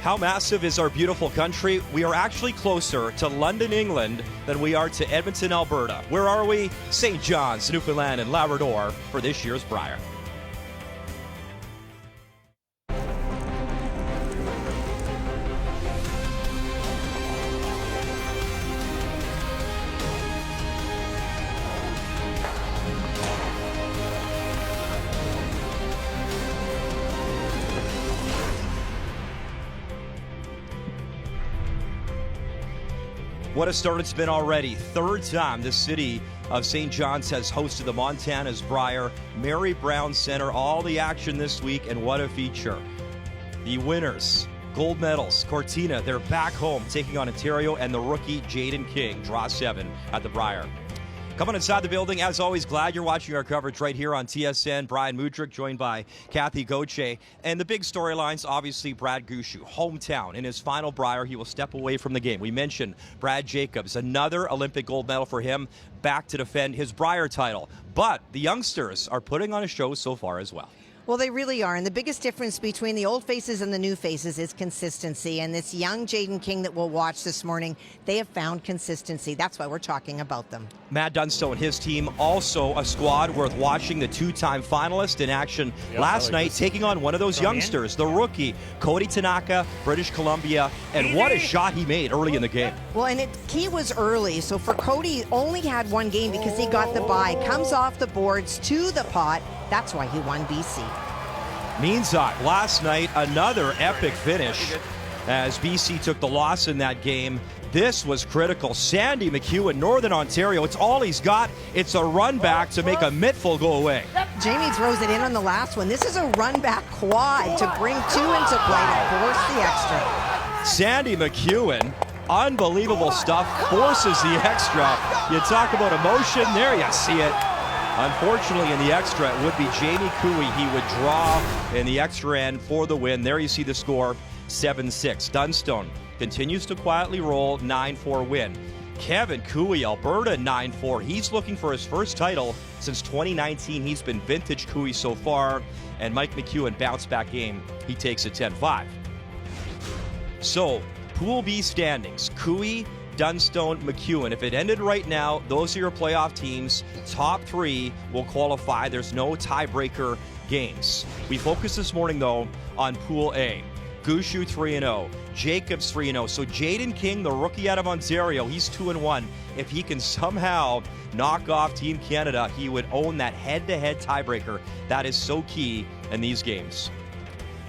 How massive is our beautiful country? We are actually closer to London, England than we are to Edmonton, Alberta. Where are we? St. John's, Newfoundland and Labrador for this year's Brier. What a start it's been already. Third time the city of St. John's has hosted the Montana's Brier. Mary Brown Center, all the action this week, and what a feature. The winners, gold medals, Cortina, they're back home taking on Ontario, and the rookie Jaden King, draw 7 at the Brier. Coming inside the building, as always, glad you're watching our coverage right here on TSN. Brian Mudryk joined by Kathy Gauthier. And the big storylines, obviously, Brad Gushue, hometown. In his final Brier, he will step away from the game. We mentioned Brad Jacobs, another Olympic gold medal for him, back to defend his Brier title. But the youngsters are putting on a show so far as well. Well, they really are. And the biggest difference between the old faces and the new faces is consistency. And this young Jaden King that we'll watch this morning, they have found consistency. That's why we're talking about them. Matt Dunstone, his team, also a squad worth watching. The two-time finalist in action last night, taking on one of those youngsters, the rookie, Cody Tanaka, British Columbia. And what a shot he made early in the game. Well, and he was early. So for Cody, only had one game because he got the bye. Comes off the boards to the pot. That's why he won BC. Meantime, last night, another epic finish as BC took the loss in that game. This was critical. Sandy McEwen, Northern Ontario, it's all he's got. It's a run back to make a mittful go away. Jamie throws it in on the last one. This is a run back quad to bring 2 into play to force the extra. Sandy McEwen, unbelievable stuff, forces the extra. You talk about emotion, there you see it. Unfortunately, in the extra, it would be Jamie Cooey. He would draw in the extra end for the win. There you see the score, 7-6. Dunstone continues to quietly roll, 9-4 win. Kevin Cooey, Alberta, 9-4. He's looking for his first title since 2019. He's been vintage Cooey so far. And Mike McEwen, bounce back game. He takes it 10-5. So, Pool B standings. Cooey, Dunstone, McEwen. If it ended right now, those are your playoff teams. Top 3 will qualify. There's no tiebreaker games. We focus this morning, though, on Pool A. Gushue 3-0, Jacobs 3-0. So Jaden King, the rookie out of Ontario, he's 2-1. If he can somehow knock off Team Canada, he would own that head-to-head tiebreaker. That is so key in these games.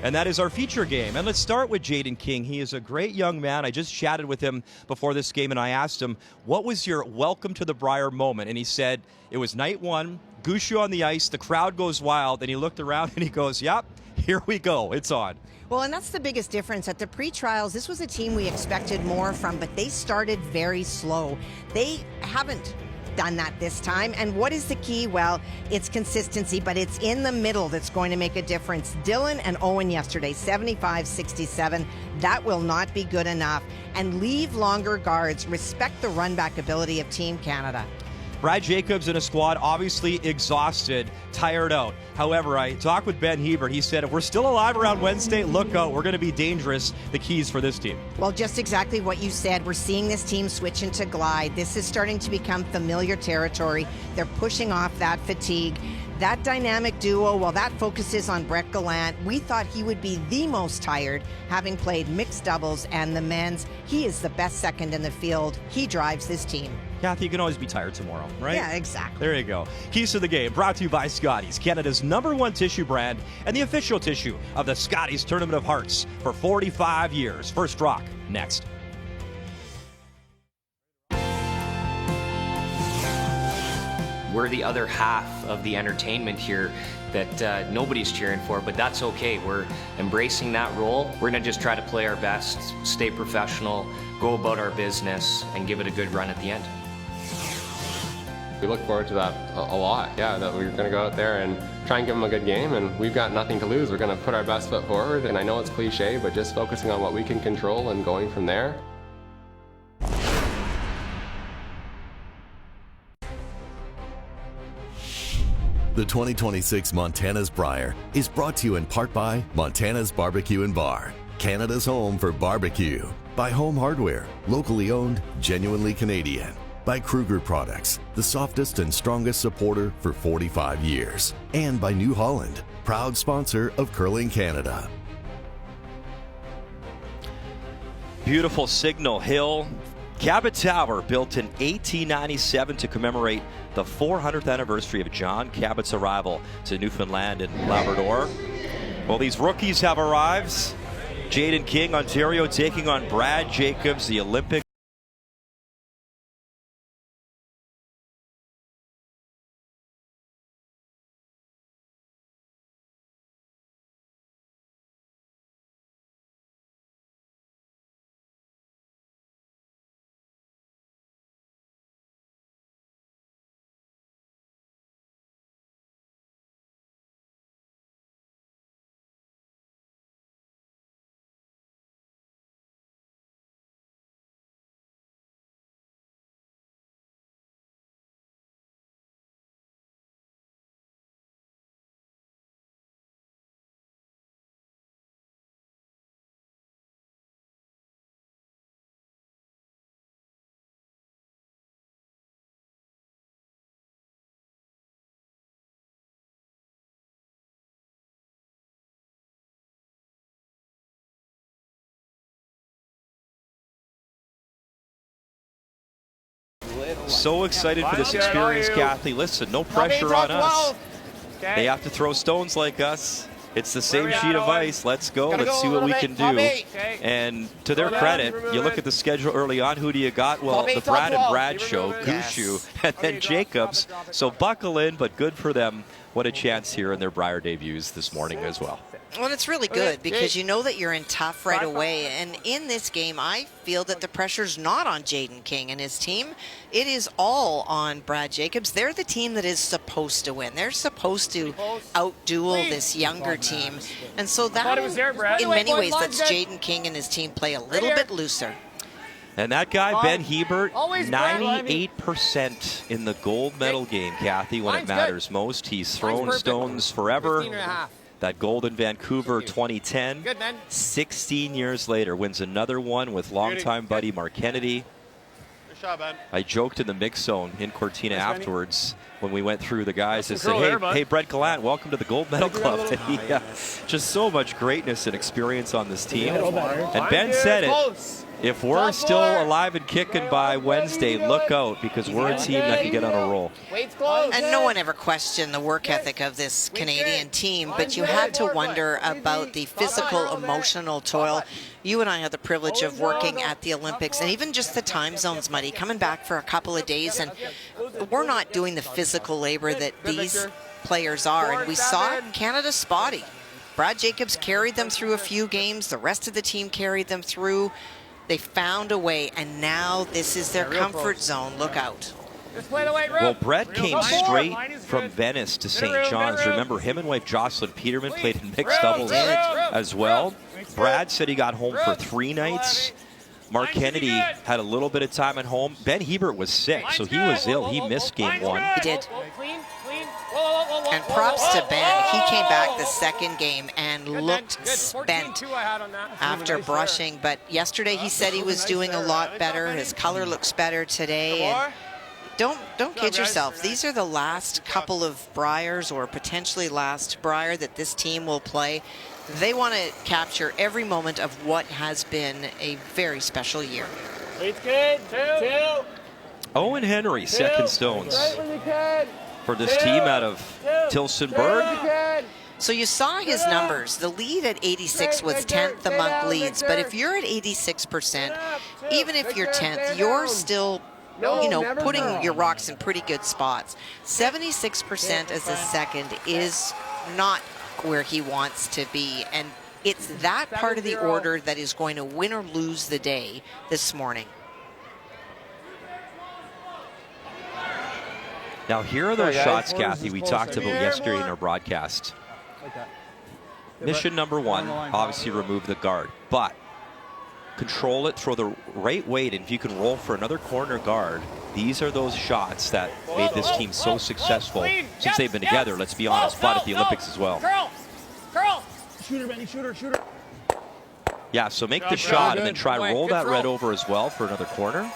And that is our feature game. And let's start with Jaden King. He is a great young man. I just chatted with him before this game, and I asked him, what was your welcome to the Brier moment? And he said, it was night 1, Gushue on the ice, the crowd goes wild, and he looked around and he goes, yep, here we go, it's on. Well, and that's the biggest difference. At the pre-trials, this was a team we expected more from, but they started very slow. They haven't done that this time. And what is the key? Well, it's consistency, but it's in the middle that's going to make a difference. Dylan and Owen yesterday, 75-67. That will not be good enough. And leave longer guards. Respect the run-back ability of Team Canada. Brad Jacobs and a squad obviously exhausted, tired out. However, I talked with Ben Hebert. He said, if we're still alive around Wednesday, look out. We're going to be dangerous. The keys for this team. Well, just exactly what you said. We're seeing this team switch into glide. This is starting to become familiar territory. They're pushing off that fatigue. That dynamic duo, well, that focuses on Brett Gallant. We thought he would be the most tired, having played mixed doubles and the men's. He is the best second in the field. He drives this team. Kathy, you can always be tired tomorrow, right? Yeah, exactly. There you go. Keys to the game brought to you by Scotties, Canada's #1 tissue brand and the official tissue of the Scotties Tournament of Hearts for 45 years. First Rock, next. We're the other half of the entertainment here that nobody's cheering for, but that's okay. We're embracing that role. We're gonna just try to play our best, stay professional, go about our business, and give it a good run at the end. We look forward to that a lot, yeah, that we're going to go out there and try and give them a good game, and we've got nothing to lose. We're going to put our best foot forward, and I know it's cliche, but just focusing on what we can control and going from there. The 2026 Montana's Brier is brought to you in part by Montana's Barbecue and Bar. Canada's home for barbecue. By Home Hardware, locally owned, genuinely Canadian. By Kruger Products, the softest and strongest supporter for 45 years. And by New Holland, proud sponsor of Curling Canada. Beautiful Signal Hill Cabot Tower, built in 1897 to commemorate the 400th anniversary of John Cabot's arrival to Newfoundland and Labrador. Well, these rookies have arrived. Jaden King, Ontario, taking on Brad Jacobs, the Olympic. So excited for this experience, Kathy. Listen, no pressure on us. They have to throw stones like us. It's the same sheet of ice. Let's go. Let's see what we can do. And to their credit, you look at the schedule early on. Who do you got? Well, the Brad and Brad show, Gushu, and then Jacobs. So buckle in, but good for them. What a chance here in their Brier debuts this morning as well. Well, it's really good because you know that you're in tough right away. And in this game, I feel that the pressure's not on Jaden King and his team. It is all on Brad Jacobs. They're the team that is supposed to win. They're supposed to outduel this younger team. And so that, in many ways, lets Jaden King and his team play a little bit looser. And that guy, Ben Hebert, 98% in the gold medal game, Kathy, when it matters most. He's thrown stones forever. That gold in Vancouver 2010, 16 years later, wins another one with longtime buddy Mark Kennedy. I joked in the mix zone in Cortina afterwards when we went through the guys and said, hey, Brett Gallant, welcome to the Gold Medal Club. And he, just so much greatness and experience on this team. And Ben said it. If we're still alive and kicking by Wednesday, look out, because we're a team that can get on a roll. And no one ever questioned the work ethic of this Canadian team, but you had to wonder about the physical, emotional toil. You and I had the privilege of working at the Olympics, and even just the time zones, Muddy, coming back for a couple of days, and we're not doing the physical labor that these players are, and we saw Canada spotty. Brad Jacobs carried them through a few games. The rest of the team carried them through. They found a way, and now this is their comfort zone. Look out. Well, Brett came straight from Venice to St. John's. Remember, him and wife Jocelyn Peterman played in mixed doubles as well. Brad said he got home for 3 nights. Mark Kennedy had a little bit of time at home. Ben Hebert was sick, so he was ill. He missed game 1. He did. And props to Ben. He came back the second game and looked spent after brushing. But yesterday he said he was doing a lot better. His color looks better today. And don't kid yourself. These are the last couple of Briers, or potentially last Brier, that this team will play. They want to capture every moment of what has been a very special year. It's good. 2. Owen Henry, second stones for this team out of Tilsonburg. So you saw his numbers. The lead at 86 was 10th among leads. But if you're at 86%, even if you're 10th, you're still, you know, putting your rocks in pretty good spots. 76% as a second is not where he wants to be. And it's that part of the order that is going to win or lose the day this morning. Now, here are those shots, Kathy, we talked about yesterday in our broadcast. Mission number 1, obviously remove the guard, but control it, throw the right weight, and if you can roll for another corner guard, these are those shots that made this team so successful since they've been together, let's be honest, but at the Olympics as well. Curl! Shooter, Benny, shooter. Yeah, so make the shot and then try to roll that red over as well for another corner.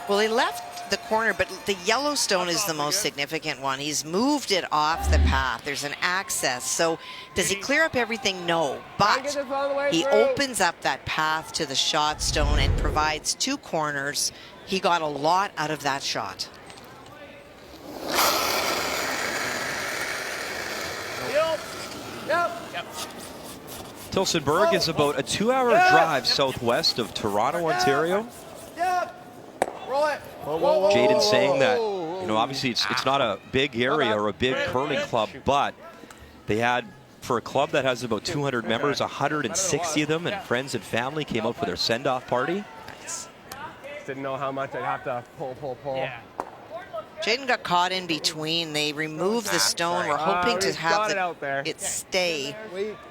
Well, he left the corner, but the Yellowstone is the most significant one. He's moved it off the path. There's an access. So does he clear up everything? No. But he opens up that path to the shot stone and provides 2 corners. He got a lot out of that shot. Tillsonburg is about a 2-hour drive southwest of Toronto, Ontario. Jaden saying that, you know, obviously it's not a big area or a big curling club, but they had, for a club that has about 200 members, 160 of them and friends and family came out for their send-off party. Didn't know how much I'd have to pull. Yeah. Jaden got caught in between. They removed the stone. We're hoping to have it stay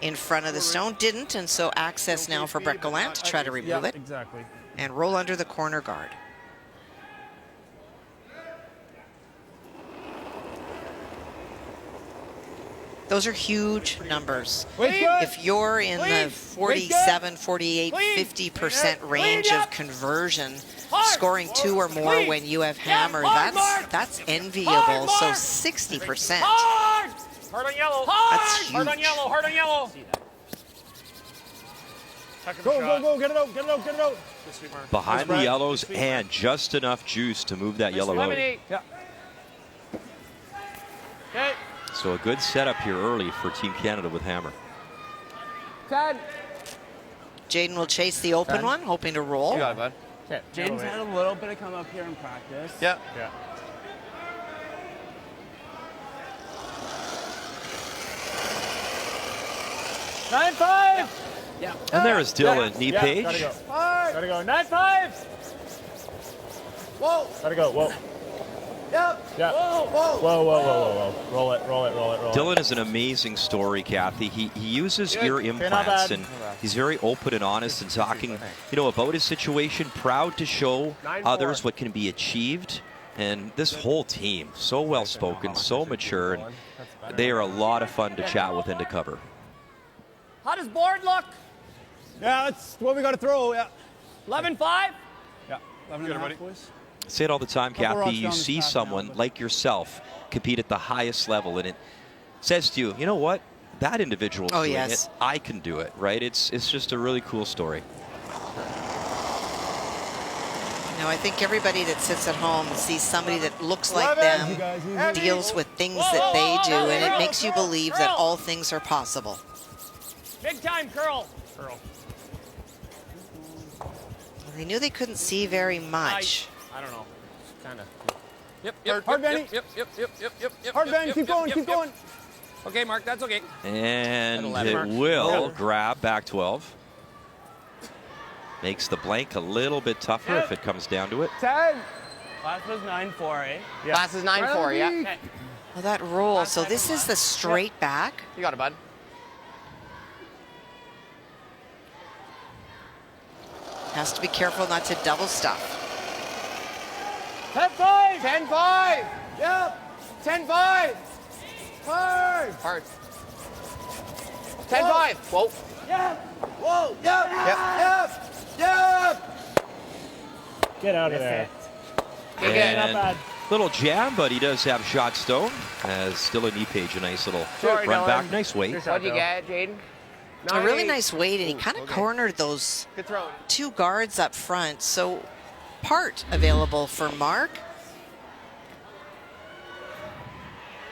in front of the stone. Didn't, and so access now for Brett Gallant to try to remove it. Exactly. And roll under the corner guard. Those are huge numbers. If you're in the 47, 48, 50% range of conversion, scoring 2 or more when you have hammer, that's enviable. So 60%. Hard on yellow. That's huge. Hard on yellow. Hard on yellow. Go, get it out. Behind the yellows and just enough juice to move that yellow out. Yeah. Okay. So a good setup here early for Team Canada with hammer. 10. Jaden will chase the open one, hoping to roll. You got it, bud. Okay. Jaden's had a little bit of come up here in practice. Yeah. Yeah. Nine five. Yeah. And there is Dylan knee page. Gotta go. Hard. Gotta go. 9-5. Whoa. Gotta go. Whoa. Yep. Yeah. Whoa. Whoa. Roll it. Dylan is an amazing story, Kathy. He uses ear implants, and he's very open and honest and talking, you know, about his situation, proud to show others what can be achieved. And this whole team, so well-spoken, so mature, and they are a lot of fun to chat with and to cover. How does board look? Yeah, that's what we gotta throw. Yeah. 11-5. Yeah. 11.5, boys. I say it all the time, Couple Kathy. rocks You down the see path someone now, but- like yourself compete at the highest level, and it says to you, you know what? That individual's doing it. I can do it, right? It's just a really cool story. You know, I think everybody that sits at home sees somebody that looks like them, deals with things that they do, and it makes you believe that all things are possible. Big time curl. They knew they couldn't see very much. I don't know. Kind of. Hard, Benny. Yep. Hard, Benny. Keep going. Okay, Mark, that's okay. And it will grab back 12. Makes the blank a little bit tougher if it comes down to it. 10. Last was 9-4, eh? Yeah. Last is 9-4, yeah. Okay. Well, that roll, so this is the straight back. You got it, bud. Has to be careful not to double stuff. 10-5. 10-5. Yep. 10-5. Hard. Hard. 10-5. Whoa. Yep. Whoa. Yep. Get out of there. And little jam, but he does have shot stone. Still a knee page, a nice little run back. Nice weight. What'd you get, Jaden? A really nice weight, and he kind of cornered those Good throw. 2 guards up front. So part available for Mark.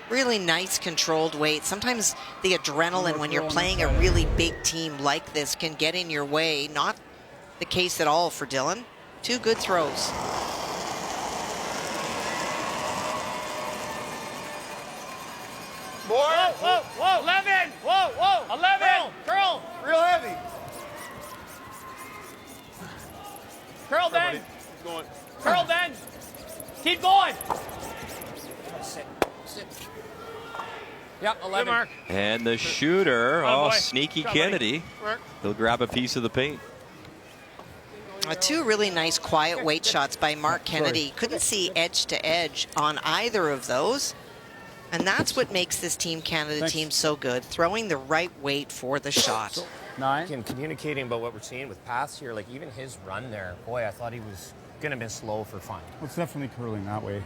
Really nice controlled weight. Sometimes the adrenaline when you're playing a really big team like this can get in your way. Not the case at all for Dylan. 2 good throws. Whoa. 11. Whoa. 11. Curl. Real heavy. Curl then. Curl then. Keep going. Sit. Yep, 11. Mark. And the shooter, Oh, boy. sneaky Come on, buddy. Kennedy. He'll grab a piece of the paint. 2 really nice quiet weight shots by Mark Kennedy. Couldn't see edge to edge on either of those. And that's what makes this Team Canada team so good, throwing the right weight for the shot. 9. And communicating about what we're seeing with paths here, like even his run there, boy, I thought he was going to be slow for fun. Well, it's definitely curling that way.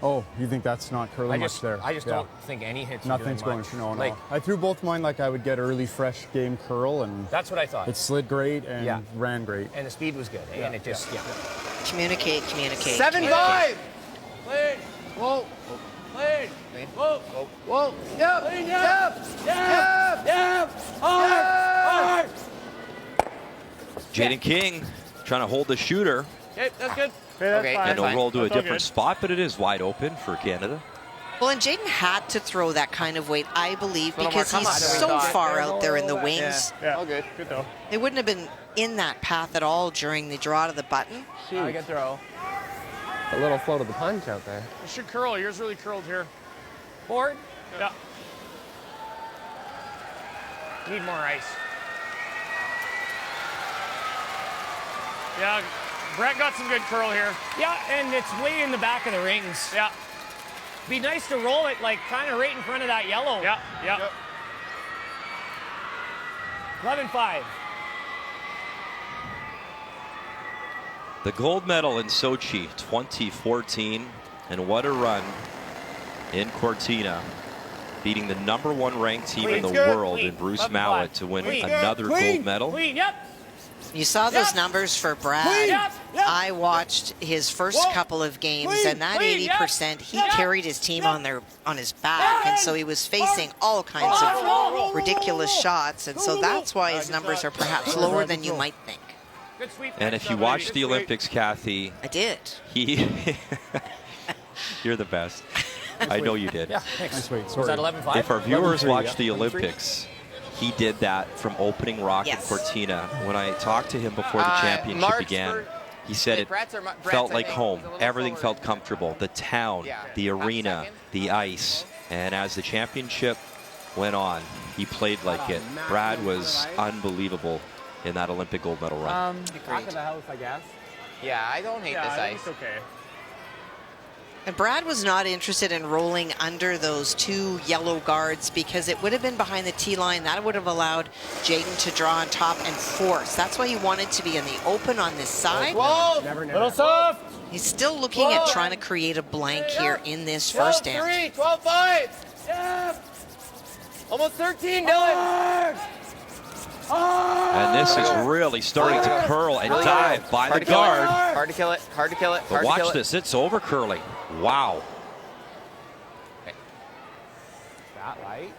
Oh, you think that's not curling much there? I just Yeah. don't think any hits. Nothing's are going doing through. much. No. Like I threw both mine like I would get early, fresh game curl, and that's what I thought. it slid great and Yeah. ran great. And the speed was good, eh? And it just Communicate. 7-5. Lead. Whoa. Lead. Whoa. Whoa. Yep. Lead, Yep. Yep. Yep. Hard. Jaden King trying to hold the shooter. Okay, that's good. Okay, And that's he'll roll to a That's all different good. spot, but it is wide open for Canada. Well, and Jaden had to throw that kind of weight, I believe, Little more because he's come on. so Yeah. far out there in the wings. Yeah. all good. Good though. They wouldn't have been in that path at all during the draw to the button. I get throw. A little flow to the punch out there. It should curl. Yours really curled here. Forward. Yeah. Need more ice. Yeah, Brett got some good curl here. yeah, and it's way in the back of the rings. Yeah, Be nice to roll it like kind of right in front of that yellow. yeah, yeah. 11-5. The gold medal in Sochi 2014, and what a run in Cortina, beating the #1 ranked team in the Clean, good, world clean. in Bruce 11-5. Mallett to win Clean, another gold medal. Clean, yep. You saw those Yep. numbers for Brad. Yep. Yep. I watched his first couple of games, and that Clean, 80%, he yep. carried his team on his back, and so he was facing all kinds of ridiculous shots, and so that's why his numbers are perhaps lower than you might think. Good sweep. And if you watch the Olympics, Kathy, I did. you're the best. I know you did. Yeah, thanks. Nice weight. Was Sorry. that 11-5? If our viewers 11-3, watch yeah. the 11-3. Olympics, he did that from opening rock Yes. at Cortina. When I talked to him before the championship March began, for- he said it Brett's or Brett's, felt I like think, home. was a little Everything slower. felt comfortable. The town, Yeah. the Half arena, second. the ice. And as the championship went on, he played like it. Brad was unbelievable in that Olympic gold medal run. Back of the house, I guess. Yeah, I don't hate this ice. It's okay. And Brad was not interested in rolling under those two yellow guards because it would have been behind the tee line. That would have allowed Jaden to draw on top and force. That's why he wanted to be in the open on this side. Whoa. Little soft. He's still looking at trying to create a blank here in this first dance. 12-3, 12-5. Yeah. Almost 13, Dylan. And this is really starting to curl and dive by the guard. Hard to kill it. Hard to kill it. But Hard to watch kill it. this. It's over curling. Wow. That light?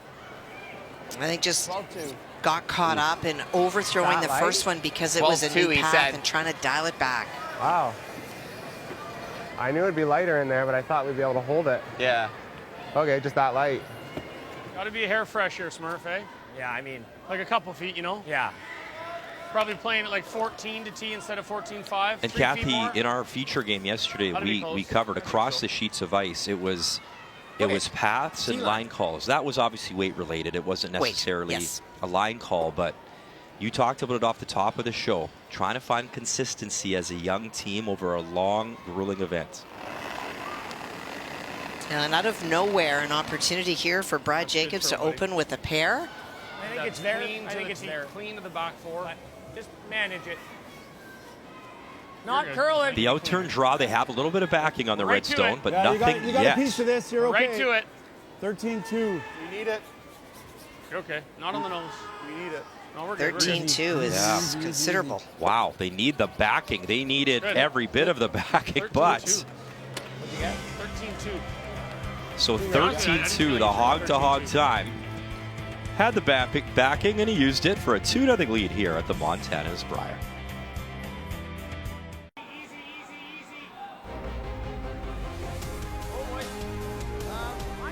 I think just 12-2. got caught up in overthrowing the first one because it was a 12-2, new he path said. and trying to dial it back. Wow. I knew it'd be lighter in there, but I thought we'd be able to hold it. Yeah. Okay, just that light. Got to be a hair fresh here, Smurf, eh? Yeah, I mean, Like a couple feet, you know? yeah. Probably playing at like 14 to tee instead of 14-5. And 3 feet Kathy, more. in our feature game yesterday, Gotta be we close. covered I think across so. the sheets of ice. It was paths and line calls. That was obviously weight related. It wasn't Weight, necessarily yes. a line call, but you talked about it off the top of the show, trying to find consistency as a young team over a long, grueling event. And out of nowhere, an opportunity here for Brad Jacobs to open with a pair. I think That's it's there. Clean I to think the it's tee, there. Clean to the back four. But just manage it. Not good. curling. The outturn draw, they have a little bit of backing on the Right to redstone, it. but Yeah, nothing you got yet. a piece of this. You're okay. Right to it. 13-2. You need it. You're okay. Not on the nose. We need it. No, we're good. We're good. 13-2 is Yeah. considerable. Wow, they need the backing. They needed Good. every bit of the backing, 13-2. but What'd you get? 13-2. so I didn't feel 13-2, like the you hog-to-hog 13-2. time. Had the backing, and he used it for a 2-0 lead here at the Montana's Brier.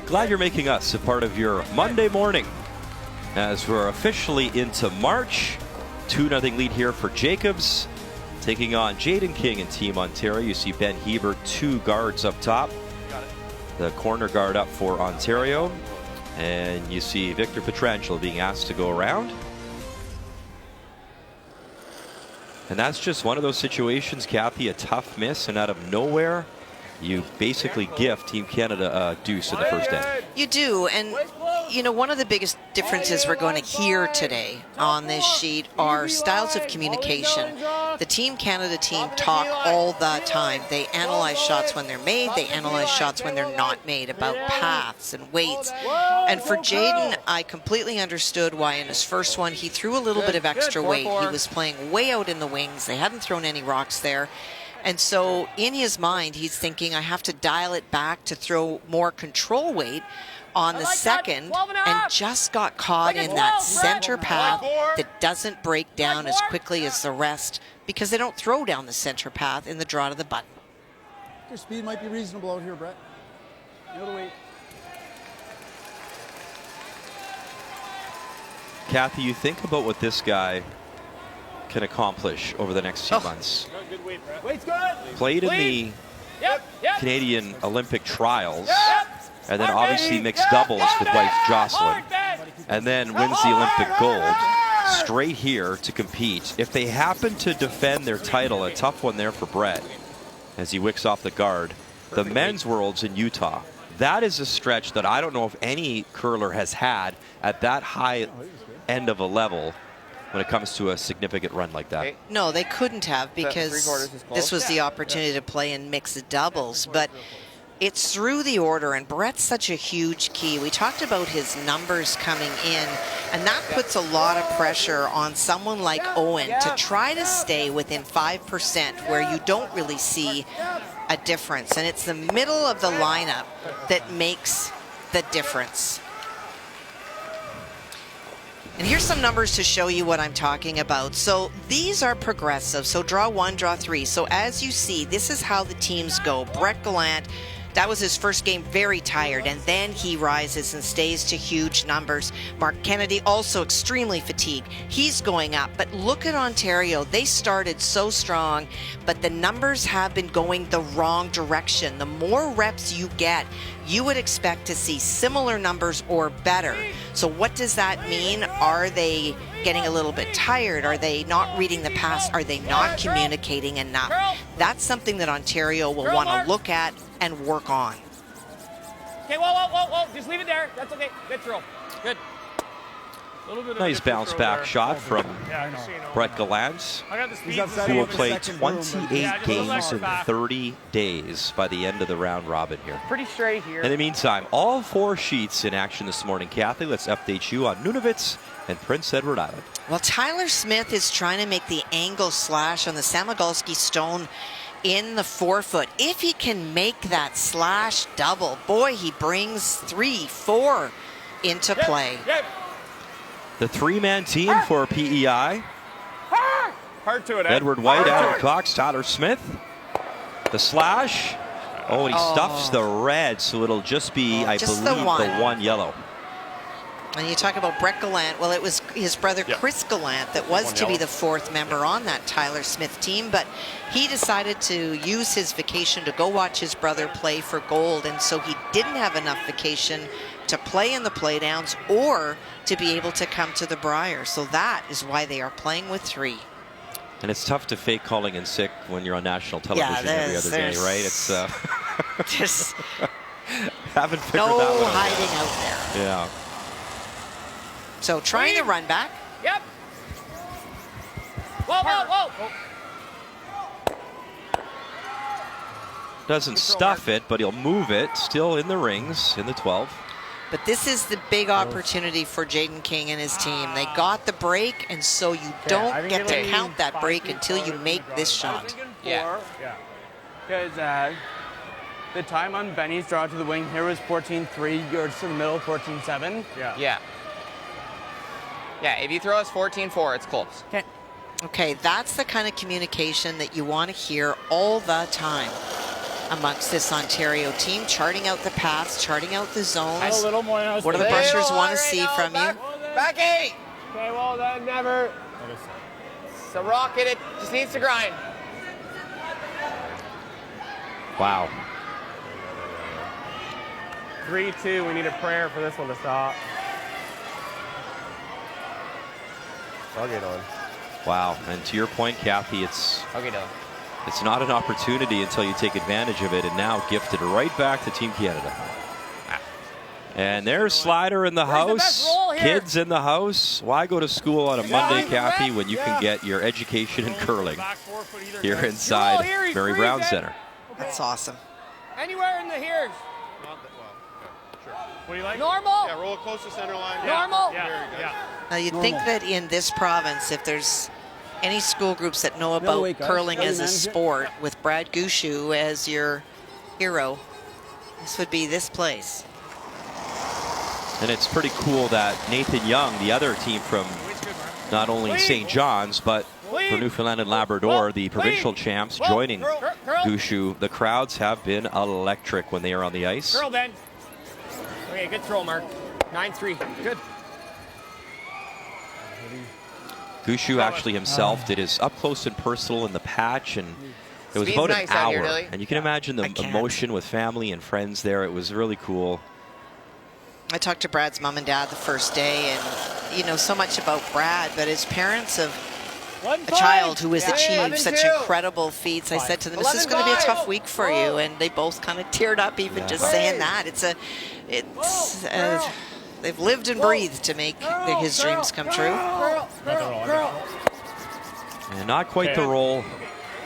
Glad you're making us a part of your Monday morning as we're officially into March. 2-0 lead here for Jacobs, taking on Jaden King and Team Ontario. You see Ben Hebert, 2 guards up top. The corner guard up for Ontario. And you see Victor Pietrangelo being asked to go around. And that's just one of those situations, Kathy, a tough miss, and out of nowhere, you basically gift Team Canada a deuce in the first end. You do, and you know, one of the biggest differences we're going to hear today on this sheet are styles of communication. The Team Canada team talk all the time. They analyze shots when they're made. They analyze shots when they're not made, about paths and weights. And for Jaden, I completely understood why in his first one he threw a little bit of extra weight. He was playing way out in the wings. They hadn't thrown any rocks there. And so in his mind, he's thinking, I have to dial it back to throw more control weight on the second, and just got caught in that center path that doesn't break down as quickly as the rest because they don't throw down the center path in the draw to the button. Your speed might be reasonable out here, Brett. The other way. Kathy, you think about what this guy can accomplish over the next few months. Good weight, Brett. Weight's good. Played in the Canadian Olympic trials, and then obviously mixed doubles with wife Jocelyn, and then wins the Olympic gold. Straight here to compete. If they happen to defend their title, a tough one there for Brett, as he wicks off the guard, the men's world's in Utah. That is a stretch that I don't know if any curler has had at that high end of a level when it comes to a significant run like that. No, they couldn't have, because this was the opportunity to play in mixed doubles. But it's through the order, and Brett's such a huge key. We talked about his numbers coming in, and that puts a lot of pressure on someone like Owen to try to stay within 5% where you don't really see a difference. And it's the middle of the lineup that makes the difference. And here's some numbers to show you what I'm talking about. So these are progressive. So draw 1, draw 3. So as you see, this is how the teams go. Brett Gallant, that was his first game, very tired, and then he rises and stays to huge numbers. Mark Kennedy also extremely fatigued. He's going up, but look at Ontario. They started so strong, but the numbers have been going the wrong direction. The more reps you get, you would expect to see similar numbers or better. So what does that mean? Are they getting a little bit tired? Are they not reading the pass? Are they not communicating enough? That's something that Ontario will want to look at and work on. Okay, whoa. Just leave it there. That's okay. Good throw. Good. Nice bounce back shot from Brett Gallant, who will play 28 games in 30 days by the end of the round robin here. Pretty straight here. In the meantime, all 4 sheets in action this morning. Kathy, let's update you on Nunavut's and Prince Edward Island. Well, Tyler Smith is trying to make the angle slash on the Samagalski stone in the 4-foot. If he can make that slash double, boy, he brings 3, 4 into play. The 3-man team for PEI. Hard to it, Ed. Edward White, Adam Cox, Tyler Smith. The slash. Oh, and he stuffs the red, so it'll just be, I believe, the one yellow. And you talk about Brett Gallant. Well, it was his brother Chris Gallant that was to be the 4th member on that Tyler Smith team, but he decided to use his vacation to go watch his brother play for gold, and so he didn't have enough vacation to play in the playdowns or to be able to come to the Brier. So that is why they are playing with 3. And it's tough to fake calling in sick when you're on national television every other day, right? It's just haven't figured that one out. No hiding out there. Yeah. So trying to run back. Yep. Whoa. Doesn't stuff it, but he'll move it. Still in the rings, in the 12. But this is the big opportunity for Jaden King and his team. They got the break, and so you don't get to count that break until you make this shot. Yeah. Because the time on Benny's draw to the wing here was 14-3. Yours to the middle, 14-7. Yeah, if you throw us 14-4, it's close. Okay, that's the kind of communication that you want to hear all the time amongst this Ontario team, charting out the paths, charting out the zones. What do the brushers want to see from you? Back 8. Okay, well, then never. It's a rocket. It just needs to grind. Wow. 3-2. We need a prayer for this one to stop. I'll get on. Wow. And to your point, Kathy, it's not an opportunity until you take advantage of it, and now gifted right back to Team Canada. And there's Slider in the house, kids in the house. Why go to school on a Monday, Kathy, when you can get your education in curling here inside Mary Brown Center? That's awesome. Anywhere in the here's. What do you like? Normal. Yeah, roll it close to center line. Normal. Yeah. Now you'd think that in this province, if there's any school groups that know about curling as a sport, with Brad Gushu as your hero, this would be this place. And it's pretty cool that Nathan Young, the other team from not only St. John's, but for Newfoundland and Labrador, the provincial champs, joining Gushu. The crowds have been electric when they are on the ice. Curl, Ben. Okay, good throw, Mark. 9-3. Good. Gushu actually himself did his up close and personal in the patch, and it was Speed's about nice an out hour. here, Lily. And you can imagine the emotion with family and friends there. It was really cool. I talked to Brad's mom and dad the first day, and you know so much about Brad, but as parents of a child who has achieved such incredible feats, I said to them, "This is going to be a tough week for you," and they both kind of teared up even just saying that. They've lived and breathed to make his dreams come true. And not quite the roll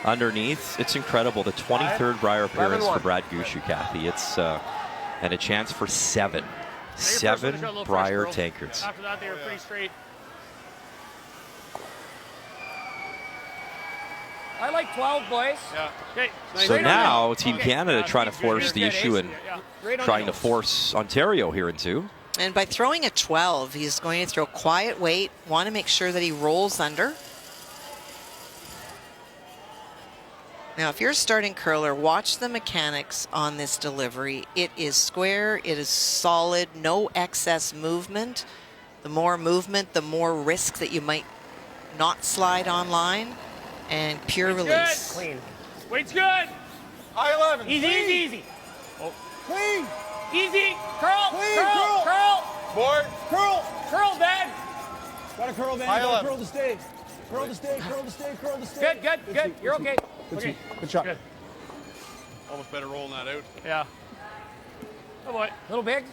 underneath. It's incredible. The 23rd Brier appearance for Brad Gushu, Kathy. It's and a chance for 7 Brier tankards. After that, they were pretty straight. I like 12, boys. Yeah. Okay. So now Team Canada trying to force the issue and trying to force Ontario here into. And by throwing a 12, he's going to throw quiet weight, want to make sure that he rolls under. Now, if you're a starting curler, watch the mechanics on this delivery. It is square, it is solid, no excess movement. The more movement, the more risk that you might not slide on line, and pure release. Good. Clean. Weight's good. High 11. Easy, Clean. easy. Oh. Clean. Easy. Curl. Clean. Curl. Curl. Board. Curl. Curl, Ben. Got to curl, man. Got to curl to stay. Curl to stay, curl to stay, curl to stay. Good. You're okay. Good shot. Good. Almost better rolling that out. Yeah. Oh boy. A little big.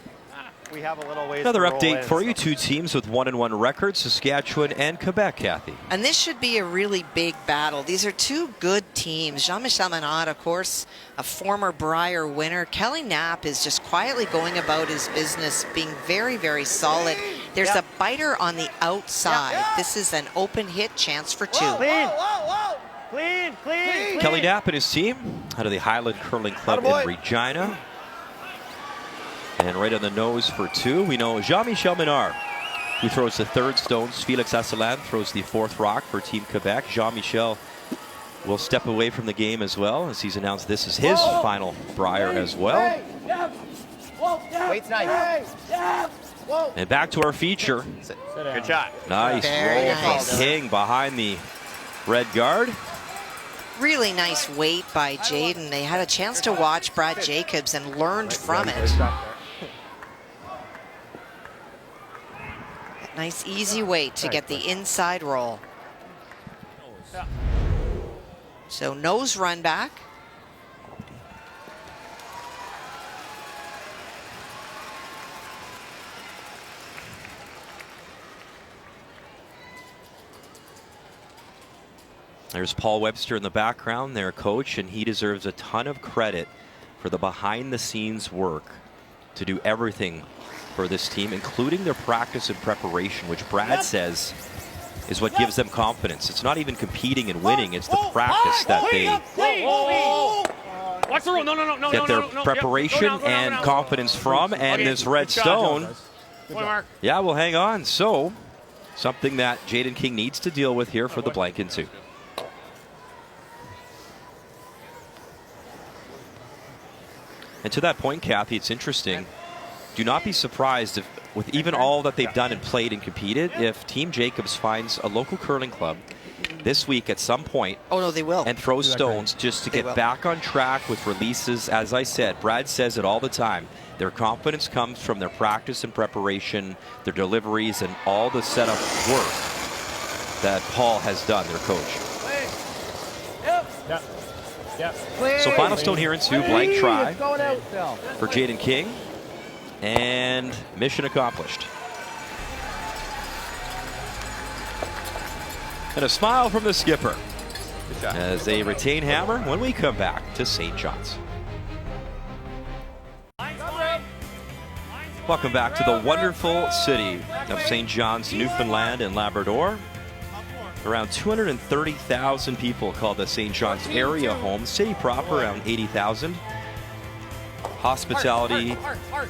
We have a little ways Another to roll update in, for you. 2 teams with 1-1 records, Saskatchewan and Quebec, Kathy. And this should be a really big battle. These are 2 good teams. Jean-Michel Menard, of course, a former Brier winner. Kelly Knapp is just quietly going about his business, being very, very solid. There's a biter on the outside. This is an open hit, chance for 2. Clean. Kelly Knapp and his team out of the Highland Curling Club in Regina. And right on the nose for 2, we know Jean-Michel Menard, who throws the 3rd stones. Felix Asselan throws the 4th rock for Team Quebec. Jean-Michel will step away from the game as well, as he's announced this is his final Brier as well. Weight's nice. And back to our feature. Good shot. Nice Very roll nice. from King behind the red guard. Really nice weight by Jaden. They had a chance to watch Brad Jacobs and learned from it. Nice easy weight to get the inside roll. So nose run back. There's Paul Webster in the background, their coach, and he deserves a ton of credit for the behind-the-scenes work to do everything for this team, including their practice and preparation, which Brad says is what gives them confidence. It's not even competing and winning, it's the practice that they Watch the roll. No. get their preparation and confidence from, and this red stone. Yeah, well, hang on. So, something that Jaden King needs to deal with here for the blank in 2. And to that point, Kathy, it's interesting. Do not be surprised if, with even all that they've done and played and competed, if Team Jacobs finds a local curling club this week at some point. Oh, no, they will. And throw stones just to get back on track with releases. As I said, Brad says it all the time. Their confidence comes from their practice and preparation, their deliveries, and all the setup work that Paul has done, their coach. So final stone here in 2, blank try for Jaden King. And mission accomplished. And a smile from the skipper as they retain Hammer when we come back to St. John's. Welcome back to the wonderful city of St. John's, Newfoundland and Labrador. Around 230,000 people call the St. John's area home. City proper, around 80,000. Hospitality,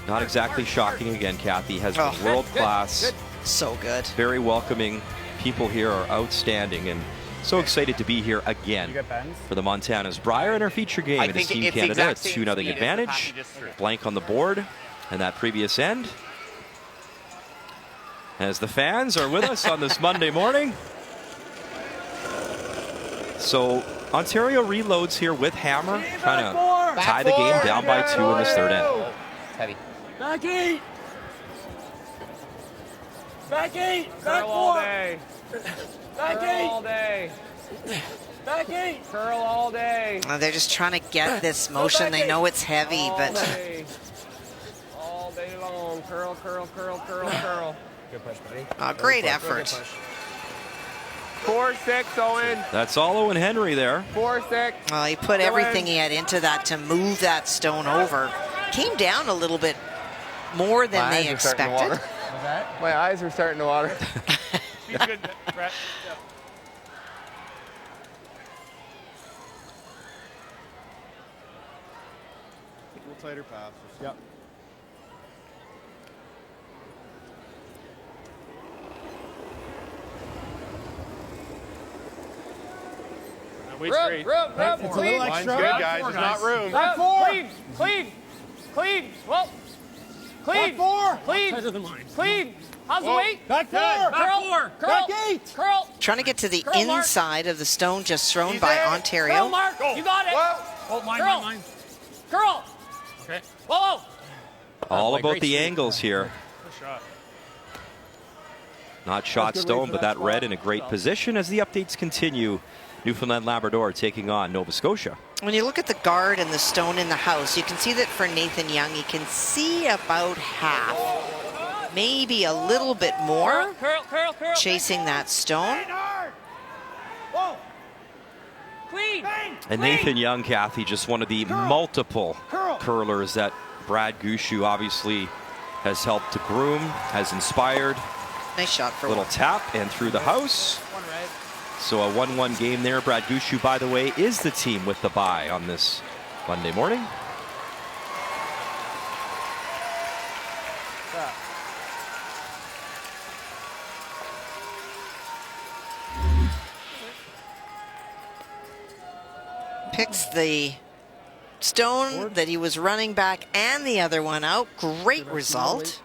not exactly shocking again, Kathy, has been world class. So good. Very welcoming. People here are outstanding, and so excited to be here again for the Montana's Brier in our feature game against Team Canada. A 2-0 advantage. Blank on the board, and that previous end. As the fans are with us on this Monday morning. So Ontario reloads here with Hammer, trying to tie the game down by 2 in this third end. Heavy. Back 8. Back 8. Back 4. All day. Back 8. All day. Back 8. Curl all day. They're just trying to get this motion. They know it's heavy, but All day long. Curl, curl, curl, curl, curl. Good push, buddy. great effort. 4-6, Owen. That's all Owen Henry there. 4-6. Well, he put everything he had into that to move that stone over. Came down a little bit more than they expected. My eyes are starting to water. She's good, Brett. Yeah. A little tighter pass. Yep. Wait's great. It's a little extra. Line's good, guys. There's not room. Back 4. Clean. Well, clean. Back 4. Clean. Tighter than mine. Clean. How's the weight? Back 4. Curl. Back 8. Curl. Trying to get to the Curl, Mark. inside of the stone just thrown He's by there. Ontario. Curl, Mark. You got it. Oh, mine. Curl. Okay. Whoa. All about the angles here. Good shot. Not shot stone, but that red in a great position as the updates continue. Newfoundland Labrador taking on Nova Scotia. When you look at the guard and the stone in the house, you can see that for Nathan Young, you can see about half, maybe a little bit more, Curl. chasing that stone. Clean. And Nathan Young, Kathy, just one of the multiple curlers that Brad Gushu obviously has helped to groom, has inspired. Nice shot for Little tap and through the house. So a 1-1 game there. Brad Gushu, by the way, is the team with the bye on this Monday morning. Picks the stone that he was running back and the other one out. Great result.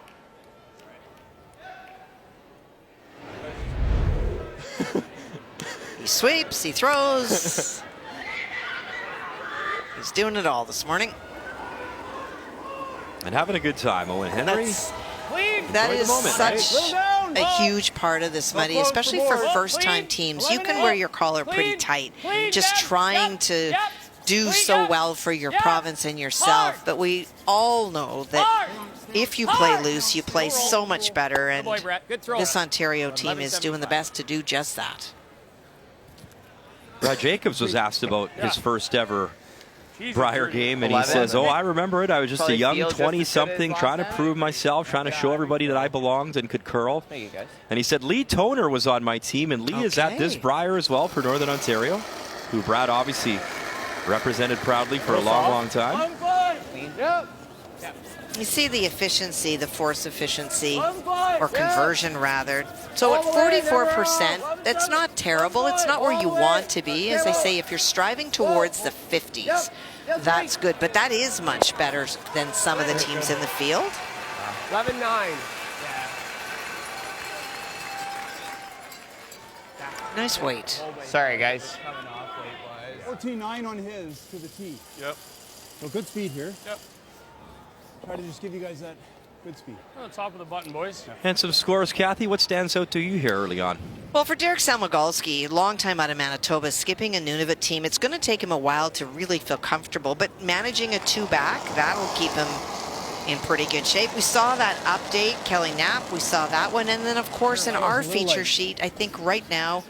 He sweeps, he throws. He's doing it all this morning. And having a good time, Owen Henry. That Enjoy is the moment, such right? a huge part of this, Muddy, especially for first-time teams. You can wear your collar pretty tight, just trying to do so well for your province and yourself. But we all know that if you play loose, you play so much better, and this Ontario team is doing the best to do just that. Brad Jacobs was asked about his first ever Brier game, and he says, "Oh, I remember it. I was just a young 20-something trying to prove myself, trying to show everybody that I belonged and could curl." And he said, Lee Toner was on my team, and Lee is at this Brier as well for Northern Ontario, who Brad obviously represented proudly for a long, long time. You see the efficiency, the force efficiency, or conversion rather. So at 44%, that's not terrible. It's not where you want to be. As I say, if you're striving towards the 50s, that's good. But that is much better than some of the teams in the field. 11-9. Nice weight. Sorry, guys. 14-9 on his to the tee. Yep. So good speed here. Yep. Try to just give you guys that good speed. On the top of the button, boys. And some scores, Kathy. What stands out to you here early on? Well, for Derek Salmagalski, long time out of Manitoba, skipping a Nunavut team, it's going to take him a while to really feel comfortable. But managing a two-back, that'll keep him in pretty good shape. We saw that update, Kelly Knapp, we saw that one, and then of course in our feature sheet, I think right now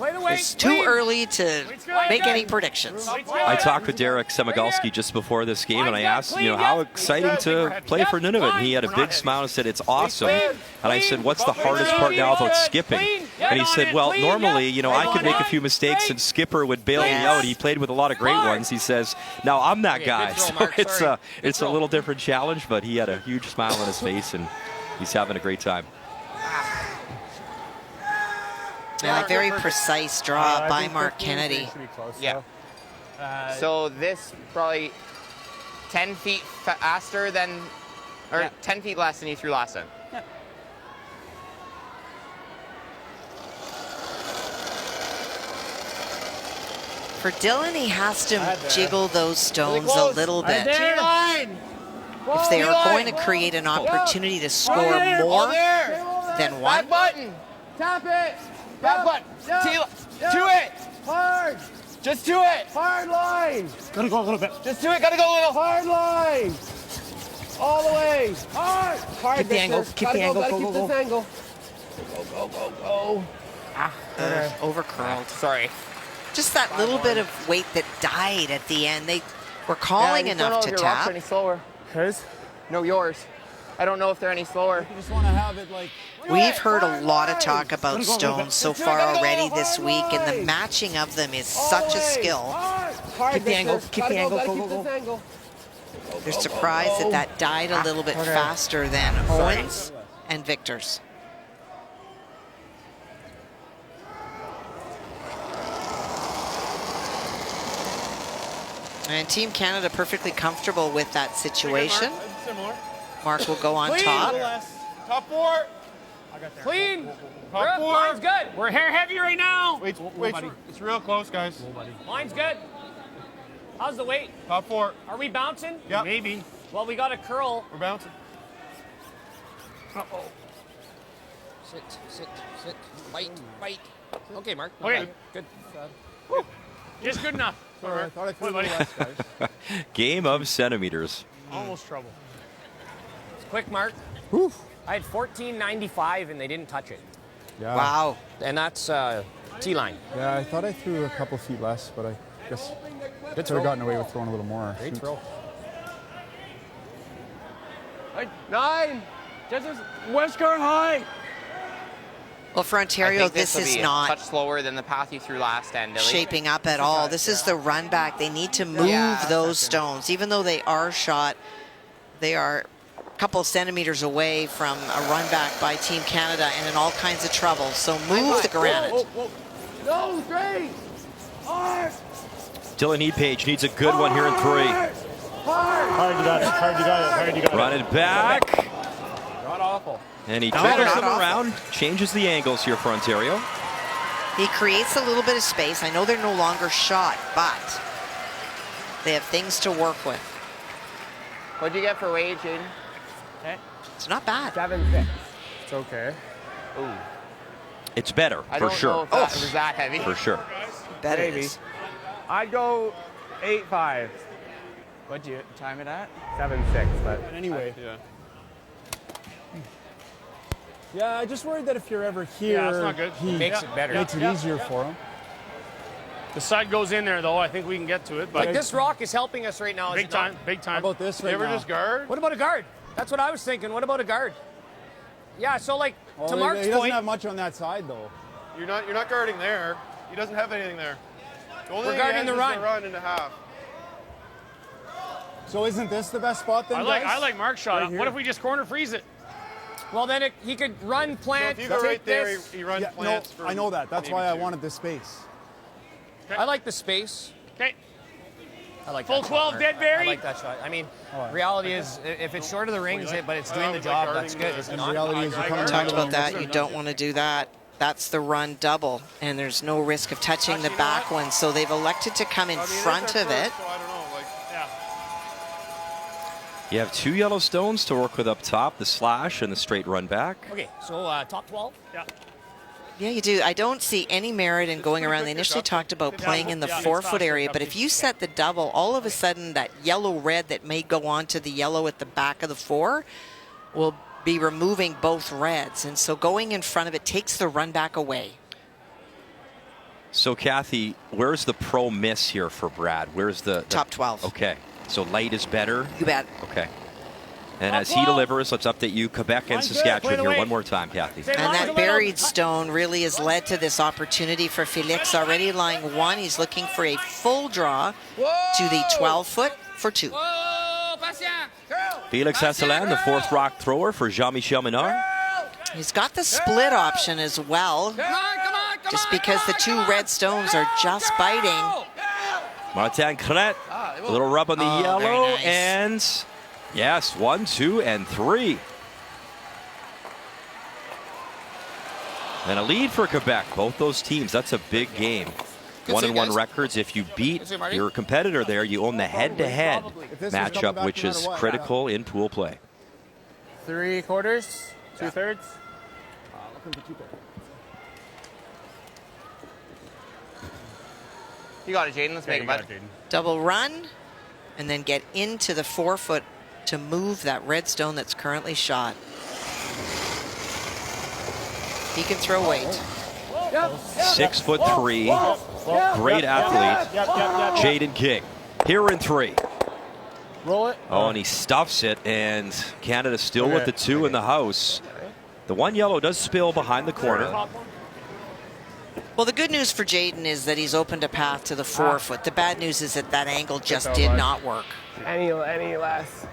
it's too early to make any predictions. I talked with Derek Semigalski just before this game, and I asked, how exciting to play for Nunavut. And he had a big smile and said, it's awesome. And I said, what's the hardest part now about skipping? And he said, well, normally, I could make a few mistakes and Skipper would bail me out. He played with a lot of great ones. He says, now I'm that guy. So it's a little different challenge, but he had a huge smile on his face, and he's having a great time. Yeah, a very precise draw by Mark Kennedy. Yeah. So this probably 10 feet faster than, or 10 feet less than he threw last time. Yeah. For Dylan, he has to jiggle those stones a little bit. If they are going to create an opportunity to score more than one. Back button. Tap it. Back button. To it. Hard. Just to it. Hard line. Gotta go a little bit. Just to it. Gotta go a little. Hard line. All the way. Hard. Hard. Keep the angle. Keep the angle. Gotta keep this angle. Go. Over curled. Sorry. Just that little bit of weight that died at the end. They were calling enough to tap. Any slower. His? No, yours. I don't know if they're any slower. You just want to have it like. We've heard a lot of talk about stones so far already this week, and the matching of them is such a skill. Keep the angle. Keep the angle. Go. They're surprised that died a little bit faster than Owen's and Victor's. And Team Canada perfectly comfortable with that situation. Mark will go on top. Top four. Clean. Top four. Line's good. We're hair heavy right now. Wait, it's real close, guys. Line's good. How's the weight? Top four. Are we bouncing? Yeah. Maybe. Well, we got a curl. We're bouncing. Uh-oh. Sit. Bite. Okay, Mark. Okay. Good. Just good enough. Sorry, I thought I threw a little less, guys. Game of centimeters. Almost trouble. It's quick, Mark. Oof. I had 14.95 and they didn't touch it. Yeah. Wow. And that's T-line. Yeah, I thought I threw a couple feet less, but I guess Good could throw. have gotten away with throwing a little more. Great Shoot. throw. 9. Just Westcar High. Well, for I Ontario, think this will is be a not touch slower than the path you threw last end, Dilly. shaping up at all. This is the run back. They need to move those stones. Even though they are shot, they are a couple of centimeters away from a run back by Team Canada and in all kinds of trouble. So move the granite. No, straight. Hard. Dylan Epage needs a good one here in 3. Hard you got it. Run it back. Not awful. And he turns them around, changes the angles here for Ontario. He creates a little bit of space. I know they're no longer shot, but they have things to work with. What'd you get for weight, Jaden? It's not bad. 7-6. It's okay. Ooh. It's better, I for don't sure. know if that was that heavy. For sure. Bet it Maybe. is. I'd go 8-5. What'd you time it at? 7-6, but Anyway. Yeah. Yeah, I just worried that if you're ever here, Yeah, it's not good. he Makes it better. makes it easier for him. The side goes in there, though. I think we can get to it. But Like this rock is helping us right now. big time. How about this You right ever now? just guard? What about a guard? That's what I was thinking. What about a guard? Yeah, so like Well, to he Mark's doesn't point, have much on that side, though. You're not guarding there. He doesn't have anything there. The only We're thing he guarding has the is run. the run into half. So isn't this the best spot then, guys? I like Mark's shot. Right here. What if we just corner freeze it? well then he could run, So plant, if you go take right there, this. he runs Yeah, plants. no, for I know that. That's maybe why I 2. wanted this space. I like the space. Okay. I like Full that 12, shot, dead Mark. Barry. I like that shot. I mean, Alright. reality is if it's short of the rings, but it's doing the was job. like That's guarding good. Is it And not? reality is you're coming Talked down about that. You don't want to do that. That's the run double, and there's no risk of touching the back one. So they've elected to come in I mean, it's front their of it. first, so I don't know. Like, Yeah. You have 2 yellow stones to work with up top, the slash and the straight run back. Okay, so top 12. Yeah. Yeah, you do. I don't see any merit in going around. They initially talked about playing in the 4-foot area, but if you set the double, all of a sudden that yellow-red that may go on to the yellow at the back of the 4 will be removing both reds. And so going in front of it takes the run back away. So, Kathy, where's the pro miss here for Brad? Where's the top 12? Okay, so light is better? You bet. Okay. And as he delivers, let's update you, Quebec and Saskatchewan here one more time, Kathy. And that buried stone really has led to this opportunity for Felix, already lying 1. He's looking for a full draw to the 12-foot for 2. Felix Hasselan, the 4th rock thrower for Jean-Michel Menard. He's got the split option as well, just because the 2 red stones are just biting. Martin Crête, a little rub on the yellow, nice. and yes, 1, 2, and 3. And a lead for Quebec, both those teams. That's a big game. 1-1 records. If you beat your competitor there, you own the head-to-head matchup, which is critical in pool play. 3/4, 2/3. You got it, Jaden. Let's make it, bud. Double run, and then get into the 4-foot to move that red stone that's currently shot. He can throw weight. 6'3", great athlete, Jaden King. Here in 3. Roll it. Oh, and he stuffs it, and Canada still with the 2 in the house. The 1 yellow does spill behind the corner. Well, the good news for Jaden is that he's opened a path to the 4-foot. The bad news is that that angle just did not work. Any less.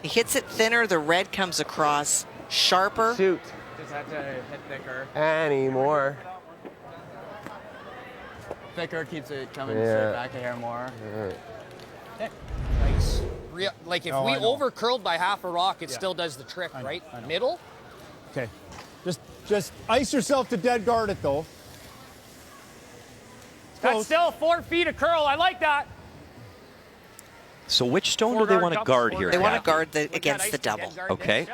He hits it thinner, the red comes across sharper. Shoot. Just have to hit thicker. Any more. Thicker keeps it coming straight back of here more. Nice. Like if we over curled by half a rock, it still does the trick, right? Middle? Okay. Just ice yourself to dead guard it, though. That's still 4 feet of curl. I like that. So which stone do they want to guard here? They want to Kathy? guard against the double. Okay.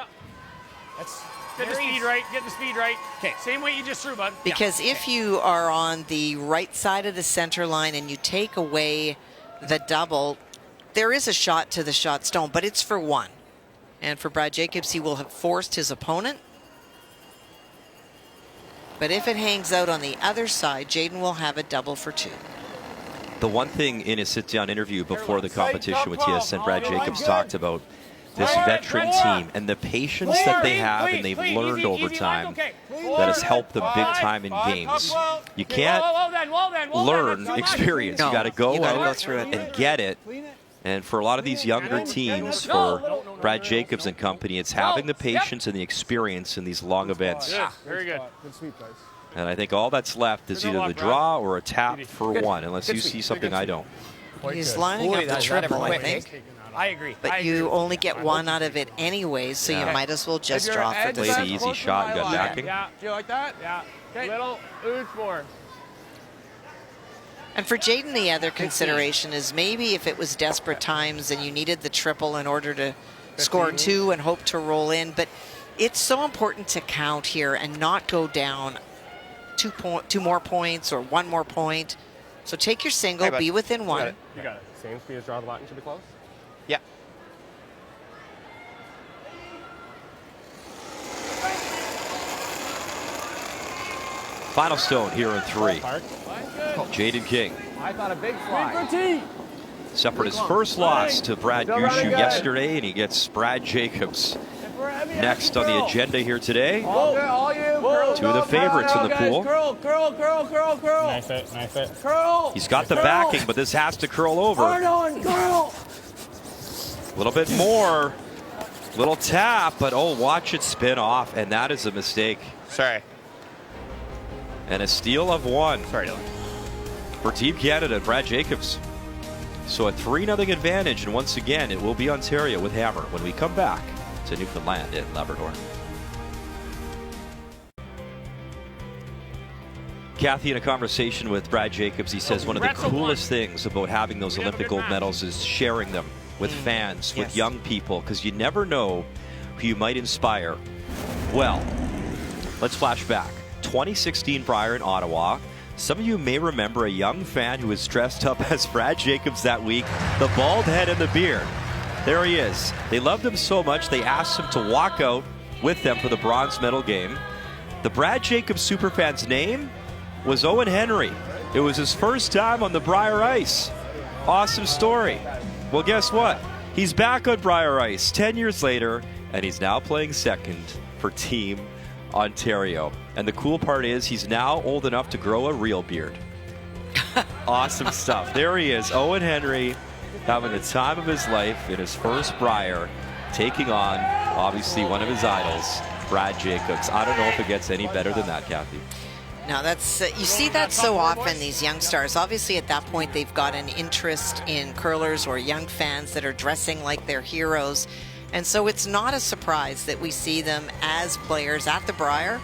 That's get the speed right. Get the speed right. Okay. Same way you just threw, bud. Because if you are on the right side of the center line and you take away the double, there is a shot to the shot stone, but it's for 1. And for Brad Jacobs, he will have forced his opponent. But if it hangs out on the other side, Jaden will have a double for 2. The one thing in his sit-down interview before the competition with TSN, Brad Jacobs talked about this veteran team and the patience that they have and they've learned over time that has helped them big time in games. You can't learn experience. You got to go out through it and get it. And for a lot of these younger teams, for Brad Jacobs and company, it's having the patience and the experience in these long events. Yeah, very good. Good sweep, guys. And I think all that's left is either the draw or a tap for 1, unless you see something I don't. He's lining up the triple, I think. I agree. But you only get 1 out of it anyways, so you might as well just draw for the Play the easy shot, you got backing. Yeah. Do you like that? Yeah. Okay. Little ooze more. And for Jaden, the other consideration is maybe if it was desperate times and you needed the triple in order to score 2 and hope to roll in. But it's so important to count here and not go down 2 more points or 1 more point. So take your single, be within 1. You got it. Same speed as draw the button should be close. Yeah. Final stone here in 3. Jaden King. I thought a big fly. Suffered his first loss to Brad Gushu yesterday, and he gets Brad Jacobs next on the agenda here today. 2 of the favorites in the pool. Curl. Nice it. Curl. He's got the backing, but this has to curl over. Curl. A little bit more. Little tap, but oh, watch it spin off, and that is a mistake. Sorry. And a steal of 1. Sorry, Dylan. For Team Canada, Brad Jacobs. So a 3-0 advantage, and once again, it will be Ontario with Hammer when we come back to Newfoundland and Labrador. Kathy, in a conversation with Brad Jacobs, he says one of the coolest things about having those Olympic gold medals is sharing them with fans, with young people, because you never know who you might inspire. Well, let's flash back. 2016 Brier in Ottawa. Some of you may remember a young fan who was dressed up as Brad Jacobs that week, the bald head and the beard. There he is. They loved him so much they asked him to walk out with them for the bronze medal game. The Brad Jacobs superfan's name was Owen Henry. It was his first time on the Brier ice. Awesome story. Well, guess what? He's back on Brier ice 10 years later, and he's now playing second for Team Ontario. And the cool part is he's now old enough to grow a real beard. Awesome stuff. There he is, Owen Henry, having the time of his life in his first Brier, taking on, obviously, one of his idols, Brad Jacobs. I don't know if it gets any better than that, Kathy. Now that's you see that so often, these young stars. Obviously at that point they've got an interest in curlers or young fans that are dressing like their heroes. And so it's not a surprise that we see them as players at the Brier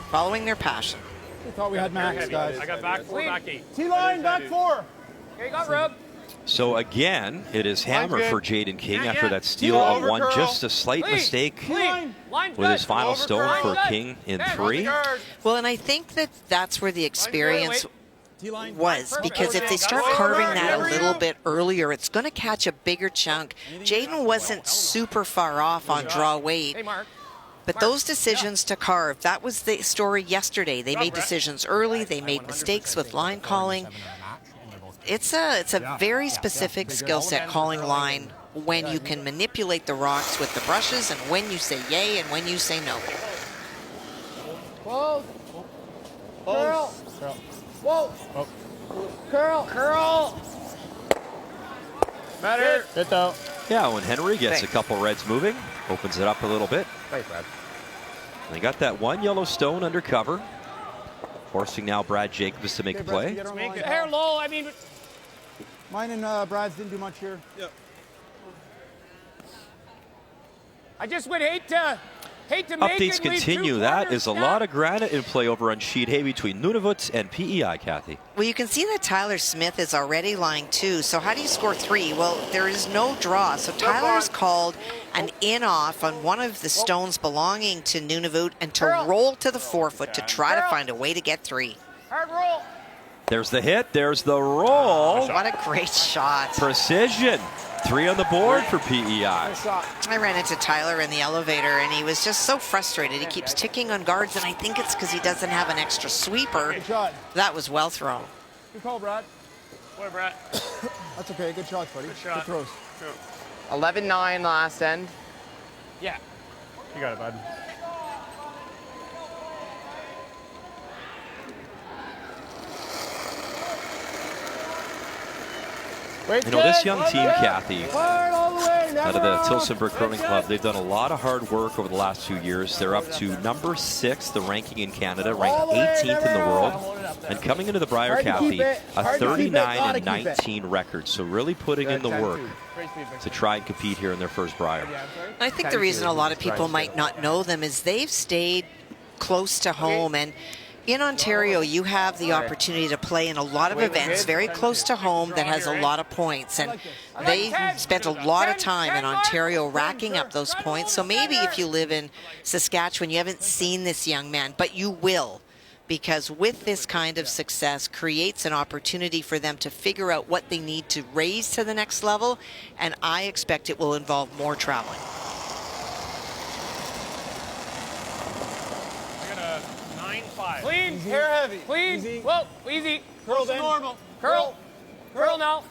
following their passion. We thought we had Max, guys. I got back 4, back 8. T-line, back 4. Okay, got Rub. So again, it is hammer good. for Jaden King after that steal of one. Just a slight mistake with his final stone for King in 3. Well, and I think that that's where the experience was, because if they start carving that a little bit earlier, it's going to catch a bigger chunk. Jaden wasn't super far off on draw weight. But those decisions to carve, that was the story yesterday. They made decisions early. They made mistakes with line calling. It's a very specific skill set, calling line, when you can manipulate the rocks with the brushes and when you say yay and when you say no. Whoa. Curl. Whoa. Curl. Better. Hit though. Yeah, when Henry gets a couple reds moving, opens it up a little bit. Right, Brad. They got that one yellow stone under cover, forcing now Brad Jacobs to make a play. Make it hair low. I mean, Mine and Brad's didn't do much here. Yep. I just would hate to make Updates it. continue. That is a lot of granite in play over on Sheet Hay between Nunavut and PEI, Kathy. Well, you can see that Tyler Smith is already lying 2. So how do you score 3? Well, there is no draw. So Tyler's called an in-off on one of the stones belonging to Nunavut and to roll to the forefoot to try to find a way to get 3. Hard roll. There's the hit. There's the roll. What a great shot. Precision. 3 on the board for PEI. I ran into Tyler in the elevator, and he was just so frustrated. He keeps ticking on guards, and I think it's because he doesn't have an extra sweeper. That was well thrown. Good call, Brad. Boy, Brad. That's okay. Good shots, buddy. Good shot. Good throws. 11-9 last end. Yeah. You got it, bud. You know, this young team, Kathy, out of the Tilsonburg Curling Club, they've done a lot of hard work over the last 2 years. They're up to number 6, the ranking in Canada, ranked 18th in the world. And coming into the Brier, Kathy, a 39-19 record. So really putting in the work to try and compete here in their first Brier. I think the reason a lot of people might not know them is they've stayed close to home. And in Ontario, you have the opportunity to play in a lot of events very close to home that has a lot of points. And they spent a lot of time in Ontario racking up those points. So maybe if you live in Saskatchewan, you haven't seen this young man, but you will. Because with this kind of success creates an opportunity for them to figure out what they need to raise to the next level. And I expect it will involve more traveling. Clean. Hair heavy. Clean. Easy. Whoa, easy. Curl then. Normal. Curl. Curl now.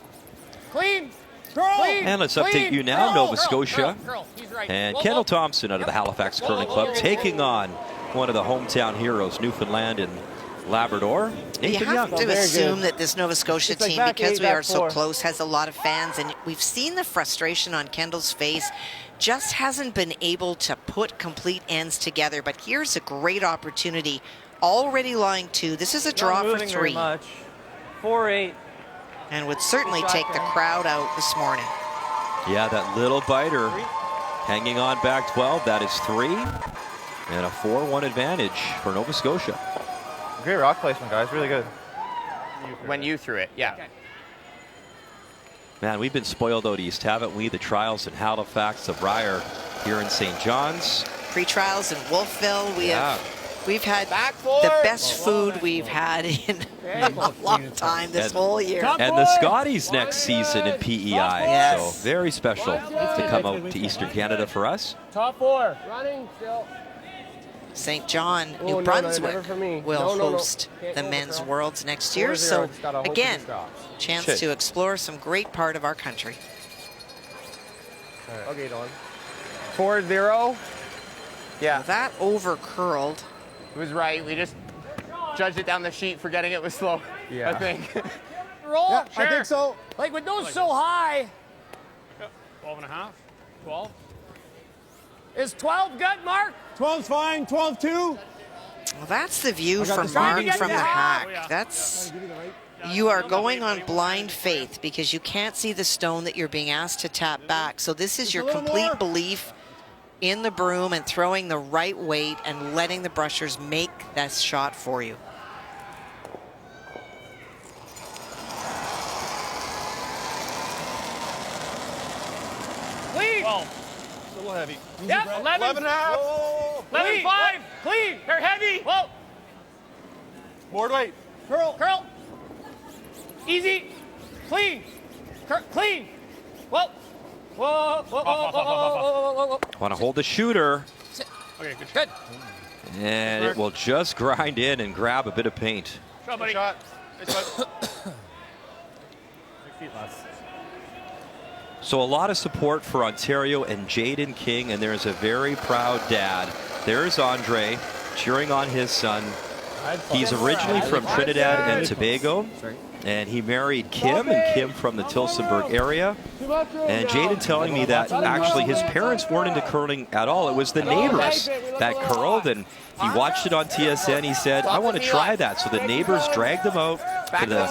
Clean. Curl. Clean. And let's update you now, Curl. Nova Scotia. Curl. He's right. And Whoa, Kendall whoa. Thompson out of the Halifax Curling Club taking on one of the hometown heroes, Newfoundland and Labrador. You have to assume that this Nova Scotia team, because we are so close, has a lot of fans. And we've seen the frustration on Kendall's face. Just hasn't been able to put complete ends together. But here's a great opportunity. Already lying 2. This is a draw for 3. 4-8. And would certainly take the crowd out this morning. Yeah, that little biter hanging on back 12. That is 3. And a 4-1 advantage for Nova Scotia. Great rock placement, guys. Really good. When you threw it, yeah. Man, we've been spoiled out east, haven't we? The trials in Halifax, the Brier here in St. John's. Pre-trials in Wolfville. We have We've had the best food we've had in a long time this whole year. And the Scotties next season in PEI. Yes. So very special to come out to Eastern Canada for us. Top 4. Running still. St. John, New Brunswick will host the Men's Worlds next year. So again, chance to explore some great part of our country. Okay, Don. 4-0. Yeah. Well, that over curled. It was right. We just judged it down the sheet, forgetting it was slow. Yeah. I think. Roll. Yeah, I think so. Like with those so high. 12 and a half. 12. Is 12 good, Mark? 12's fine. 12-2. Well, that's the view from the Mark speed. from the hack. Oh, yeah. That's you are going on blind faith because you can't see the stone that you're being asked to tap back. So this is your complete belief in the broom and throwing the right weight and letting the brushers make that shot for you. Clean. 12. It's a little heavy. Yep. 11. 11 and a half. 11-5. Clean. They're heavy. Whoa. More weight. Curl. Curl. Easy. Clean. Clean. Whoa. Whoa. Whoa. Whoa. Whoa. Whoa. Whoa. Whoa. Want to hold the shooter. Okay, good. Good. And it will just grind in and grab a bit of paint. Shot, buddy. Shot. Nice shot. 6 feet less. So a lot of support for Ontario and Jaden King, and there's a very proud dad. There's Andre cheering on his son. He's originally from Trinidad and Tobago, and he married Kim, and Kim from the Tillsonburg area. And Jaden telling me that actually his parents weren't into curling at all. It was the neighbors that curled, and he watched it on TSN. He said, I want to try that. So the neighbors dragged him out to the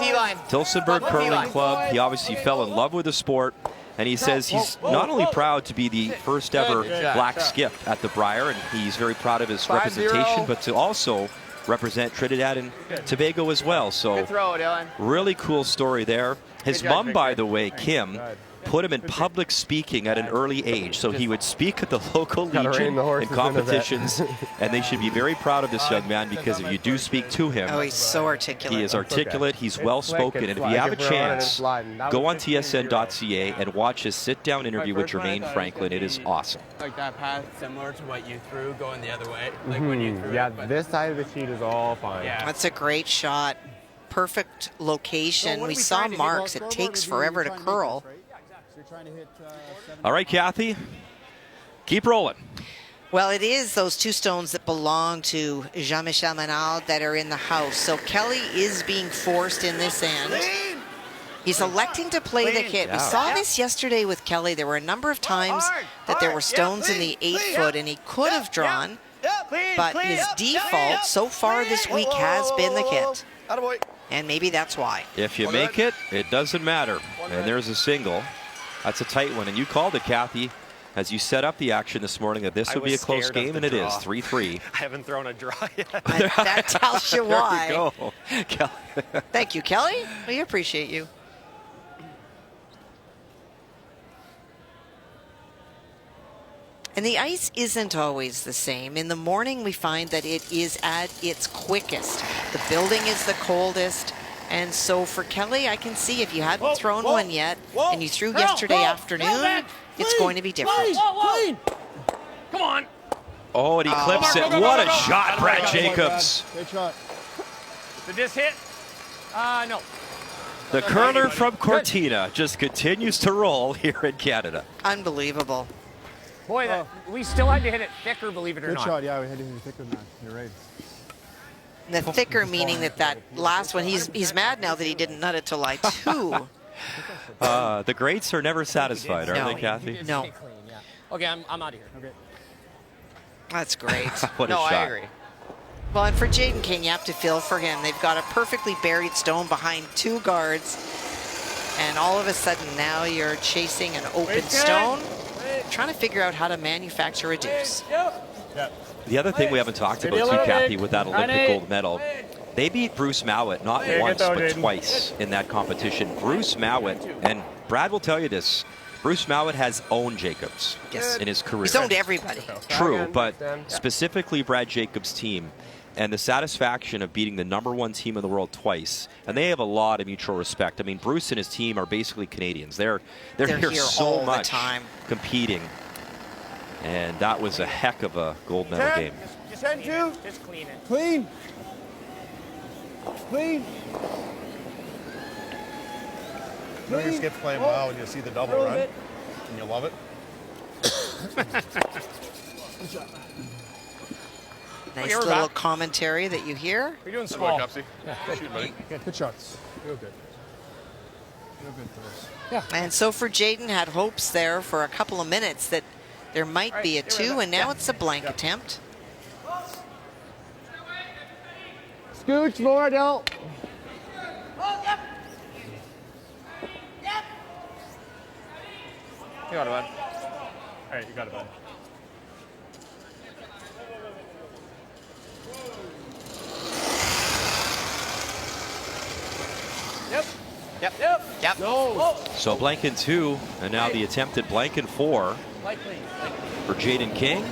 Tillsonburg Curling Club. He obviously fell in love with the sport. And he says he's not only proud to be the first ever black skip at the Brier, and he's very proud of his representation, but to also represent Trinidad and Tobago as well. So really cool story there. His mom, by the way, Kim, put him in public speaking at an early age. So he would speak at the local legion in competitions, and they should be very proud of this young man because if you do speak to him, oh, he's so articulate. he is articulate, he's well-spoken, and if you have a chance, go on tsn.ca and watch his sit-down interview with Jermaine Franklin. It is awesome. Like that pass, similar to what you threw, going the other way. Like when you threw Yeah, it, but this side of the sheet is all fine. yeah. That's a great shot. Perfect location. We saw marks. It takes forever to curl. All right, Kathy, keep rolling. Well, it is those two stones that belong to Jean-Michel Menard that are in the house. So Kelly is being forced in this end. He's electing to play the hit. We saw this yesterday with Kelly. There were a number of times that there were stones in the 8-foot, and he could have drawn, but his default so far this week has been the hit. And maybe that's why. If you make it, it doesn't matter. And there's a single. That's a tight one. And you called it, Kathy, as you set up the action this morning, that this would be a close game, and it is 3-3. I haven't thrown a draw yet. That tells you why. There you go, Kelly. Thank you, Kelly. We appreciate you. And the ice isn't always the same. In the morning, we find that it is at its quickest. The building is the coldest. And so for Kelly, I can see if you hadn't thrown one yet and you threw yesterday afternoon, it's going to be different. Come on. Oh, and he clips it. What a shot, Brad Jacobs. Great shot. Did this hit? No. The curler from Cortina just continues to roll here in Canada. Unbelievable. Boy, we still had to hit it thicker, believe it or Good not. shot. Yeah, we had to hit it thicker than that. You're right. The thicker meaning that last one, he's mad now that he didn't nut it to lie 2. The greats are never satisfied, are they, Kathy? No. Okay, I'm out of here. Okay. That's great. What a shot. I agree. Well, and for Jaden King, you have to feel for him. They've got a perfectly buried stone behind 2 guards. And all of a sudden now you're chasing an open stone, trying to figure out how to manufacture a deuce. The other thing we haven't talked about too, Kathy, with that Olympic gold medal, they beat Bruce Mowat not once but twice in that competition. Bruce Mowat, and Brad will tell you this, Bruce Mowat has owned Jacobs in his career. He's owned everybody. True, but specifically Brad Jacobs' team. and the satisfaction of beating the #1 team in the world twice, and they have a lot of mutual respect. I mean, Bruce and his team are basically Canadians. They're here so all much the time. competing, and that was a heck of a gold medal game. Just clean it. Clean. Clean. Know your skip's playing well when you see the double run, and you love it. Nice little commentary that you hear. We're doing small. Good shots. Real good. Real good throws. Yeah. And so for Jaden, had hopes there for a couple of minutes that there might be a 2, and now it's a blank attempt. Scooch more, Adele. You got it, bud. All right, you got it, bud. Yep. No. So blank in 2, and now the attempted blank in 4 for Jaden King.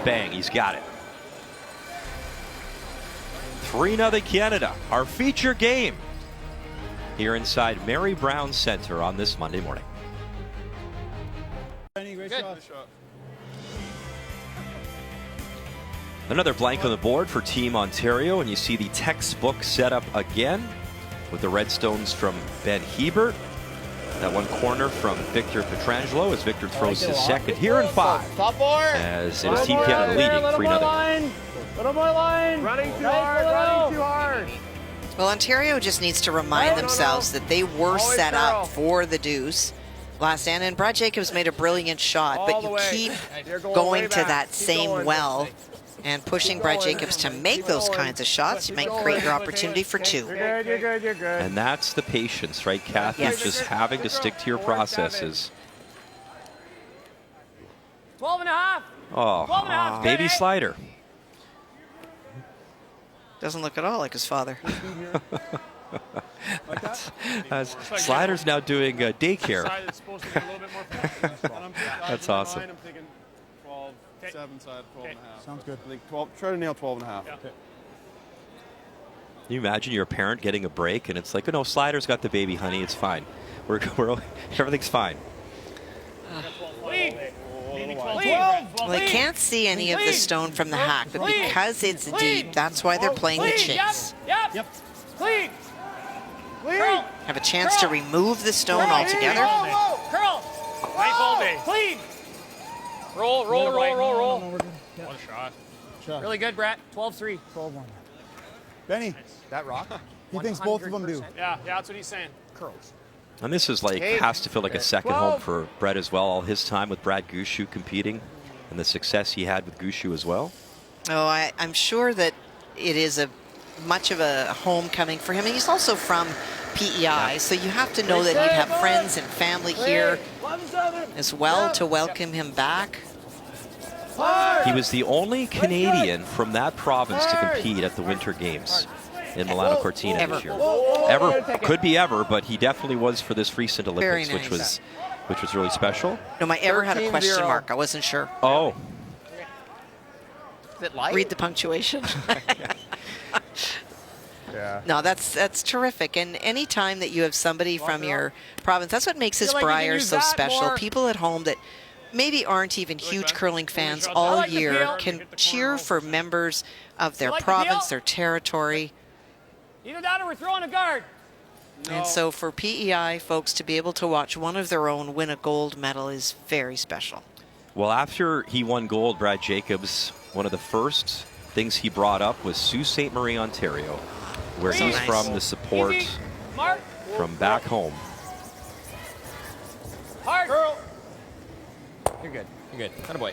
Bang, he's got it. 3-0 Canada, our feature game here inside Mary Brown Center on this Monday morning. Great shot. Another blank on the board for Team Ontario, and you see the textbook setup again with the Redstones from Ben Hebert. That one corner from Victor Petrangelo as Victor throws his second here in 5. Top board. As it is Team Canada leading 3-0. Little more line. Running too hard. Well, Ontario just needs to remind themselves that they were set up for the deuce last end, and Brad Jacobs made a brilliant shot, but you keep going to that same well and pushing Brad Jacobs to make those kinds of shots. You might create your opportunity for 2. You're good. And that's the patience, right, Kathy? Yes. Just having to stick to your processes. 12.5. Oh, 12.5, baby slider. Doesn't look at all like his father. Slider's now doing daycare. Side that's supposed to be a little bit more That's awesome. I'm thinking 12, 7 side, 12 and a half. Sounds good. I think 12, try to nail 12 and a half. Can you imagine you're a parent getting a break and it's like, oh no, Slider's got the baby, honey, it's fine. We're everything's fine. Well, they can't see any of the stone from the hack, but because it's deep, that's why they're playing the chase. Yep. Clean. Have a chance to remove the stone altogether. Curl. Nice all day. Clean. Roll. One shot. Really good, Brett. 12-3. 12-1. Benny, that rock? He thinks both of them do. Yeah, that's what he's saying. Curls. And this is like, has to feel like a second home for Brett as well. All his time with Brad Gushue competing and the success he had with Gushue as well. Oh, I'm sure that it is much of a homecoming for him. And he's also from PEI, so you have to know that he'd have friends and family here as well to welcome him back. He was the only Canadian from that province to compete at the Winter Games in Milano Cortina this year. Ever, could be ever, but he definitely was for this recent Olympics, Nice. which was really special. No, my ever had a question mark. I wasn't sure. Oh. Is it light? Read the punctuation. Yeah. No, that's terrific. And any time that you have somebody from your province, that's what makes this Brier so special. People at home that maybe aren't even huge curling fans all year can cheer for members of their province, their territory. Either that or we're throwing a guard. And so for PEI folks to be able to watch one of their own win a gold medal is very special. Well, after he won gold, Brad Jacobs, one of the first things he brought up was Sault Ste. Marie, Ontario, where he's from, the support from back home. Hard. Girl. You're good. Attaboy.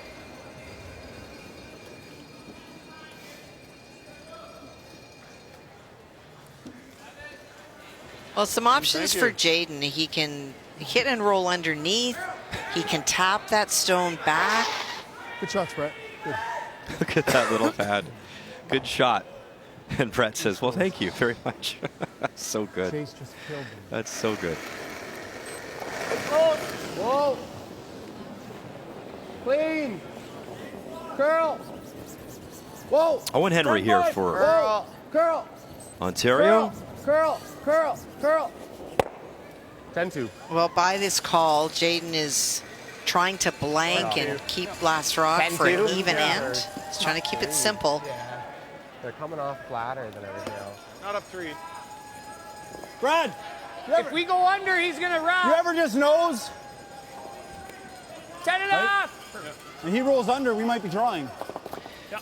Well, some options for Jaden. He can hit and roll underneath. He can tap that stone back. Good shots, Brett. Good. Look at that little pad. Good shot. And Brett says, well, thank you very much. That's so good. Chase just killed me. That's so good. Whoa. Clean. Curl. Whoa. Owen Henry here for Curl. Ontario. Curl. 10-2. Well, by this call, Jaden is trying to blank and keep last rock for an 10-2? even end. He's trying to keep it simple. Yeah. They're coming off flatter than everything else. Not up 3. Brad, If we go under, he's going to You wrap. ever just nose 10.5. and he rolls under, we might be drawing.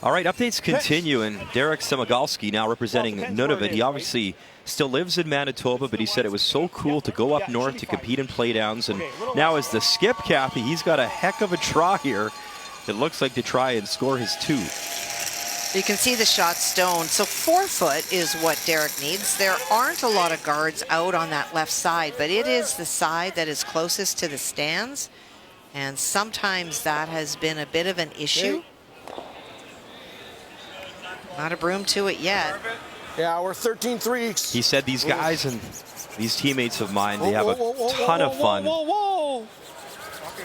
All right, updates continue, and Derek Samagalski now representing Nunavut. He obviously still lives in Manitoba, but he said it was so cool to go up north to compete in playdowns. And now as the skip, Kathy, he's got a heck of a draw here. It looks like to try and score his 2. You can see the shot stone. So 4 foot is what Derek needs. There aren't a lot of guards out on that left side, but it is the side that is closest to the stands. And sometimes that has been a bit of an issue. Not a broom to it yet. Yeah, we're 13-3. He said these guys and these teammates of mine, they have a ton of fun.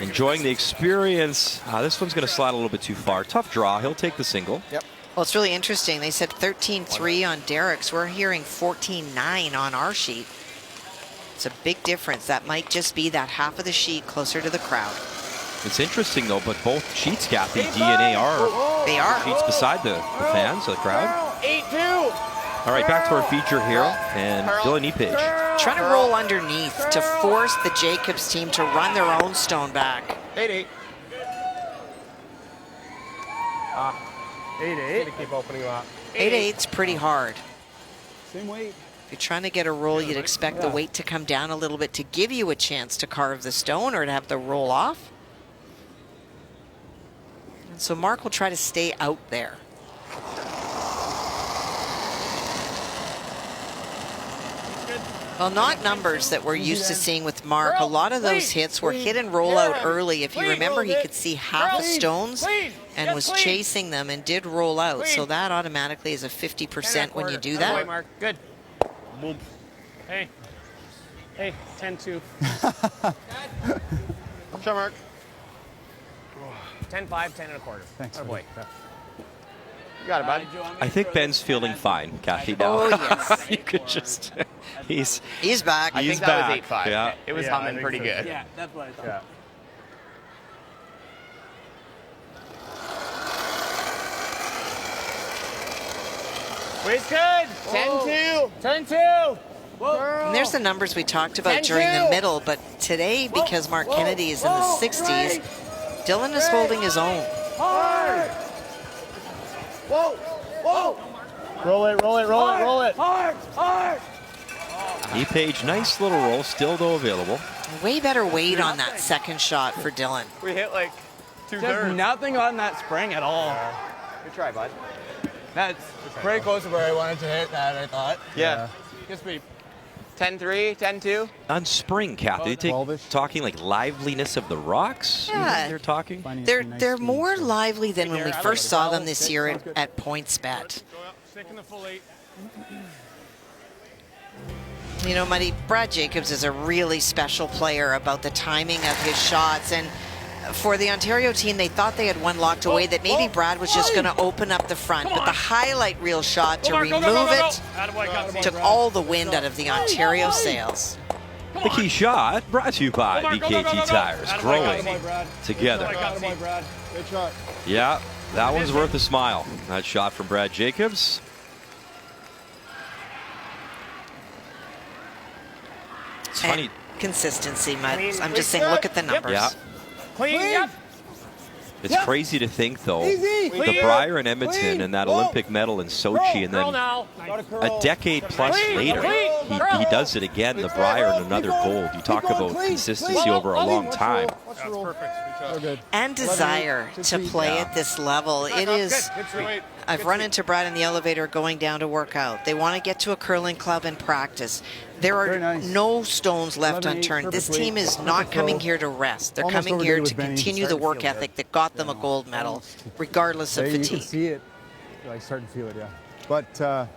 Enjoying the experience. This one's going to slide a little bit too far. Tough draw. He'll take the single. Yep. Well, it's really interesting. They said 13-3 on Derek's. We're hearing 14-9 on our sheet. It's a big difference. That might just be that half of the sheet closer to the crowd. It's interesting, though, but both sheets, Kathy, DNA are. They are. Sheets beside the fans, the crowd. 8-2. All right, back to our feature here, and Dylan Epage. Trying to roll underneath to force the Jacobs team to run their own stone back. 8-8. 8-8. To keep opening up. 8-8's pretty hard. Same weight. If you're trying to get a roll, you'd expect the weight to come down a little bit to give you a chance to carve the stone or to have the roll off. And so Mark will try to stay out there. Well, not numbers that we're used to seeing with Mark. A lot of those hits were hit and roll out early. If you remember, he could see half the stones and was chasing them and did roll out. So that automatically is a 50% when you do that. Mark. Good. Boom. Hey. Hey, 10-2. Sure, Mark. 10-5, 10.25. Thanks. Oh, boy. You got it, bud. I think Ben's feeling fine, Kathy, now. Oh, yes. You could just... He's back. I He's think that back. was 8-5. Yeah. It was humming pretty good. Yeah, that's what I thought. Yeah. Wade's good. 10-2. 10-2. And there's the numbers we talked about during the middle, but today, because Mark Kennedy is in the 60s, Dylan is holding his own. Hard. Whoa. Roll it. Hard. Epage, nice little roll, still though available. Way better weight on that second shot for Dylan. We hit like Just 2/3. nothing on that spring at all. Good try, bud. That's pretty close to where I wanted to hit that, I thought. Yeah. Good speed. 10-3, 10-2. On spring, Kathy, talking like liveliness of the rocks? Yeah. They're talking? They're more lively than when we first saw them this year at PointsBet. Stick in the full 8. You know, Muddy, Brad Jacobs is a really special player about the timing of his shots. And for the Ontario team, they thought they had one locked away, that maybe Brad was just going to open up the front. But the highlight reel shot to remove it took all the wind out of the Ontario sails. The key shot brought to you by BKT Tires, growing together. Good shot. Yeah, that one's worth a smile. That shot from Brad Jacobs. It's funny. Consistency, Muds. I'm just saying, look at the numbers. Yeah. Clean. Yep. It's crazy to think, though, the Brier in Edmonton and that Olympic medal in Sochi, and then a decade plus later, he does it again, the Brier and another gold. You talk about consistency over a long time. That's perfect. And desire to play at this level. It is. I've run into Brad in the elevator going down to work out. They want to get to a curling club and practice. There are no stones left unturned. This team is not coming here to rest. They're coming here to continue the work ethic that got them a gold medal, regardless of fatigue. You can see it, like starting to feel it, yeah. But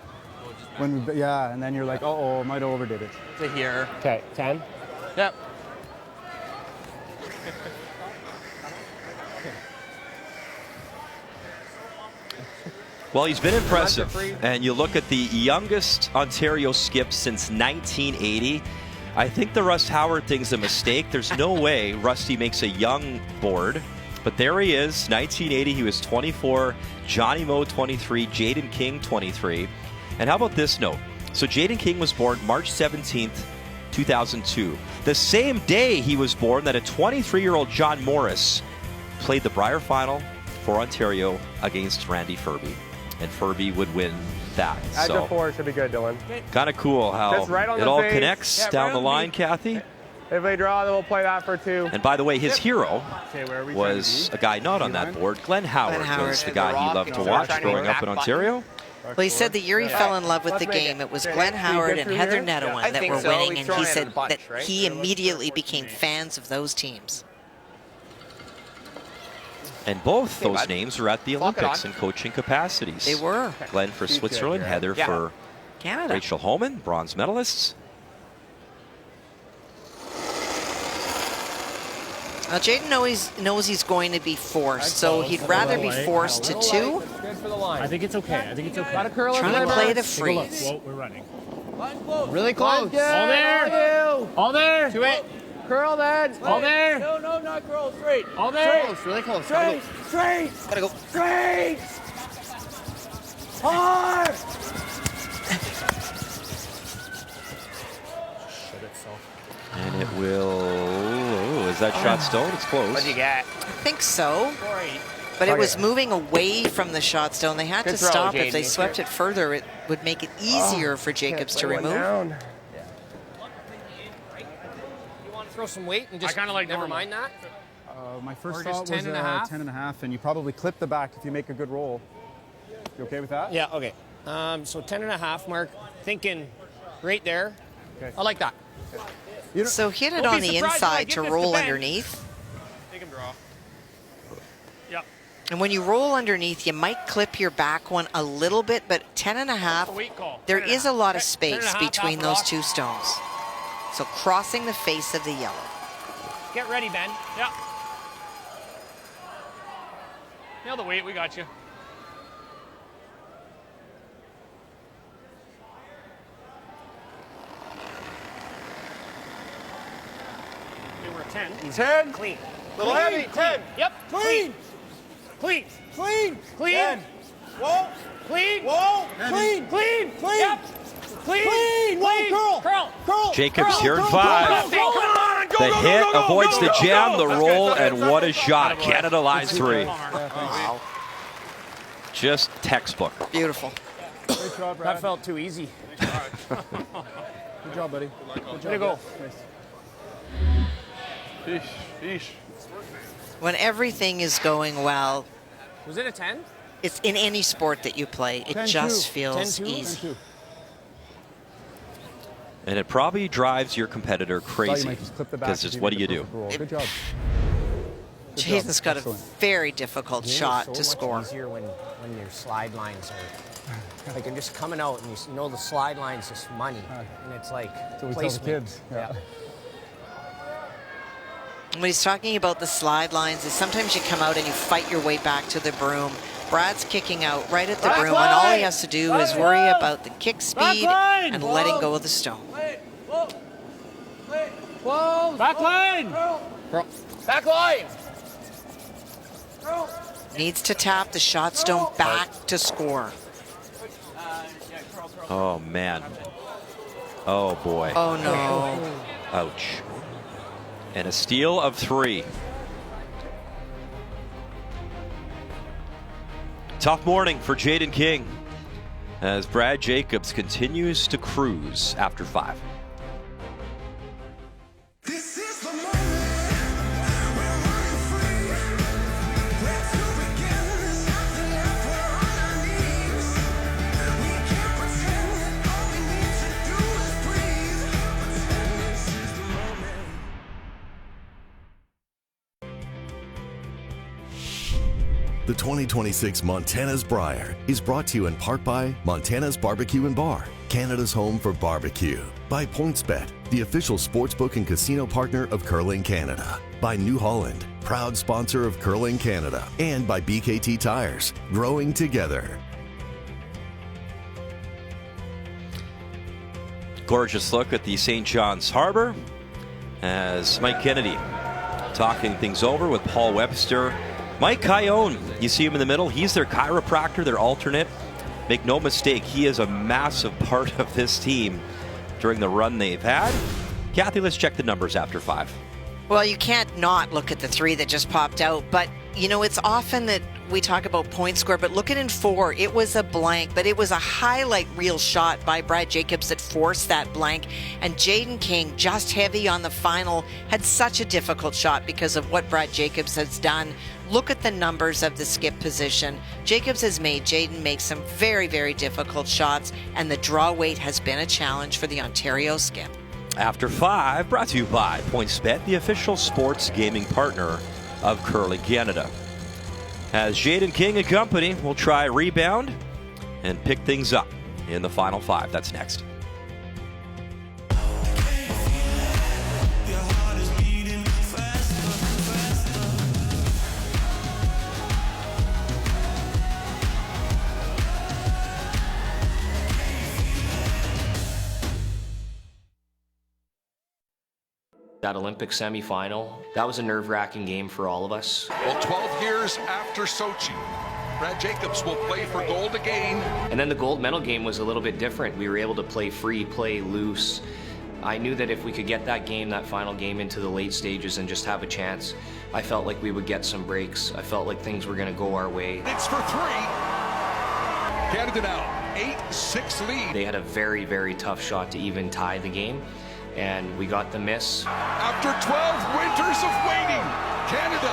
when we, and then you're like, uh-oh, might have overdid it. To here. Okay, 10. Yep. Well, he's been impressive. And you look at the youngest Ontario skip since 1980. I think the Russ Howard thing's a mistake. There's no way Rusty makes a young board. But there he is, 1980. He was 24. Johnny Moe, 23. Jaden King, 23. And how about this note? So Jaden King was born March 17th, 2002. The same day he was born that a 23-year-old John Morris played the Brier final for Ontario against Randy Furby. And Furby would win that. Edge 4 should be good, Dylan. Kind of cool how right it all connects down the line, Kathy. If they draw, then we'll play that for 2. And by the way, his hero was a guy not on that board. Glenn Howard was the guy he loved to watch growing up in Ontario. Well, he said the year he fell in love with the game, it was Glenn Howard and Heather Nedowan that were winning, and he said that he immediately became fans of those teams. And both those names are at the Olympics in coaching capacities. They were. Glenn for Switzerland, Heather for Canada. Rachel Homan, bronze medalists. Now, Jaden knows he's going to be forced, so he'd rather be forced to 2. I think it's okay. I think it's okay. Trying to play the freeze. Whoa, we're running. Really close. All there. All there. To it. Curl that. All there. No, not curl. Straight. All there. Close, really close. Straight. Straight. Gotta go. Straight. Hard. And it will... Oh, is that shot stone? It's close. What'd you get? I think so. But it was moving away from the shot stone. They had to stop. If they swept it further, it would make it easier for Jacobs to remove. You want to throw some weight and just I kind of like never mind that? My first Or thought just was 10.5? 10.5, and you probably clip the back if you make a good roll. You okay with that? Yeah, okay. So 10.5, Mark. Thinking right there. Okay. I like that. So hit it Don't on be the surprised when I inside get to this roll to Ben. underneath. Take him draw. Yep. And when you roll underneath, you might clip your back one a little bit, but 10.5, Weight call. there is a lot of space 10.5, between half those rock. 2 stones. So crossing the face of the yellow. Get ready, Ben. Yeah. Nail the weight. We got you. Okay, we're at 10. 10. Clean. Little heavy. 10. Yep. Clean. Clean. Clean. Clean. Whoa. Clean. Whoa. Clean. Clean. Clean. Yep. Clean. Clean. Whoa, curl. Curl. Jacobs here in 5. Come on. Go, The go, hit go, go, avoids go, the go, jam, go. the That's roll, good. and what a shot. Canada lines 3. Wow. Just textbook. Beautiful. Great job, Brad. That felt too easy. Good job, buddy. Good job. Way to go. Nice. Sheesh. When everything is going well, Was it a 10? it's in any sport that you play, it 10-2. just feels 10-2? easy. And it probably drives your competitor Thought you crazy. might just clip the back Because if it's you what make do you a do? perfect roll. Good job. Good job. Jason's got a Excellent. very difficult shot to score. Easier when your slide lines are like, you're just coming out and you know the slide line's just money, and it's like So we tell the placement. kids. Yeah. When he's talking about the slide lines, is sometimes you come out and you fight your way back to the broom. Brad's kicking out right at the broom, and all he has to do is worry about the kick speed and letting go of the stone. Whoa. Back line. Back line. Needs to tap the shot stone back to score. Oh, man. Oh, boy. Oh, no. Ouch. And a steal of 3. Tough morning for Jaden King as Brad Jacobs continues to cruise after 5. The 2026 Montana's Brier is brought to you in part by Montana's Barbecue and Bar, Canada's home for barbecue. By PointsBet, the official sportsbook and casino partner of Curling Canada. By New Holland, proud sponsor of Curling Canada. And by BKT Tires, growing together. Gorgeous look at the St. John's Harbor as Mike Kennedy talking things over with Paul Webster. Mike Coyone, you see him in the middle. He's their chiropractor, their alternate. Make no mistake, he is a massive part of this team during the run they've had. Kathy, let's check the numbers after 5. Well, you can't not look at the 3 that just popped out, but you know, it's often that we talk about point score, but look at in 4, it was a blank, but it was a highlight reel shot by Brad Jacobs that forced that blank, and Jaden King, just heavy on the final, had such a difficult shot because of what Brad Jacobs has done. Look at the numbers of the skip position. Jacobs has made Jaden make some very, very difficult shots, and the draw weight has been a challenge for the Ontario skip. After 5, brought to you by PointsBet, the official sports gaming partner of Curling Canada. As Jaden King and company will try rebound and pick things up in the final 5. That's next. That Olympic semifinal, that was a nerve-wracking game for all of us. Well, 12 years after Sochi, Brad Jacobs will play for gold again. And then the gold medal game was a little bit different. We were able to play free, play loose. I knew that if we could get that game, that final game, into the late stages and just have a chance, I felt like we would get some breaks. I felt like things were going to go our way. It's for 3. Canada now 8-6 lead. They had a very, very tough shot to even tie the game, and we got the miss. After 12 winters of waiting, Canada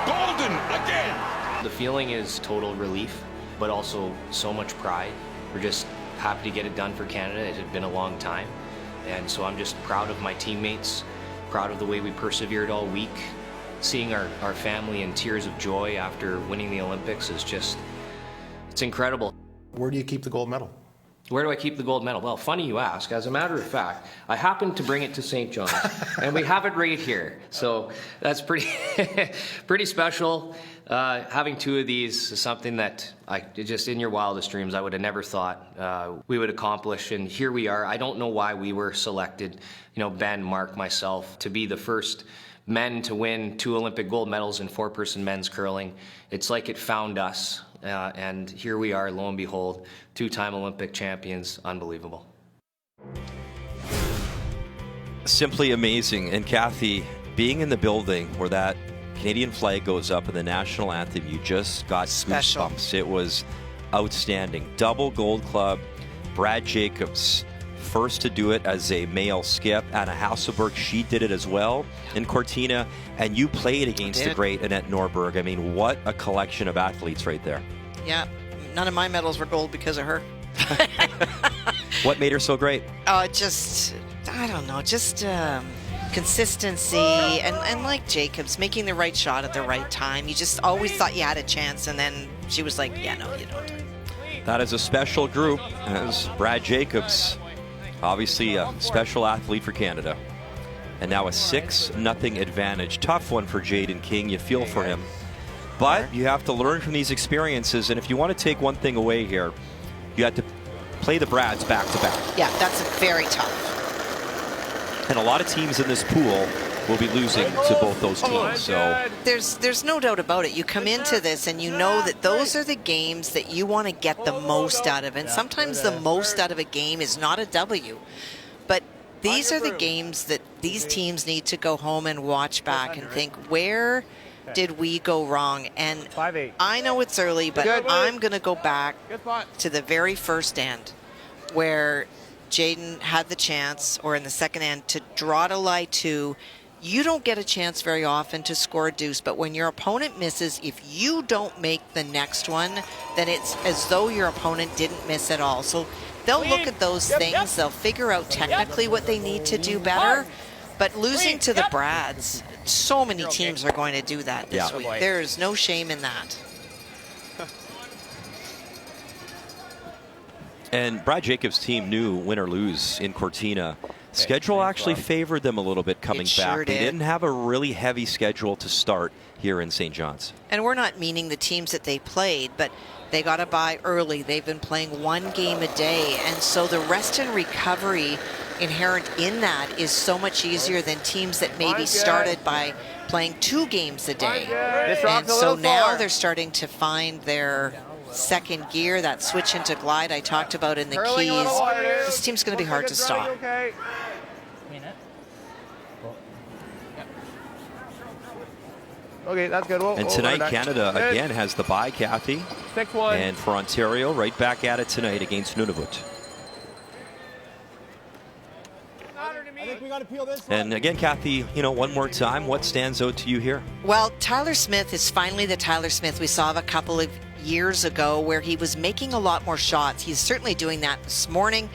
golden again. The feeling is total relief, but also so much pride. We're just happy to get it done for Canada. It had been a long time, and so I'm just proud of my teammates, proud of the way we persevered all week. Seeing our family in tears of joy after winning the Olympics is just, it's incredible. Where do you keep the gold medal? Where do I keep the gold medal? Well, funny you ask. As a matter of fact, I happened to bring it to St. John's, and we have it right here. So that's pretty, pretty special. Having 2 of these is something that just in your wildest dreams, I would have never thought we would accomplish. And here we are. I don't know why we were selected, you know, Ben, Mark, myself, to be the first men to win 2 Olympic gold medals in 4-person men's curling. It's like it found us. And here we are, lo and behold, 2-time Olympic champions. Unbelievable. Simply amazing. And Kathy, being in the building where that Canadian flag goes up and the national anthem, you just got goosebumps. It was outstanding. Double gold club. Brad Jacobs, first to do it as a male skip. Anna Hasselberg, she did it as well in Cortina. And you played against the great Annette Norberg. I mean, what a collection of athletes right there. Yeah, none of my medals were gold because of her. What made her so great? I don't know, just consistency and like Jacobs, making the right shot at the right time. You just always thought you had a chance, and then she was like, yeah, no, you don't. That is a special group, as Brad Jacobs, obviously a special athlete for Canada. And now a 6-0 advantage. Tough one for Jaden King. You feel for him. But you have to learn from these experiences. And if you want to take one thing away here, you have to play the Brads back-to-back. Yeah, that's very tough. And a lot of teams in this pool will be losing to both those teams. So there's no doubt about it. You come into this and you know that those are the games that you want to get the most out of. And sometimes the most out of a game is not a W. But these are the games that these teams need to go home and watch back and think, where did we go wrong? And I know it's early, but I'm going to go back to the very first end where Jaden had the chance, or in the second end, to draw to lie 2. You don't get a chance very often to score a deuce, but when your opponent misses, if you don't make the next one, then it's as though your opponent didn't miss at all. So they'll look at those things, they'll figure out technically what they need to do better, but losing to the Brads, so many teams are going to do that this week. There is no shame in that. And Brad Jacobs' team knew, win or lose in Cortina, schedule actually favored them a little bit coming back. They didn't have a really heavy schedule to start here in St. John's. And we're not meaning the teams that they played, but they got to bye early. They've been playing 1 game a day, and so the rest and recovery inherent in that is so much easier than teams that maybe started by playing 2 games a day. And so now they're starting to find their second gear, that switch into glide I talked about in the keys. This team's going to be hard to stop. Okay, that's good. And tonight, Canada again has the bye, Kathy. 6-1. And for Ontario, right back at it tonight against Nunavut. I think we got to peel this one. And again, Kathy, you know, one more time, what stands out to you here? Well, Tyler Smith is finally the Tyler Smith we saw a couple of years ago where he was making a lot more shots. He's certainly doing that this morning.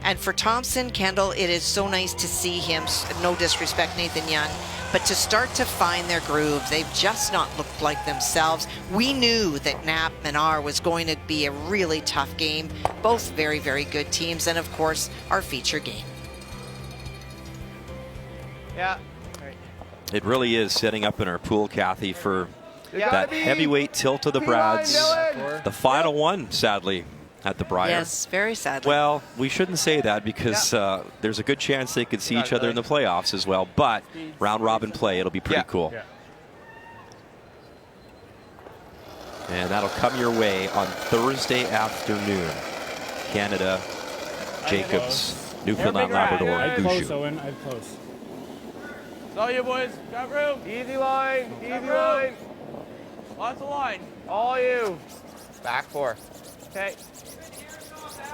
And for Thompson, Kendall, it is so nice to see him, no disrespect, Nathan Young, but to start to find their groove. They've just not looked like themselves. We knew that Knapp Menard was going to be a really tough game. Both very, very good teams. And of course, our feature game. Yeah. It really is setting up in our pool, Kathy, for that heavyweight tilt of the Brads. The final one, sadly, at the Brier. Yes, very sadly. Well, we shouldn't say that because there's a good chance they could see each other in the playoffs as well. But round-robin play, it'll be pretty cool. And that'll come your way on Thursday afternoon. Canada, Jacobs, Newfoundland, Labrador, I'd close, Gushue. Owen. I'd close. It's all you boys. Got room. Easy line. Easy line. Lots of line. All you. Back 4. Okay.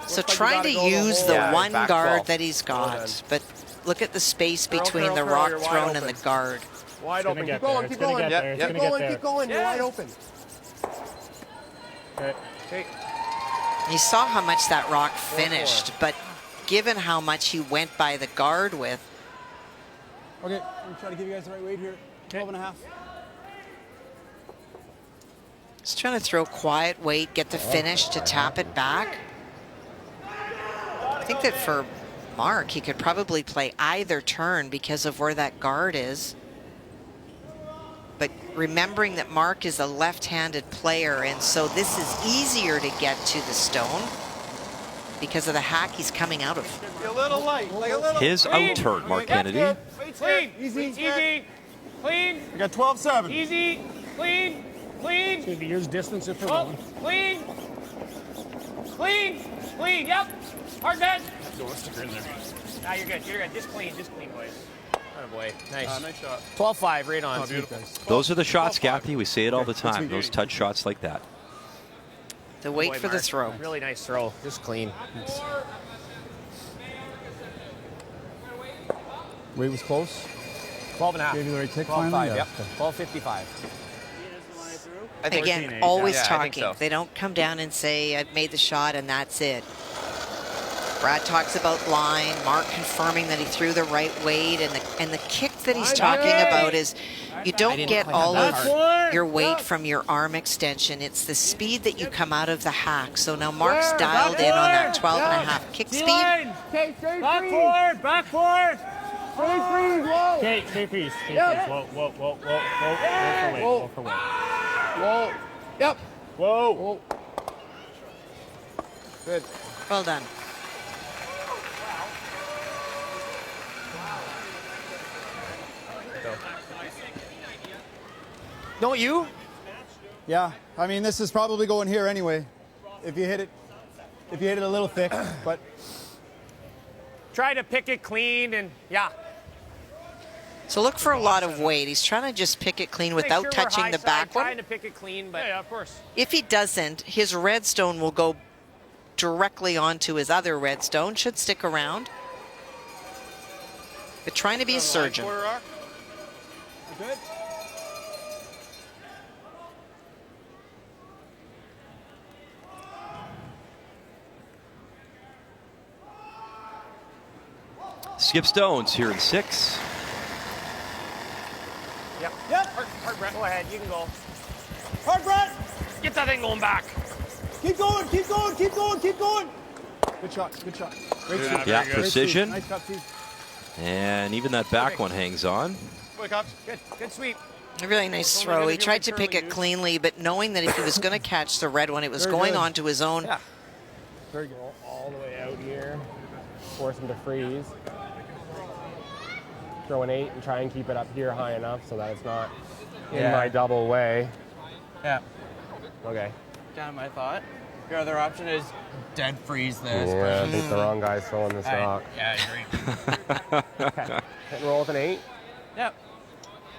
So trying to use the one back guard 12. that he's got, but look at the space between curl, the curl, rock you're wide thrown and the open. guard. Wide open. Keep Going. Keep going. Yep. Keep going. Keep going. You're wide open. Okay. Okay. You saw how much that rock finished, but given how much he went by the guard with. Okay, I'm going to try to give you guys the right weight here. 12.5. Just trying to throw quiet weight, get the finish to tap it back. I think that for Mark, he could probably play either turn because of where that guard is. But remembering that Mark is a left-handed player, and so this is easier to get to the stone because of the hack he's coming out of. Be a little light. Like a little. His out turn, Mark Kennedy. Clean. Easy. Easy. Clean. I got 12-7. Easy. Clean. Clean. It's going to be yours distance if we're Oh, going. clean. Clean. Clean. Yep. Hard bend. Go, let's stick her in there. Nah, you're good. You're good. Just clean, boys. Oh boy. Nice. Nice shot. 12-5, right on. Oh, beautiful. Those are the shots, Kathy. We say it all the time. Those touch shots like that. The wait Boy, for the Mark. throw. Really nice throw. Just clean. Weight was close. 12.5. Gave you the right kick 12.5, finally? yep. Yeah. 12.55. I think Again, always I think talking. so. They don't come down and say, I've made the shot and that's it. Brad talks about line, Mark confirming that he threw the right weight, and the kick that he's talking about is you don't get all of your weight from your arm extension. It's the speed that you come out of the hack. So now Mark's dialed in on that 12.5 kick speed. Okay, back forward. Okay, freeze. Whoa, whoa, whoa, whoa, whoa. Whoa for weight. Whoa. Yep. Whoa. Good. Well done. Don't you? Yeah, I mean, this is probably going here anyway. If you hit it a little thick, but Try to pick it clean and So look for a lot of weight. He's trying to just pick it clean without touching the back one. Trying to pick it clean, but yeah, of course. If he doesn't, his redstone will go directly onto his other redstone. Should stick around. But trying to be a surgeon. good. Skip Stones here in 6. Yep. Hard, Brett. Go ahead. You can go. Hard, Brett. Get that thing going back. Keep going. Good shot. Great sweep. Yeah, Great precision. sweep. Nice cut, Steve. And even that back one hangs on. Good sweep. A really nice throw. He tried to pick it cleanly, but knowing that if he was going to catch the red one, it was going on to his own. Very good. All the way out here. Force him to freeze. throw an 8 and try and keep it up here high enough so that it's not in my double way. Yeah. Okay. Kind of my thought. Your other option is dead freeze this. Yeah, I think the wrong guy's throwing this rock. Yeah, I agree. Okay. Hit and roll with an 8. Yep.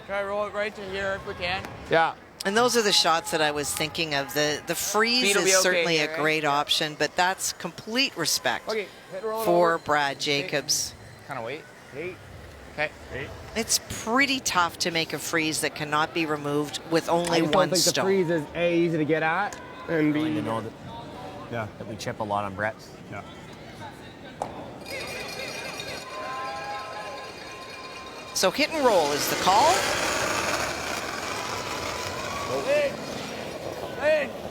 Try to roll it right to here if we can. Yeah. And those are the shots that I was thinking of. The freeze Speed will be is okay certainly here, a great option, but that's complete respect Okay. Hit and roll it for over. Brad Jacobs. Kind of wait. 8. Okay. 8. It's pretty tough to make a freeze that cannot be removed with I only just don't one think stone. the freeze is A, easy to get at, and B, You know that we chip a lot on Brett. Yeah. So hit and roll is the call.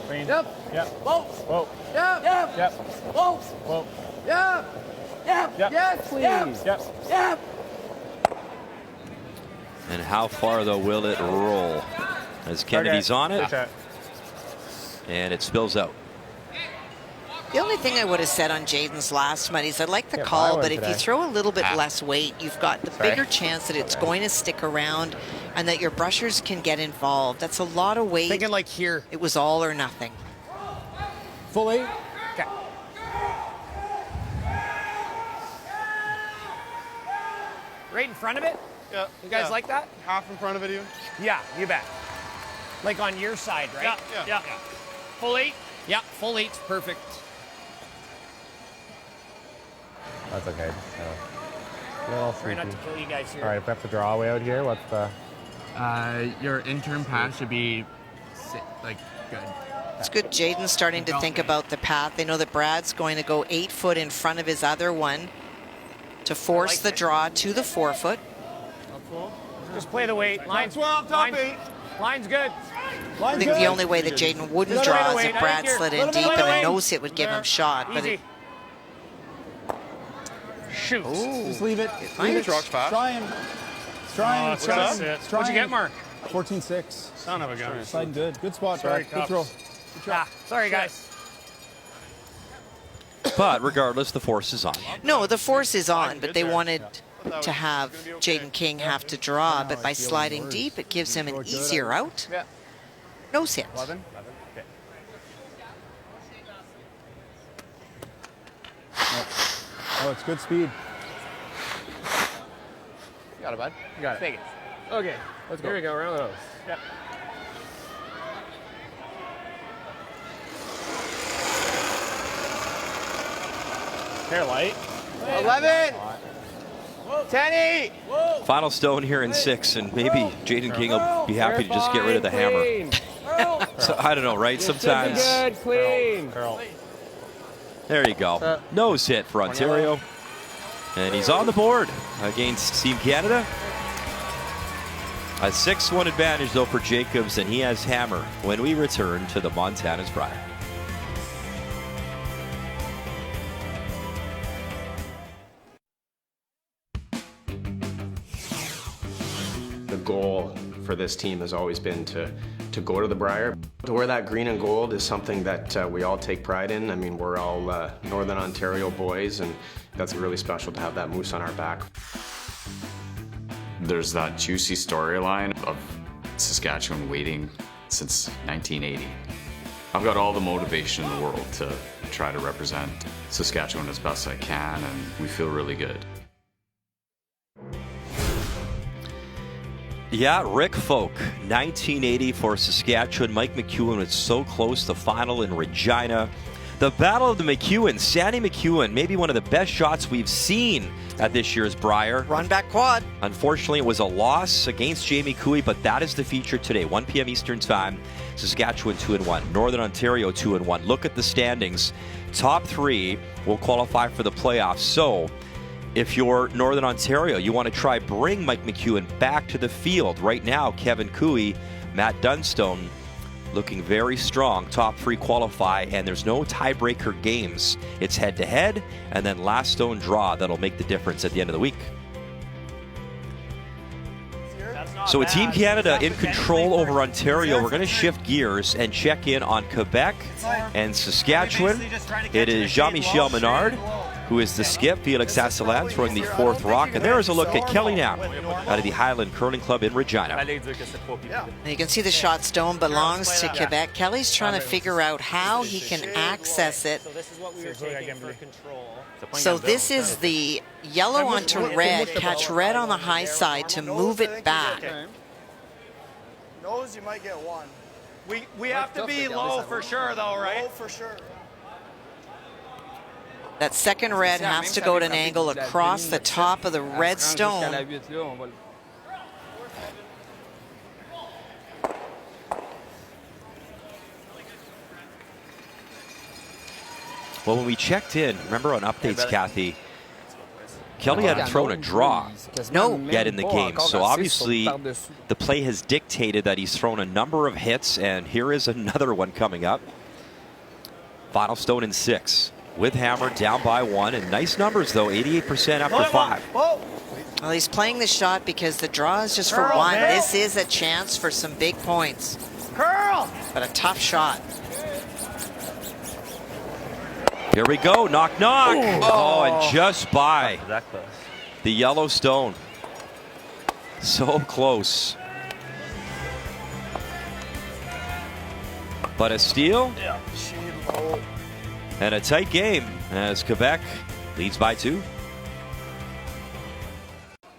Clean. Yep. Yep. Whoa. Whoa. Yep. Yep. Yep. Whoa. Whoa. Yep. Yep. Yep. Yes, please. Yep. Yep. Yep. And how far, though, will it roll? As Kennedy's on it, Okay. and it spills out. The only thing I would have said on Jaden's last one is I like the Yeah, call, I but went if you today. throw a little bit less weight, you've got the Sorry. bigger chance that it's going to stick around and that your brushers can get involved. That's a lot of weight. Thinking like here. It was all or nothing. Full 8. Okay. Right in front of it? Yeah. You guys like that? Half in front of it even? Yeah, you bet. Like on your side, right? Yeah. Full 8? Yeah, full 8's perfect. that's okay. Little Try not to sneaky. kill you guys here. All right, if we have to draw way out here, what's the... Your intern pass should be like good. It's good Jaden's starting to think about the path. They know that Brad's going to go 8 foot in front of his other one to force the draw to the 4 foot. Just play the weight. Line's 12, top 8. Line's good. I think the only way that Jaden wouldn't Let him draw away, is if I Brad think you're- slid let in him deep, and away. a nose hit would give him shot. But Easy. Shoot. Just leave it. Leave it. Truck's fast. Try and That's it. What'd you get, Mark? 14-6. Son of a gun. Sliding good. Good spot, Sorry, Brad. Good throw. Ah, sorry, guys. But regardless, the force is on. no, the force is on, but they wanted to have Jaden King have to draw, but by sliding deep, it gives him an easier out. Yeah. Nose hit. 11. Okay. Oh, it's good speed. You got it, bud. You got it. Take it. Okay, let's go. Here we go, around the nose. Yep. Hair light. 11. 10-8. Final stone here in 6, and maybe Jaden King will be happy to just get rid of the hammer. So, I don't know, right? Sometimes. Good, clean. Curl. There you go. Nose hit for Ontario. And he's on the board against Team Canada. A 6-1 advantage, though, for Jacobs, and he has hammer when we return to the Montana's Brier. The goal for this team has always been to go to the Brier. To wear that green and gold is something that we all take pride in. I mean, we're all Northern Ontario boys, and that's really special to have that moose on our back. There's that juicy storyline of Saskatchewan waiting since 1980. I've got all the motivation in the world to try to represent Saskatchewan as best I can, and we feel really good. Yeah, Rick Folk, 1980 for Saskatchewan. Mike McEwen was so close to final in Regina. The Battle of the McEwen, Sandy McEwen, maybe one of the best shots we've seen at this year's Brier. Run back quad. Unfortunately, it was a loss against Jamie Cooey, but that is the feature today. 1 p.m. Eastern Time. Saskatchewan 2-1. Northern Ontario 2-1. Look at the standings. Top 3 will qualify for the playoffs. So, if you're Northern Ontario, you want to try bring Mike McEwen back to the field. Right now, Kevin Cooey, Matt Dunstone, looking very strong. Top 3 qualify, and there's no tiebreaker games. It's head-to-head, and then last stone draw that'll make the difference at the end of the week. So with Team Canada in control over Ontario, we're going to shift gears and check in on Quebec and Saskatchewan. It is Jean-Michel Menard who is the skip. Felix Asselin throwing the 4th rock. And there is a look at Kelly Knapp out of the Highland Curling Club in Regina. You can see the shot stone belongs to Quebec. Kelly's trying to figure out how he can access it. So this is what we were taking for control. So this is the yellow onto red, catch red on the high side to move it back. Nose, you might get one. We have to be low for sure, though, right? Low for sure. That second red has to go at an angle across the top of the red stone. Well, when we checked in, remember on updates, Kathy, Kelly hadn't thrown a draw yet in the game. So obviously the play has dictated that he's thrown a number of hits, and here is another one coming up. Final stone in 6 with hammer down by 1, and nice numbers though, 88% after 5. Well, he's playing the shot because the draw is just for 1. This is a chance for some big points. Curl! But a tough shot. Here we go, knock, knock. Oh, and just by the yellow stone. So close. But a steal and a tight game as Quebec leads by 2.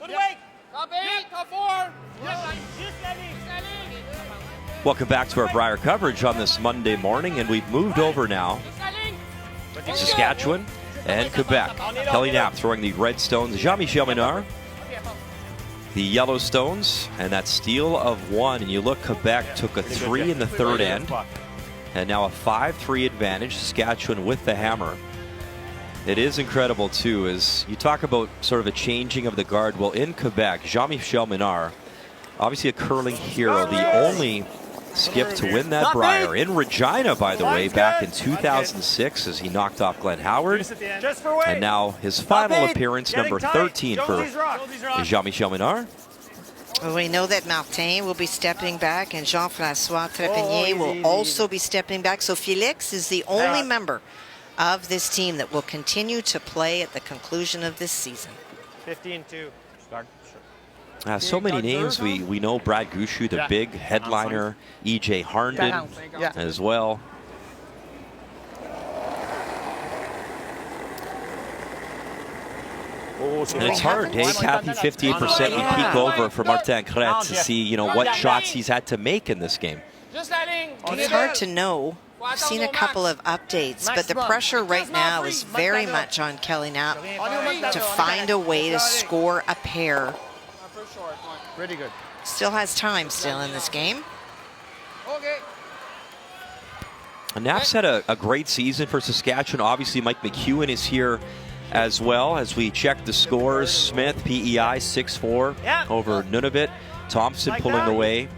Good weight. Top 8, top 4. Welcome back to our Brier coverage on this Monday morning, and we've moved over now to Saskatchewan and Quebec. Kelly Knapp throwing the red stones. Jean-Michel Menard the yellow stones, and that steal of 1. And you look, Quebec took a 3 in the 3rd end, and now a 5-3 advantage. Saskatchewan with the hammer. It is incredible too, as you talk about sort of a changing of the guard. Well, in Quebec, Jean-Michel Menard, obviously a curling hero, the only skip to win that Brier in Regina, by the way, back in 2006 as he knocked off Glenn Howard. And now his final appearance, number 13 for Jean-Michel Menard. Well, we know that Martin will be stepping back and Jean-François Trepanier will also be stepping back. So Felix is the only member of this team that will continue to play at the conclusion of this season. 15-2. So many names. We know Brad Gushu, the big headliner, E.J. Harnden as well. And it's hard, hey, Kathy, 58%. We peek over for Martin Crête to see, you know, what shots he's had to make in this game. It's hard to know. I've seen a couple of updates, but the pressure right now is very much on Kelly Knapp to find a way to score a pair. Pretty good. Still has time still in this game. Knapp's had a great season for Saskatchewan. Obviously, Mike McEwen is here as well as we check the scores. Smith, PEI 6-4 over Nunavut. Thompson pulling away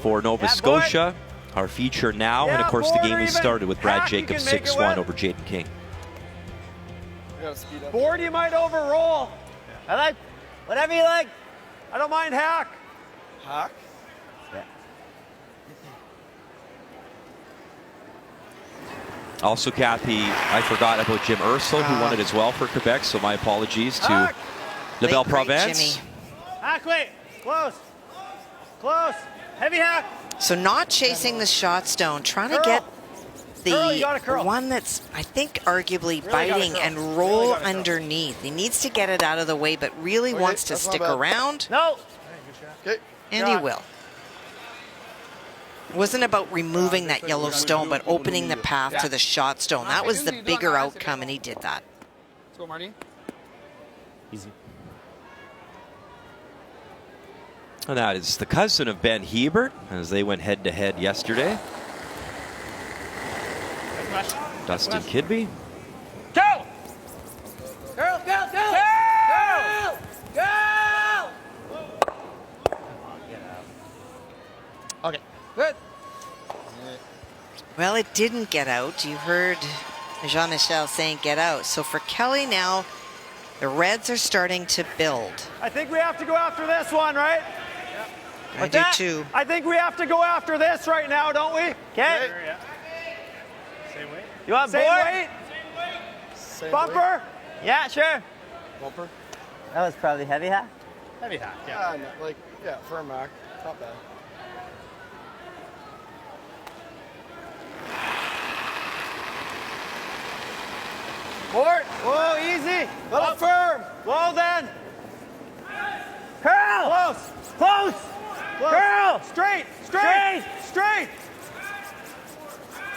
for Nova Scotia. Our feature now, and of course the game we started with Brad Jacobs 6-1 over Jaden King. Board you might overroll. I like whatever you like. I don't mind hack. Hack? Yeah. Also, Kathy, I forgot about Jim Ursel, who won it as well for Quebec, so my apologies to La Belle Province. Hack, wait. Close. Close. Heavy hack. So not chasing the shot stone, trying to get the one that's, I think, arguably biting and roll underneath. He needs to get it out of the way, but really wants to stick around. No. And he will. It wasn't about removing that yellow stone, but opening the path to the shot stone. That was the bigger outcome, and he did that. Let's go, Marty. Easy. And that is the cousin of Ben Hebert, as they went head-to-head yesterday. Dustin Kidby. Go! Girl, go, go! Girl! Go! Okay, good. Well, it didn't get out. You heard Jean-Michel saying get out. So for Kelly now, the Reds are starting to build. I think we have to go after this one, right? I do too. I think we have to go after this right now, don't we? Okay. Same weight. You want board? Same weight. Bumper. Yeah, sure. Bumper. That was probably heavy hack. Heavy hack, yeah. Firm hack. Not bad. Board. Whoa, easy. Little firm. Whoa, then. Curl. Close. Close. Curl. Straight.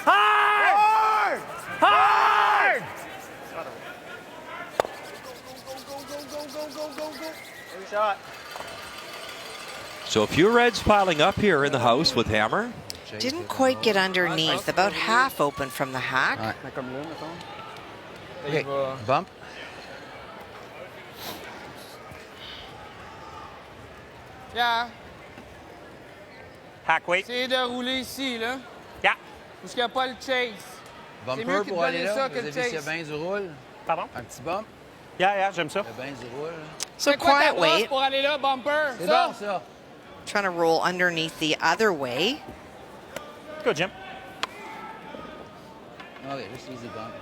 Hard. Hard. Every shot. So a few reds piling up here in the house with Hammer. Didn't quite get underneath. About half open from the hack. Okay, bump. Yeah. Hack weight. Essayez de rouler ici, là. Yeah. Parce qu'il n'y a pas le chase. C'est mieux Bumper que de pour aller donner là. ça Vous que le avez vu s'il y a chase. bien du roule. Pardon? Un petit bump. Yeah, j'aime ça. Il y a bien du roule. So C'est quoi ta quiet brosse weight. pour aller là, bumper? C'est Ça? bon, ça. Trying to roll underneath the other way. Good, Jim. Okay, just easy bump.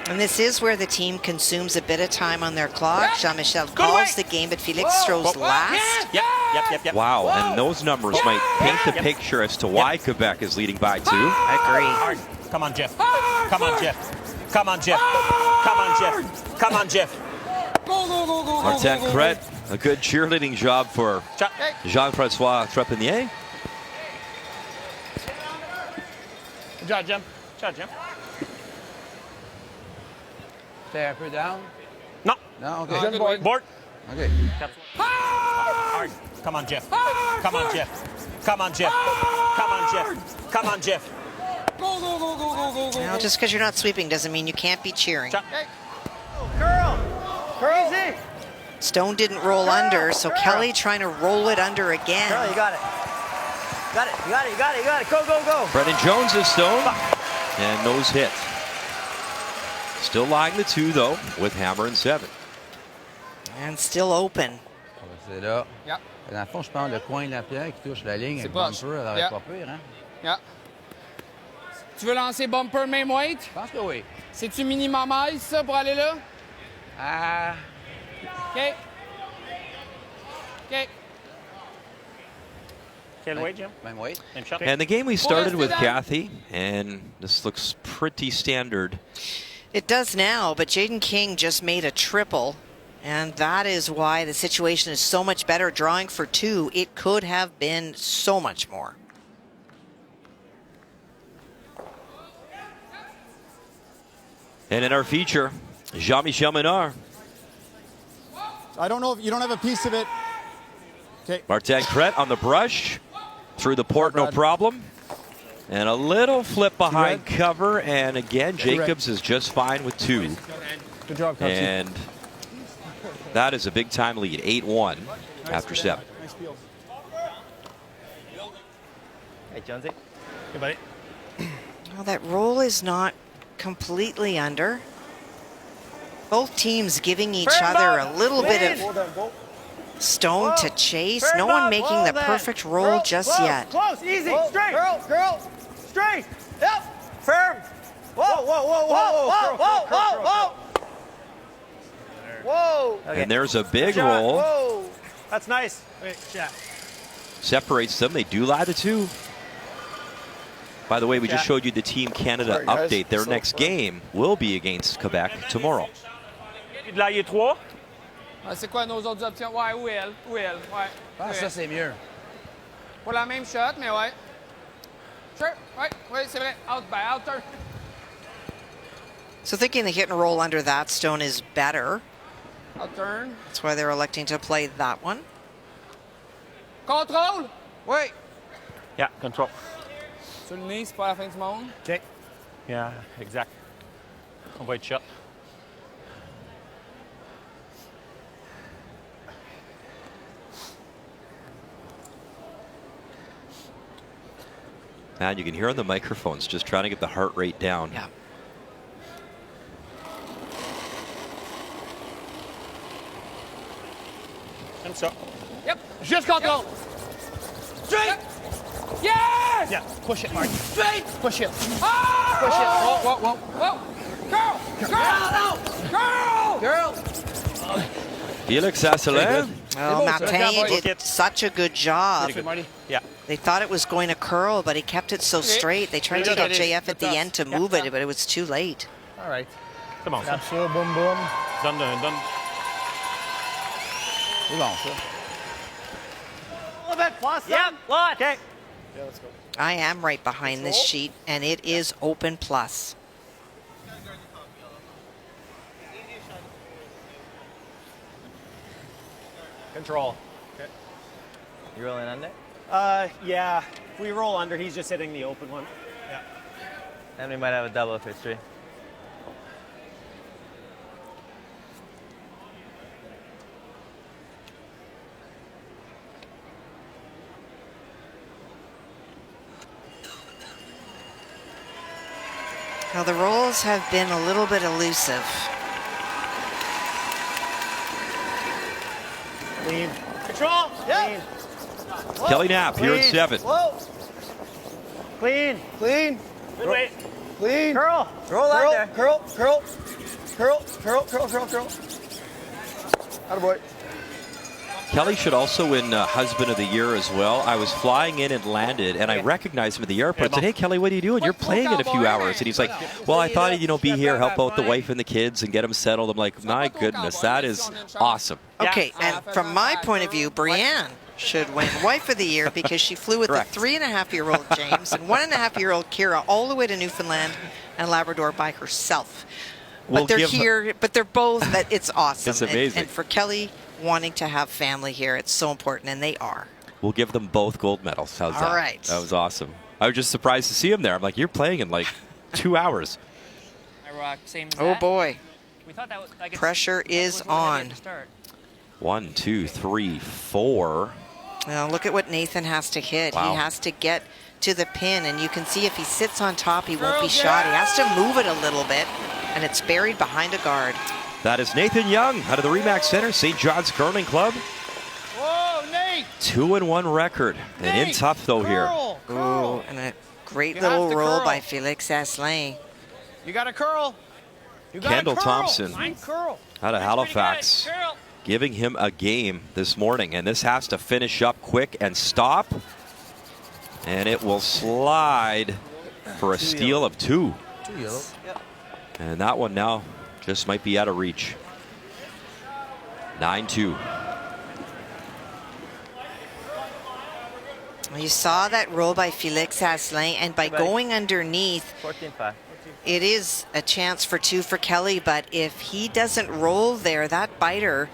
And this is where the team consumes a bit of time on their clock. Jean-Michel calls the game, but Felix throws last. Yep. Wow, and those numbers might paint the picture as to why Quebec is leading by 2. Agree. Hard. Come on, Jeff. Come on, Jeff. Come on, Jeff. Come on, Jeff. Come on, Jeff. Go. Martin Cret, a good cheerleading job for Jean-Francois Trepanier. Good job, Jim. Stay un peu down. No. No, okay. Board. Okay. Hard. Come on, Jeff. Come on, Jeff. Come on, Jeff. Come on, Jeff. Come on, Jeff. Go. Now, just because you're not sweeping doesn't mean you can't be cheering. Curl. Easy. Stone didn't roll under, so Kelly trying to roll it under again. Girl, you got it. You got it. Go. Brennan Jones is Stone, and nose hit. Still lying the 2, though, with Hammer and 7. And still open. C'est là. Yeah. Dans le fond, je pense le coin de la pierre qui touche la ligne avec proche. bumper, ça va Yeah. être pas pire, hein? Yeah. Tu veux lancer bumper même weight? Je pense que oui. C'est-tu minimum ice, ça, pour aller là? Ah. OK. Quel weight, Jim? Même weight. Same shot. And the game we started with Kathy, and this looks pretty standard. It does now, but Jaden King just made a triple, and that is why the situation is so much better. Drawing for 2, it could have been so much more. And in our feature, Jean-Michel Menard. I don't know if you don't have a piece of it. Okay. Martin Cret on the brush. Through the port, no problem. And a little flip behind cover. And again, Jacobs is just fine with 2. Good job, Coach. And that is a big-time lead, 8-1 after 7. Nice field. Hey, Jonesy. Hey, buddy. Well, that roll is not completely under. Both teams giving each other a little bit of stone to chase. No one making the perfect roll just yet. Close, easy, straight. Girl, straight. Yep. Firm. Whoa. And there's a big Shot. roll. Whoa. That's nice. Wait, shot. Separates them. They do lie to 2. By the way, we just showed you the Team Canada Sorry, guys. update. Their So next fun. game will be against Quebec tomorrow. De là, il est 3. C'est quoi nos autres options? Ouais, où elle? Ouais. Ah, ça, c'est mieux. Pour la même shot, mais ouais. Sure, ouais, c'est vrai. Out turn. So thinking the hit and roll under that stone is better. Out turn. That's why they're electing to play that one. Contrôle. Oui. Yeah, control. Sur le nez, c'est pas la fin du monde. OK. Yeah, exact. On va être shot. And you can hear on the microphones just trying to get the heart rate down. Yeah. Comme ça. Yep. Juste contrôle. Straight. Yeah! Yeah, push it, Mark. Push it. Push it. Whoa, whoa, whoa. Girl! Felix Asselin. Oh, Martin did such a good job. Yeah. They thought it was going to curl, but he kept it so straight. They tried to get JF at the end to move it, but it was too late. All right. Come on. Tape ça, boum, boum. Donne. C'est bon, ça. A little bit plus. Yep, lot. Okay. Yeah, let's go. I am right behind this sheet, and it is open plus. Control. Okay. You rolling under? Yeah. If we roll under, he's just hitting the open one. Yeah. And we might have a double if it's 3. Now, the rolls have been a little bit elusive. Clean. Control. Yeah. Clean. Kelly Knapp here in 7. Whoa. Clean. Clean. Good weight. Clean. Curl. Roll out there. Curl. Attaboy. Kelly should also win Husband of the Year as well. I was flying in and landed, and I recognized him at the airport. I said, hey, Kelly, what are you doing? You're playing in a few hours. And he's like, well, I thought I'd be here, help out the wife and the kids and get them settled. I'm like, my goodness, that is awesome. Okay, and from my point of view, Brier should win Wife of the Year because she flew with Correct. the 3.5-year-old James and 1.5-year-old Kira all the way to Newfoundland and Labrador by herself. We'll But they're give her- here, but they're both, it's awesome. It's amazing. And for Kelly wanting to have family here, it's so important, and they are. We'll give them both gold medals. How's that? All right. That was awesome. I was just surprised to see him there. I'm like, you're playing in like 2 hours. Same as Oh, that. boy. We thought that was, like, Pressure is was what I had on. to start. 1, 2, 3, 4. Now, look at what Nathan has to hit. Wow. He has to get to the pin, and you can see if he sits on top, he won't be shot. He has to move it a little bit, and it's buried behind a guard. That is Nathan Young out of the Remax Center, St. John's Curling Club. Whoa, Nate! 2-1 record. And in tough though here. Ooh, and a great You have little to roll curl. by Felix Asselin. You got to curl. You got Kendall curl. Thompson Fine curl. out of Halifax, Curl. giving him a game this morning. And this has to finish up quick and stop. And it will slide for a steal of 2. 2 yellow. And that one now just might be out of reach. 9-2. You saw that roll by Felix Asselin, and by going underneath, 14-5. it is a chance for 2 for Kelly, but if he doesn't roll there, that biter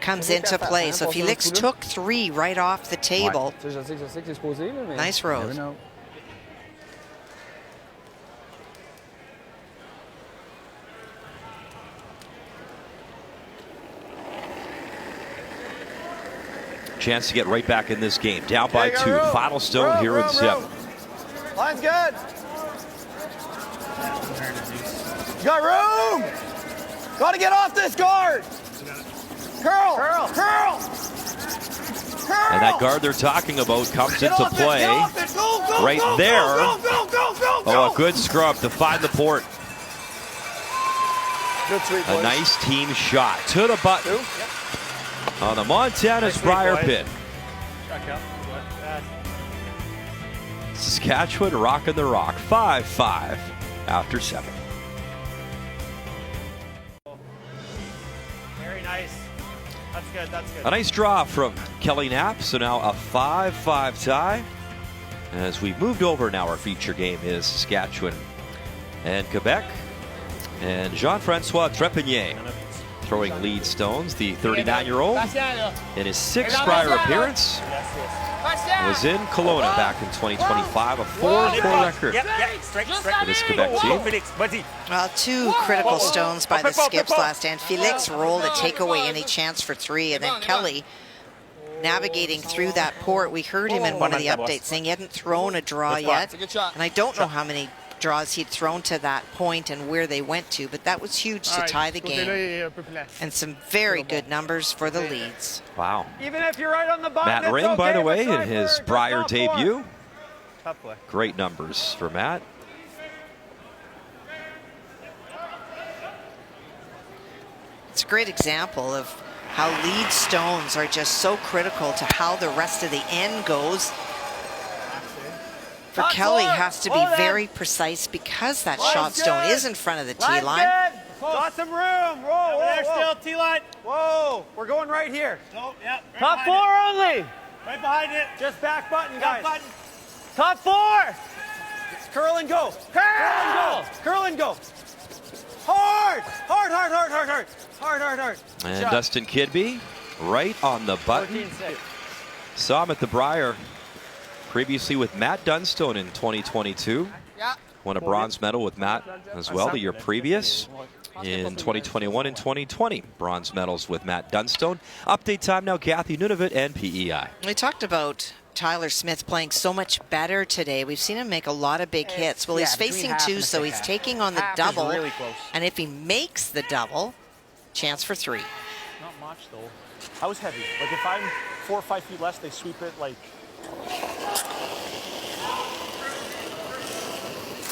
comes into play. So Felix took 3 right off the table. Nice roll. Never know. Chance to get right back in this game. Down by you got 2. room. Final stone here in 7. Line's good. You got room. Got to get off this guard. Curl. And that guard they're talking about comes Get into off it, play get off it. Go, right go, there. Go. Oh, a good scrub to find the port. Good sweep, A boys. nice team shot to the button on the Montana's Brier pit. Saskatchewan rocking the rock. 5-5 after 7. Very nice. That's good. A nice draw from Kelly Knapp. So now a 5-5 tie. As we've moved over now, our feature game is Saskatchewan and Quebec. And Jean-Francois Trepanier throwing lead stones. The 39-year-old in his 6th Brier appearance was in Kelowna back in 2025. A 4-4 record for this Quebec team. Well, 2 critical stones by the skips last end. Felix rolled to take away any chance for 3, and then Kelly navigating through that port. We heard him in one of the updates saying he hadn't thrown a draw yet, and I don't know how many draws he'd thrown to that point and where they went to, but that was huge to tie the game. And some very good numbers for the leads. Wow. Even if you're right on the button, Matt it's Ring, by okay, the way, but in his try Brier for it. debut. Great numbers for Matt. It's a great example of how lead stones are just so critical to how the rest of the end goes. For Kelly, has to be very precise because that shot stone is in front of the tee line. Got some room. Whoa, There still, tee line. Whoa, we're going right here. Yep. Top 4 only. Right behind it. Just back button, guys. Button. Top 4. Curl and go. Curl and go. Curl and go. Hard. Hard, hard, hard, hard, hard. Hard, hard, hard. And Shot. Dustin Kidby right on the button. 14-6. Saw him at the Brier previously with Matt Dunstone in 2022. Yeah. Won a bronze medal with Matt as well the year previous. In 2021 and 2020, bronze medals with Matt Dunstone. Update time now, Kathy Nunavut and PEI. We talked about Tyler Smith playing so much better today. We've seen him make a lot of big hits. Well, he's facing two, so he's taking on the double. Really close. And if he makes the double, chance for 3. Not much, though. I was heavy. Like, if I'm 4 or 5 feet less, they sweep it like...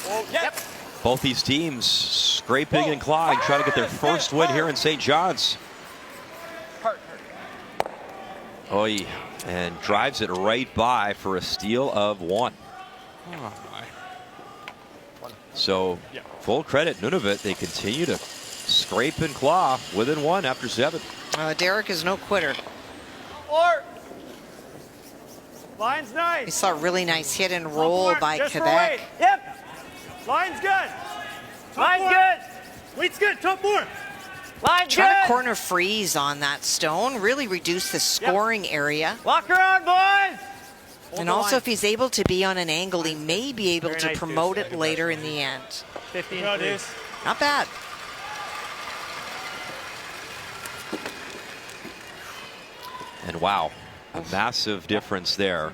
Oh, yep. Both these teams scraping and clawing, trying to get their first win here in St. John's. Oy, and drives it right by for a steal of 1. So full credit Nunavut. They continue to scrape and claw within 1 after 7. Derek is no quitter. 4. Line's nice. We saw a really nice hit and roll by Just for Quebec. weight. Yep. Line's good. Line's good. Weight's good. Top 4. Line's Try to good. corner freeze on that stone, really reduce the scoring area. Lock her on, boys. And also, if he's able to be on an angle, he may be able to promote it later in the end. 15. Not bad. And wow, a massive difference there.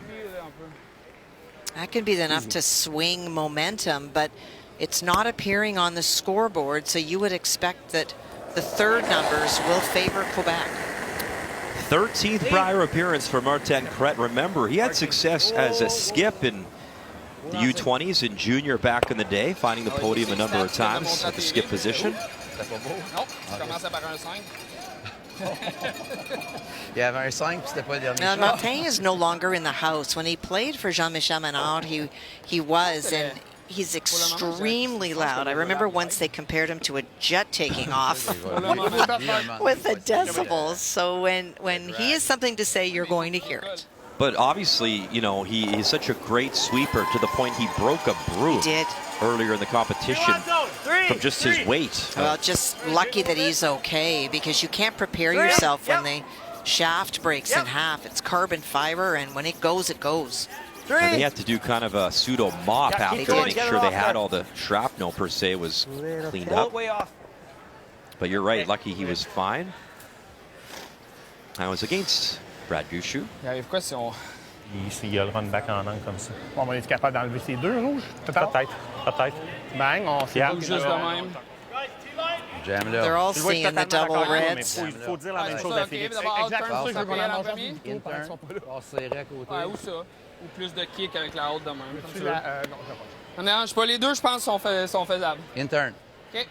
That can be enough to swing momentum, but it's not appearing on the scoreboard, so you would expect that the third numbers will favor Quebec. 13th Brier appearance for Martin Kret. Remember, he had success as a skip in the U20s and junior back in the day, finding the podium a number of times at the skip position. Now, Martin is no longer in the house. When he played for Jean-Michel Menard, he was, and he's extremely loud. I remember once they compared him to a jet taking off with the decibels. So when he has something to say, you're going to hear it. But obviously, you know, he is such a great sweeper to the point he broke a broom earlier in the competition from just his weight. Well, just lucky that he's okay, because you can't prepare yourself when the shaft breaks in half. It's carbon fiber, and when it goes, it goes. And they had to do kind of a pseudo mop after to make sure they had all the shrapnel per se was cleaned up. But you're right, lucky he was fine. I was against Brad Gushue. Il arrive quoi si on... S'il y a le run back en angle comme ça. Bon, on va être capable d'enlever ces 2 rouges? Peut-être. Peut-être. Bang, on s'y Juste de même. They're all seeing the double reds. Il faut dire la même chose à Félix. Exactement ça que je veux qu'on annonce. Ouais, où ça? Ou plus de kick avec la haute de même. Comme tu veux. Non, dérange pas. Les deux, je pense, sont faisables. Intern. OK.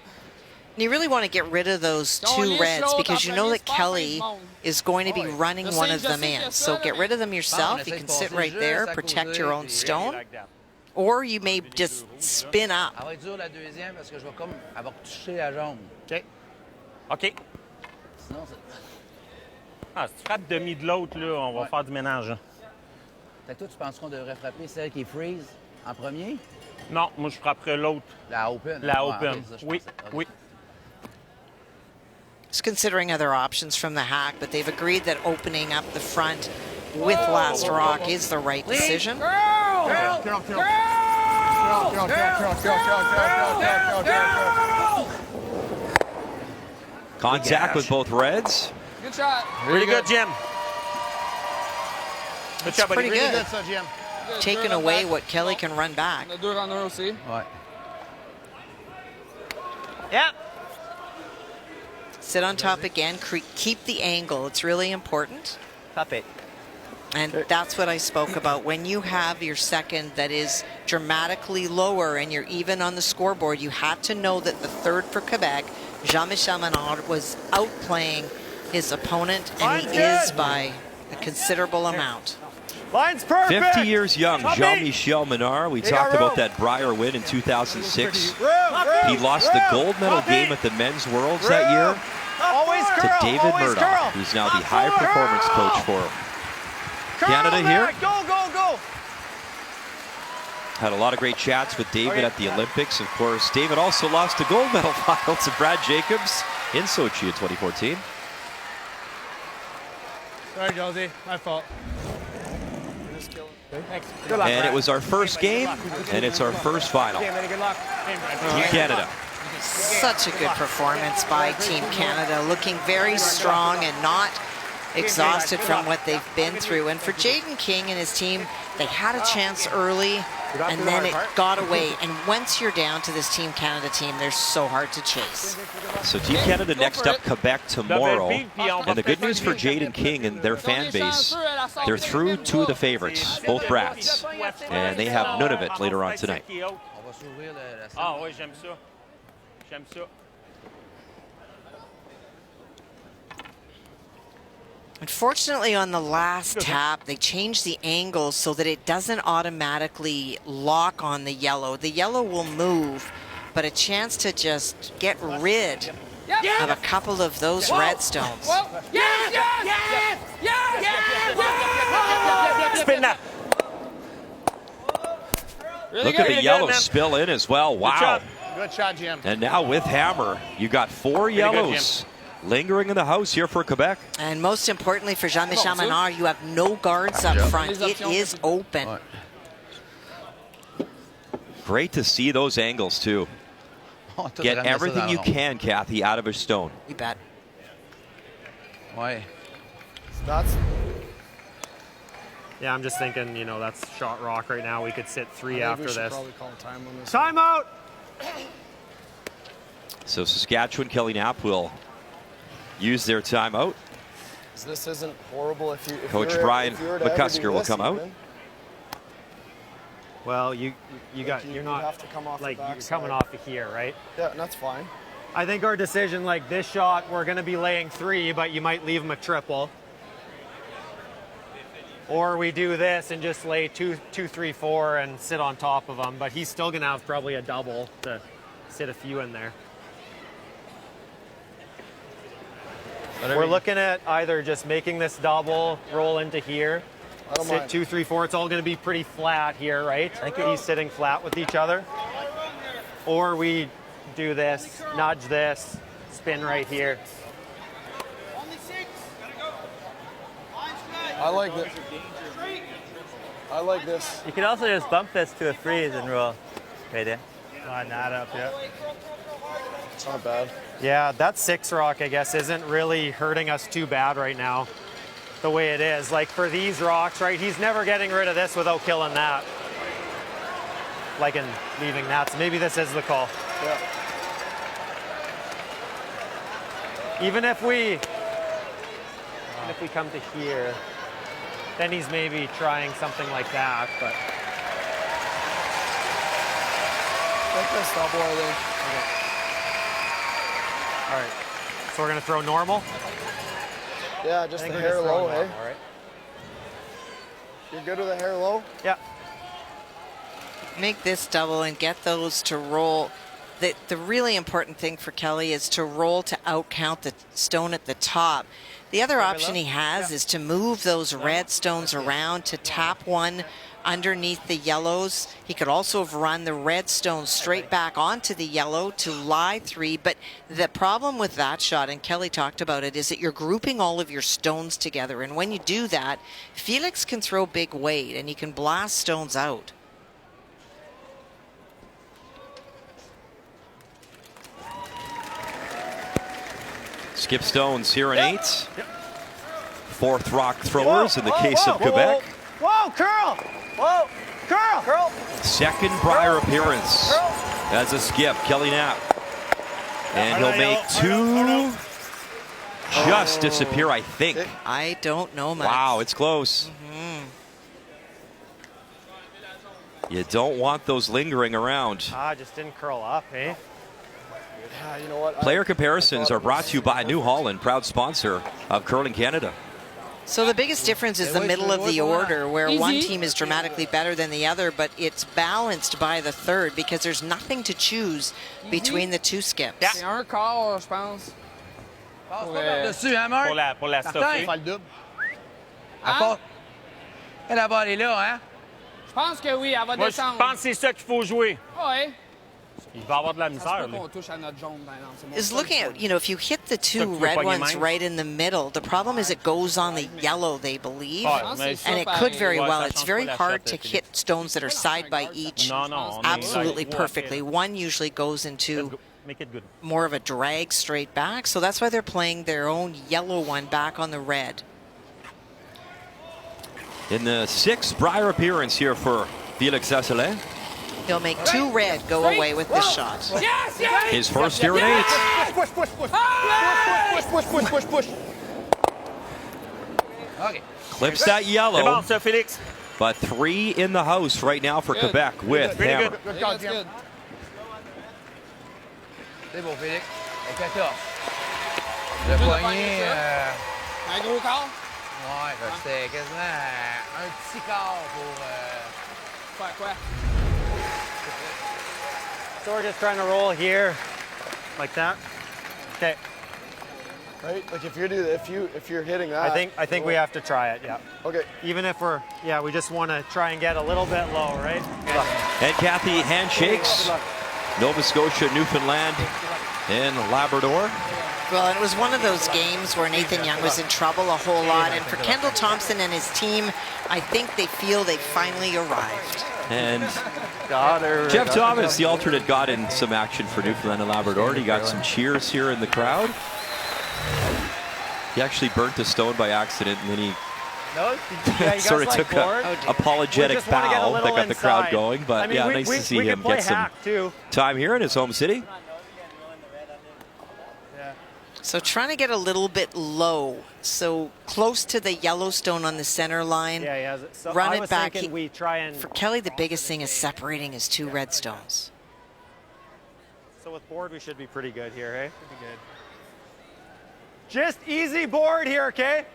And you really want to get rid of those 2 reds, because you know that Kelly is going to be running one of them in. So get rid of them yourself. You can sit right there, protect your own stone. Or you may just spin up. Elle va être dure la deuxième parce que je vais comme... Elle va toucher la jaune. OK. OK. Sinon, si tu frappes demi de l'autre, là, on va faire du ménage. Fait que toi, tu penses qu'on devrait frapper celle qui est freeze en premier? Non, moi, je frapperai l'autre. La open? La Ouais, open. okay, ça, Oui, pensais. oui. Just considering other options from the hack, but they've agreed that opening up the front with last rock is the right decision. Contact with both reds. Good shot. Really good, Jim. Good job, buddy. Pretty good. Good, so Jim. Taking away what Kelly can run back. On a 2 runners aussi. Ouais. Yep. Sit on top again. Keep the angle. It's really important. Top 8. And that's what I spoke about. When you have your second that is dramatically lower and you're even on the scoreboard, you have to know that the third for Quebec, Jean-Michel Menard, was outplaying his opponent, and he is by a considerable amount. Line's perfect. 50 years young, Jean-Michel Menard. We talked about that Brier win in 2006. He lost the gold medal game at the Men's Worlds that year to David Murdoch, who's now the high performance coach for Canada here. Go, go, go. Had a lot of great chats with David at the Olympics. Of course, David also lost the gold medal final to Brad Jacobs in Sochi in 2014. Sorry, Josie. My fault. Thanks. Good luck, And Brad. it was our first game, and it's our first final. Good luck. Team Canada. Such a good performance by Team Canada, looking very strong and not exhausted from what they've been through. And for Jaden King and his team, they had a chance early, and then it got away. And once you're down to this Team Canada team, they're so hard to chase. So Team Canada next up, Quebec tomorrow. And the good news for Jaden King and their fan base, they're through two of the favorites, both brats. And they have none of it later on tonight. Ah oui, j'aime ça. J'aime ça. Unfortunately, on the last tap, they changed the angle so that it doesn't automatically lock on the yellow. The yellow will move, but a chance to just get rid of a couple of those red stones. Yes, yes, yes, yes, yes. Spin that. Look at the yellow spill in as well. Wow. Good shot, Jim. And now with Hammer, you got 4 yellows lingering in the house here for Quebec. And most importantly for Jean-Michel Menard, you have no guards up front. It is open. Great to see those angles too. Get everything you can, Kathy, out of a stone. You bet. Why? Yeah, I'm just thinking, you know, that's shot rock right now. We could sit 3 after this. Time out. So Saskatchewan, Kelly Knapp will use their timeout. This isn't horrible if you. Coach Brian McCusker will come out. Well, you're not have to come off like the you're backside. coming off of here, right? Yeah, and that's fine. I think our decision, like this shot, we're going to be laying 3, but you might leave him a triple. Or we do this and just lay 2, 3, 4 and sit on top of him, but he's still going to have probably a double to sit a few in there. We're looking at either just making this double, roll into here, sit 2, 3, 4. It's all going to be pretty flat here, right? I think he's sitting flat with each other. Or we do this, nudge this, spin right here. I like this. I like this. You can also just bump this to a freeze and roll right there. Line that up, yeah. It's not bad. Yeah, that 6 rock, I guess, isn't really hurting us too bad right now, the way it is. Like for these rocks, right, he's never getting rid of this without killing that. Like in leaving that, so maybe this is the call. Yeah. Even if we come to here, then he's maybe trying something like that, but. Take this double, I think. Okay. All right, so we're gonna throw normal? Yeah, just the hair low, eh? All right. You're good with the hair low? Yeah. Make this double and get those to roll. The really important thing for Kelly is to roll to outcount the stone at the top. The other option he has is to move those red stones around to tap one underneath the yellows. He could also have run the red stone straight back onto the yellow to lie 3. But the problem with that shot, and Kelly talked about it, is that you're grouping all of your stones together. And when you do that, Felix can throw big weight and he can blast stones out. Skip Stones here in 8. 4th rock throwers in the case of Quebec. Whoa, curl! Whoa, curl! Curl! Second Brier appearance as a skip, Kelly Knapp. And he'll make 2 just disappear, I think. I don't know, Mike. Wow, it's close. You don't want those lingering around. Just didn't curl up, eh? Yeah, you know what? Player comparisons are brought to you by New Holland, proud sponsor of Curling Canada. So the biggest difference is the middle of the order, where one team is dramatically better than the other, but it's balanced by the third because there's nothing to choose between the two skips. C'est un quart, je pense. Dessus, hein, Marc? Pour la stuffer. Faire le double. Elle va aller là, hein? Je pense que oui, elle va Moi, descendre. je pense que c'est ça qu'il faut jouer. Ouais. Il va avoir de la Ça se misère. peut qu'on touche à notre jaune, par exemple. C'est mon Is seul looking choix. at, you know, if you hit the two Peut-être red pas ones gagner. right in the middle, the problem is it goes on the yellow, they believe. Ah, mais And it ça, could pareil. very Ouais, well. ça It's change very pas la hard shot, to Philippe. hit stones that are side by each Non, non, on est absolutely like, perfectly. One usually goes into Make it good. more of a drag straight back, so that's why they're playing their own yellow one back on the red. In the 6th Brier appearance here for Felix Zesselin. He'll make two red go away with this shot. Yes, yes! His first here at 8. Push, push, push, push, push, push, push, push, push. OK. Clips that C'est bon, yellow, ça, Félix. but 3 in the house right now for Good. Quebec with Pretty Hammer. good. Good Yeah, call, that's Jim. good. C'est beau, Félix. Et 14. Je Le vais poignet, pogner ça. Un gros quart. ouais, c'était quasiment un petit quart pour... Faire quoi? So we're just trying to roll here, like that. Okay. Right? Like if you're hitting that. I think we have to try it. Yeah. Okay. Even if we just want to try and get a little bit low, right? And Kathy, handshakes. Nova Scotia, Newfoundland, and Labrador. Well, it was one of those games where Nathan Young was in trouble a whole lot, and for Kendall Thompson and his team, I think they feel they finally arrived. And Jeff Thomas, the alternate, got in some action for Newfoundland and Labrador. He got some cheers here in the crowd. He actually burnt a stone by accident, and then he sort of took a apologetic bow that got the crowd going. But yeah, nice to see him get some time here in his home city. So trying to get a little bit low, so close to the Yellowstone on the center line. Yeah. So run I it was back. thinking we try and. For Kelly, the biggest thing is separating his two red stones. So with board, we should be pretty good here, hey? Pretty good. Just easy board here, okay?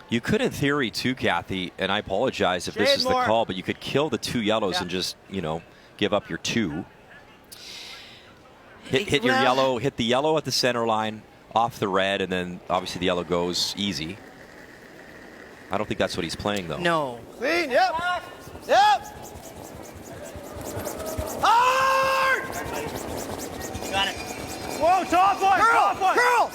You could, in theory, too, Kathy, and I apologize if this is the call, but you could kill the two yellows and just, you know, give up your two. Hit your yellow, hit the yellow at the center line, off the red, and then obviously the yellow goes easy. I don't think that's what he's playing, though. No. Clean, yep. Yep. Hard! Got it. Whoa, top one, top one. Curl!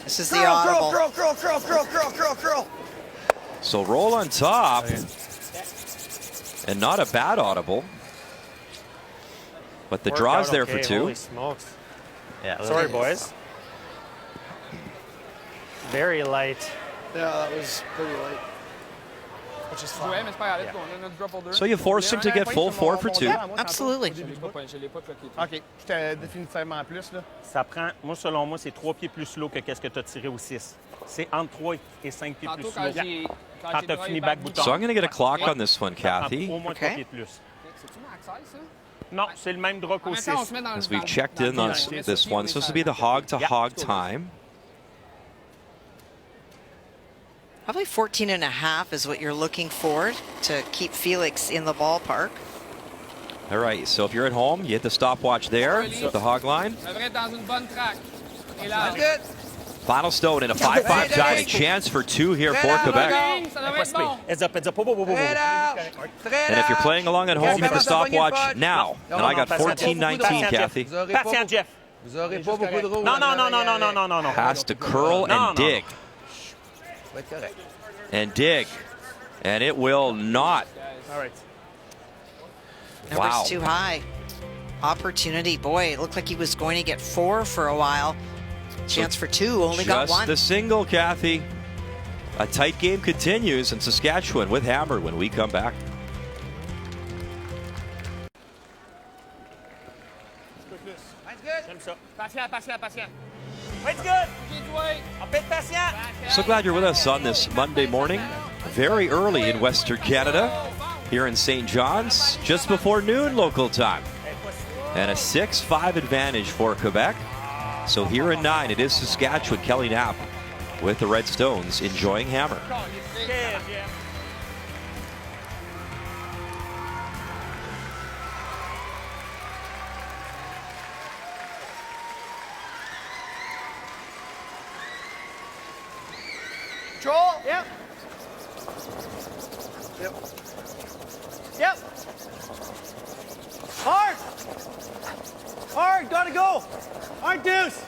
This is the audible. Curl. So roll on top, and not a bad audible. But the draw's there for two. Holy smokes. Yeah. Sorry, boys. Very light. Yeah, that was pretty light. Which is fine. Ouais, mais c'est pas grave, let's go. On a notre drop pour deux. So you forced him to get full 4 for 2. Absolutely. Je l'ai pas cloqué. OK, j'étais définitivement plus, là. Ça prend, moi, selon moi, c'est 3 pieds plus low que qu'est-ce que tu as tiré au 6. C'est entre 3 et 5 pieds plus Tantôt, low. Quand tu as fini back bouton. So I'm going to get a clock on this one, Kathy. Au moins 3 pieds de plus. C'est-tu max size, ça? Non, c'est le même drop En qu'au même 6. temps, on se met dans As le we've checked in on this one, so this will be the hog-to-hog time. Probably 14 and a half is what you're looking for to keep Felix in the ballpark. All right, so if you're at home, you hit the stopwatch there at the hog line. Ça devrait être dans une bonne track. Et là, Final stone in a 5-5 tie. A chance for 2 here for Quebec. ça devrait être bon. Heads up. And if you're playing along at home, hit the stopwatch now. And I got 14-19, Kathy. Patient, Jeff. Vous aurez pas beaucoup de roues. Non. Has to curl and dig. Va être correct. And dig. And it will not. All right. Number's Wow. too high. Opportunity. Boy, it looked like he was going to get 4 for a while. Chance for 2, only got 1. Just the single, Kathy. A tight game continues in Saskatchewan with Hammer when we come back. J'aime ça. Patient. Weight's good. Un peu de patience. So glad you're with us on this Monday morning, very early in Western Canada, here in St. John's, just before noon local time. And a 6-5 advantage for Quebec. So here in 9, it is Saskatchewan. Kelly Knapp with the Red Stones enjoying Hammer. Control. Yep. Yep. Yep. Hard. Hard. Gotta go. Hard deuce.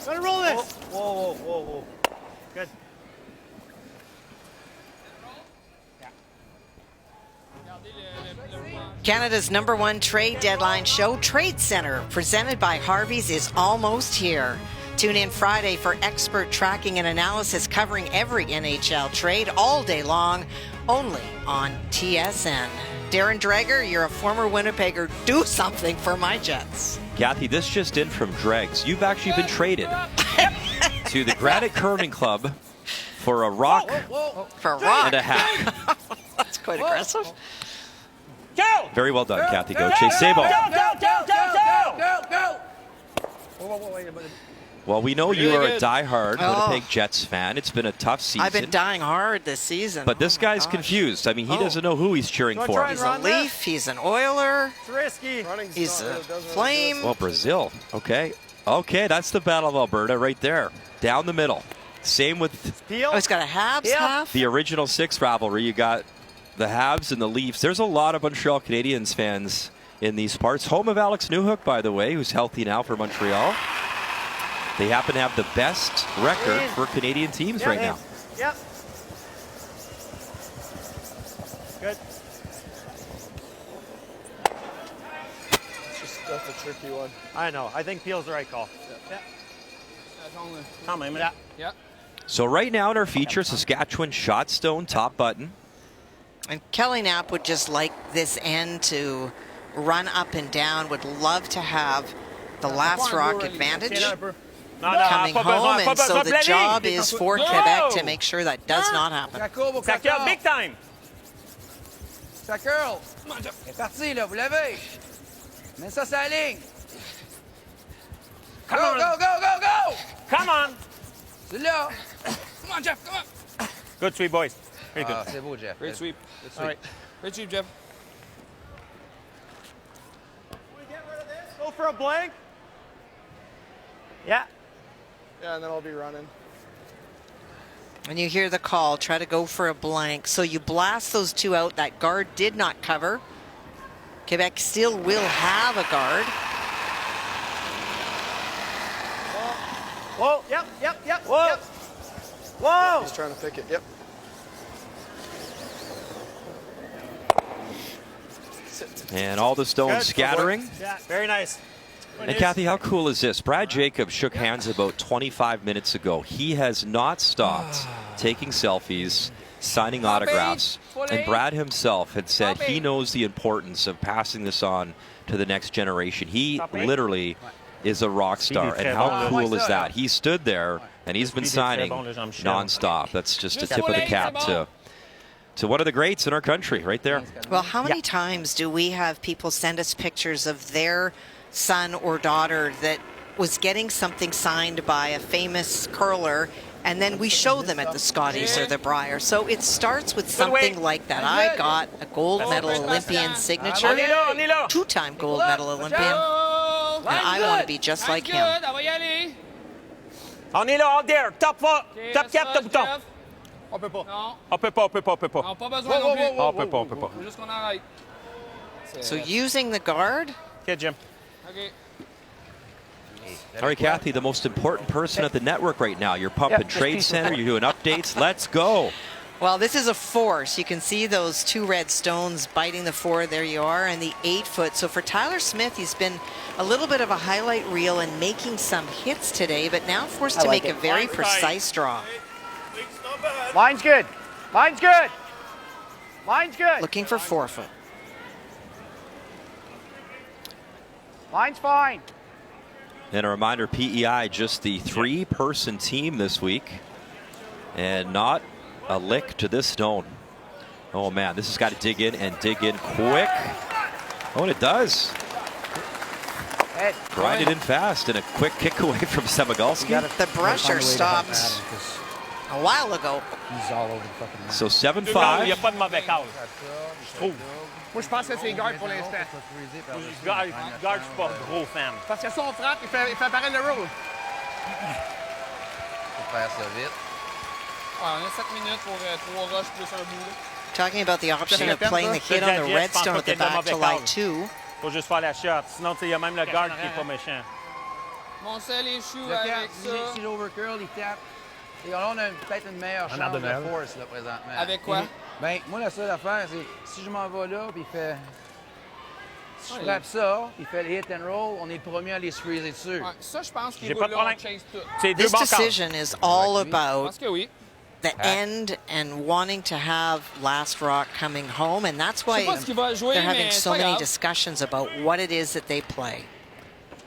Gotta roll this. Whoa, whoa, whoa, whoa. Good. Canada's #1 trade deadline show, Trade Center, presented by Harvey's, is almost here. Tune in Friday for expert tracking and analysis covering every NHL trade all day long, only on TSN. Darren Dreger, you're a former Winnipegger. Do something for my Jets. Kathy, this just in from Dregs. You've actually been traded to the Granite Curving Club for a rock For a rock. and a hat. That's quite aggressive. Go! Very well done, Kathy. Go chase Sabo. Go, go, go, go, go! Go! Well, we know you are a diehard Winnipeg Jets fan. It's been a tough season. I've been dying hard this season. But this guy's confused. I mean, he doesn't know who he's cheering for. He's a Leaf, he's an Oiler, It's risky. he's a Flame. Well, Brazil. Okay. Okay, that's the Battle of Alberta right there. Down the middle. Same with Oh, he's got a Habs half. the original 6 rivalry. You got the Habs and the Leafs. There's a lot of Montreal Canadiens fans in these parts. Home of Alex Newhook, by the way, who's healthy now for Montreal. They happen to have the best record for Canadian teams right now. Yep. Good. That's a tricky one. I know. I think Peel's the right call. Yeah. Yeah. So right now in our feature, Saskatchewan Shotstone top button. And Kelly Knapp would just like this end to run up and down, would love to have the last rock advantage coming home, and so the job is for Quebec to make sure that does not happen. Ça curl big time. Ça curl. C'est parti, là, vous l'avez. Mets ça sur la ligne. Come Go, on. go, go, go, go! Come on. C'est là. Come on, Jeff. Come on. Good sweep, boys. Very good. Ah, c'est beau, Jeff. Great sweep. Good All right. Great sweep, Jeff. Go for a blank. Yeah. Yeah, and then I'll be running. And you hear the call, try to go for a blank. So you blast those two out. That guard did not cover. Quebec still will have a guard. Whoa. Yep. Whoa. Yep. Whoa. He's trying to pick it. Yep. And all the stones Good. scattering. Yeah. Very nice. And Kathy, how cool is this? Brad Jacobs shook hands about 25 minutes ago. He has not stopped taking selfies, signing autographs. And Brad himself had said he knows the importance of passing this on to the next generation. He literally is a rock star. And how cool is that? He stood there and he's been signing nonstop. That's just a tip of the cap to one of the greats in our country right there. Well, how many times do we have people send us pictures of their son or daughter that was getting something signed by a famous curler, and then we show them at the Scotties or the Brier? So it starts with something like that. I got a gold medal Olympian signature, two-time gold medal Olympian, and I want to be just like him. On est là, out there. Top 4. Top 4, top bouton. On peut pas. Non. On peut pas, on peut pas, on peut pas. Non, pas besoin non plus. On peut pas, on peut pas. Faut juste qu'on arrête. So using the guard. Okay, Jim. Okay. All right, Kathy, the most important person at the network right now. You're pumping Trade Center, you're doing updates. Let's go. Well, this is a force. You can see those 2 red stones biting the 4. There you are, and the 8-foot. So for Tyler Smith, he's been a little bit of a highlight reel and making some hits today, but now forced to make a very precise draw. Line's good. Line's good. Line's good. Looking for 4-foot. Line's fine. And a reminder, PEI just the 3-person team this week. And not a lick to this stone. Oh man, this has got to dig in and dig in quick. Oh, and it does. Grind it in fast and a quick kick away from Semagalski. The brusher stopped a while ago. He's all over the fucking map. So 7-5. Il n'y a pas de mauvais call, je trouve. Moi, je pense que c'est guard pour l'instant. Guard, je suis pas gros fan. Parce que son frappe, il fait apparaître le roll. Faut faire ça vite. Ah, on a 7 minutes pour 3 rushs plus un bout. Talking about the option of playing the hit on the redstone at the back to line 2. Faut juste faire la shot. Sinon, il y a même le guard qui est pas méchant. Mon sel et chou Le avec cap, ça. si l'overcurl, il tape. Et là, on a peut-être une meilleure chance de force là, présentement. Avec quoi? Ben, moi, la seule affaire, c'est si je m'en vais là, puis il fait. Si je frappe ça, il fait le hit and roll, on est le premier à les squeezer dessus. Ouais, ça, je pense qu'il J'ai roule pas de là, on problème. chase tout. C'est deux This bons decision is all about Parce que oui. the end and wanting to have Last Rock coming home, and that's why Je sais pas ce qu'il va jouer, they're mais having c'est so pas many grave. discussions about what it is that they play.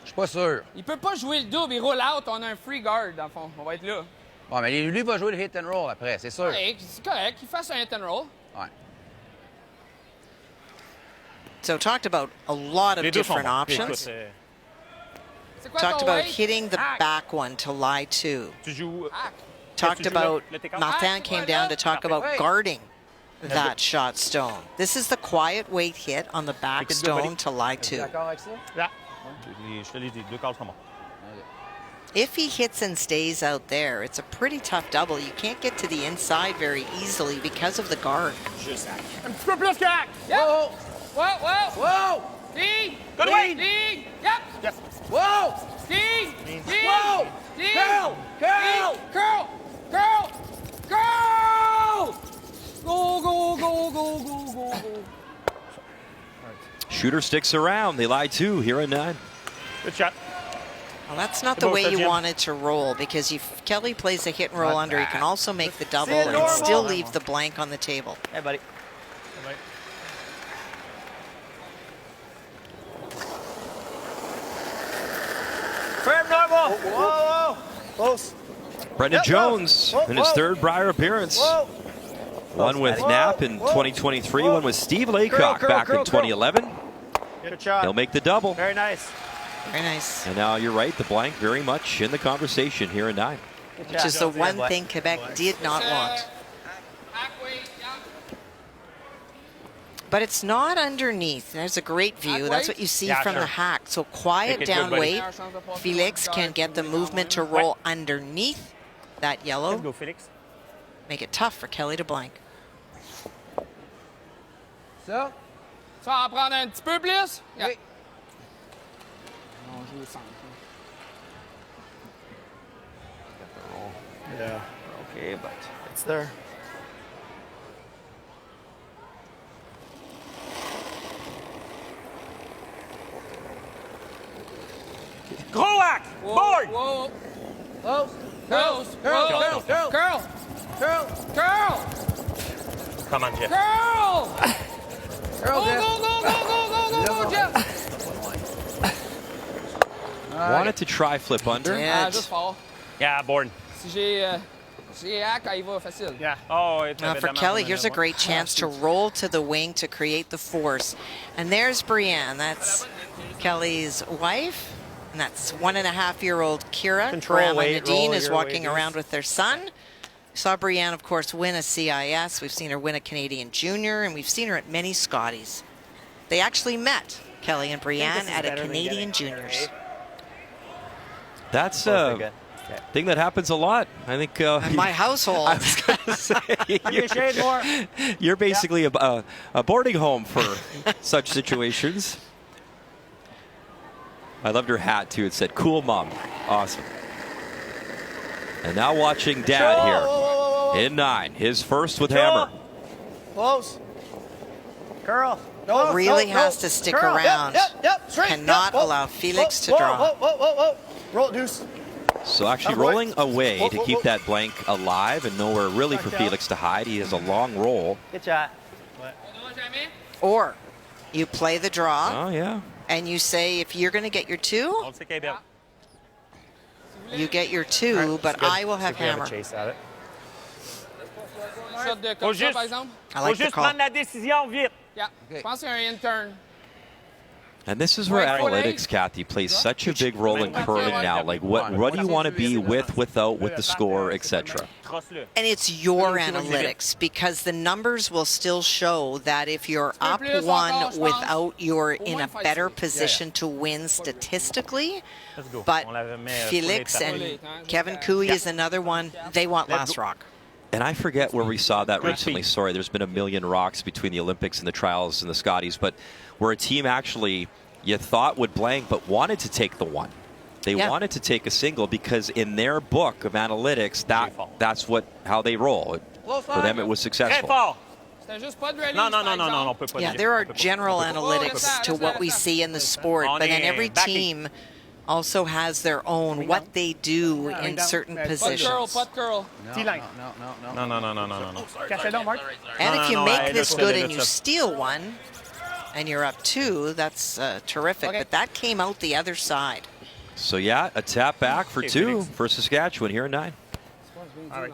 Je suis pas sûr. Il peut pas jouer le double, il roule out, on a un free guard, dans le fond. On va être là. Bon, mais lui va jouer le hit and roll après, c'est sûr. Ouais, c'est correct, qu'il fasse un hit and roll. Ouais. So talked about a lot of Les deux sont different bons. options. Écoute, C'est quoi Talked ton about weight? hitting the Hack. back one to lie 2. tu joues. Hack. Talked tu joues about le TK? Martin came down to talk about guarding that shot stone. This is the quiet weight hit on the back Take it, good, buddy. stone to lie 2. D'accord avec ça? Là. Je te l'ai dit, 2 calls sont bons. If he hits and stays out there, it's a pretty tough double. You can't get to the inside very easily because of the guard. Un petit peu plus que hack. Yep. Whoa! Whoa, whoa. Whoa! Lean. Good way. Lean. Yep. Yes. Whoa! Lean. Lean. Whoa! Lean. Curl! Curl! Lean. Curl. Curl. Curl. Go, go, go, go, go, go, go. Shooter sticks around. They lie 2 here in 9. Good shot. Well, that's not the way you wanted to roll, because if Kelly plays a hit and roll under, he can also make the double and still leave the blank on the table. Hey, buddy. Firm normal. Whoa, whoa. Close. Brendan Yep, Jones whoa, in his whoa. 3rd Brier appearance. Whoa. One with Whoa, Knapp in whoa. 2023, one with Steve Laycock Curl, back curl, in curl. 2011. Good shot. He'll make the double. Very nice. Very nice. And now you're right, the blank very much in the conversation here in 9. Which is the one thing Quebec did not want. Hack weight. Yep. But it's not underneath. There's a great view. That's what you see from the hack. So quiet Make it down good, buddy. weight. Felix can get the movement to roll underneath that Let's yellow. go, Felix. Make it tough for Kelly to blank. Ça? Tu vas en prendre un petit peu plus? Yep. Oui. On joue 5. Yeah. Okay, but it's there. Gros hack! Board! Whoa. Close! Curls. Curl! Whoa. Curl! Curl! Curl. Curl! Curl. Come on, Jeff. Curl. Curl, Go, Jeff! go, go, go, go, go, go, go, Jeff. Wanted to try flip under. Ah, juste fort. Yeah, board. Si j'ai hack, il va facile. Yeah. Oh, it's Now for Kelly, here's a great chance to roll to the wing to create the force. And there's Brienne. That's Kelly's wife. And that's 1.5-year-old Kira. Control Grandma weight, Nadine roll is your walking wages. around with their son. We saw Brienne, of course, win a CIS. We've seen her win a Canadian Junior, and we've seen her at many Scotties. They actually met, Kelly and Brienne, at a Canadian Juniors. That's a thing that happens a lot. I think. In my household. I was going to say, you're basically a boarding home for such situations. I loved her hat too. It said "Cool Mom." Awesome. And now watching Dad here in 9, his first with hammer. Close. Curl. No, Really no, has no. to stick Curl. around. Yep. Straight. Cannot Whoa. allow Felix to Whoa, draw. Whoa. Roll deuce. So actually Out of the way. rolling away Whoa, to whoa, keep whoa. that blank alive and nowhere really for Back down. Felix to hide. He has a long roll. Good shot. Or you play the draw. Oh, yeah. And you say, if you're going to get your 2, On sait qu'elle est belle. You get your 2, but I will have hammer. Chase at it. Shot de comme ça, par exemple. I like the call. la décision vite. Yeah. Je pense qu'il y a un intern. And this is where analytics, Kathy, plays such a big role in curling now. Like, what do you want to be with, without, with the score, etc. And it's your analytics, because the numbers will still show that if you're up 1 without, you're in a better position to win statistically. But Felix and Kevin Cooey is another one. They want last rock. And I forget where we saw that recently. Sorry, there's been a million rocks between the Olympics and the trials and the Scotties, but where a team actually you thought would blank but wanted to take the 1. They wanted to take a single because in their book of analytics, that's how they roll. For them, it was successful. Yeah, there are general analytics to what we see in the sport, but then every team also has their own, what they do in certain positions. Pot curl. T-line. No. And if you make this good and you steal 1, and you're up 2, that's terrific. But that came out the other side. So, yeah, a tap back for 2 for Saskatchewan here in 9. All right.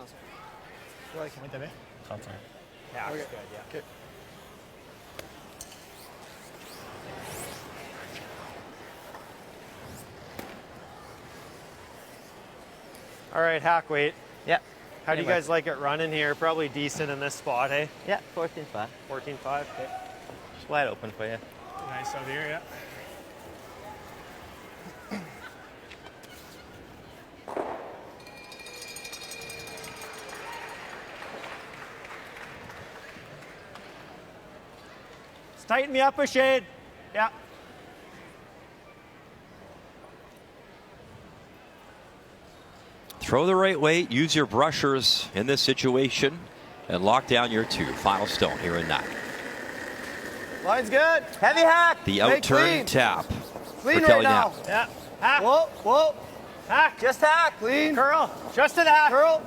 All right, Hackweight. Yeah. How do you guys like it running here? Probably decent in this spot, hey? Yeah, 14-5. 14-5, okay. Just wide open for you. Nice out here, yeah. Just tighten me up a shade. Yeah. Throw the right weight, use your brushers in this situation, and lock down your 2. Final stone here in 9. Line's good. Heavy hack. The out-turn tap Clean for Kelly right now. Knapp. Yeah. Hack. Whoa. Hack. Just hack. Clean. Curl. Just to the hack. Curl.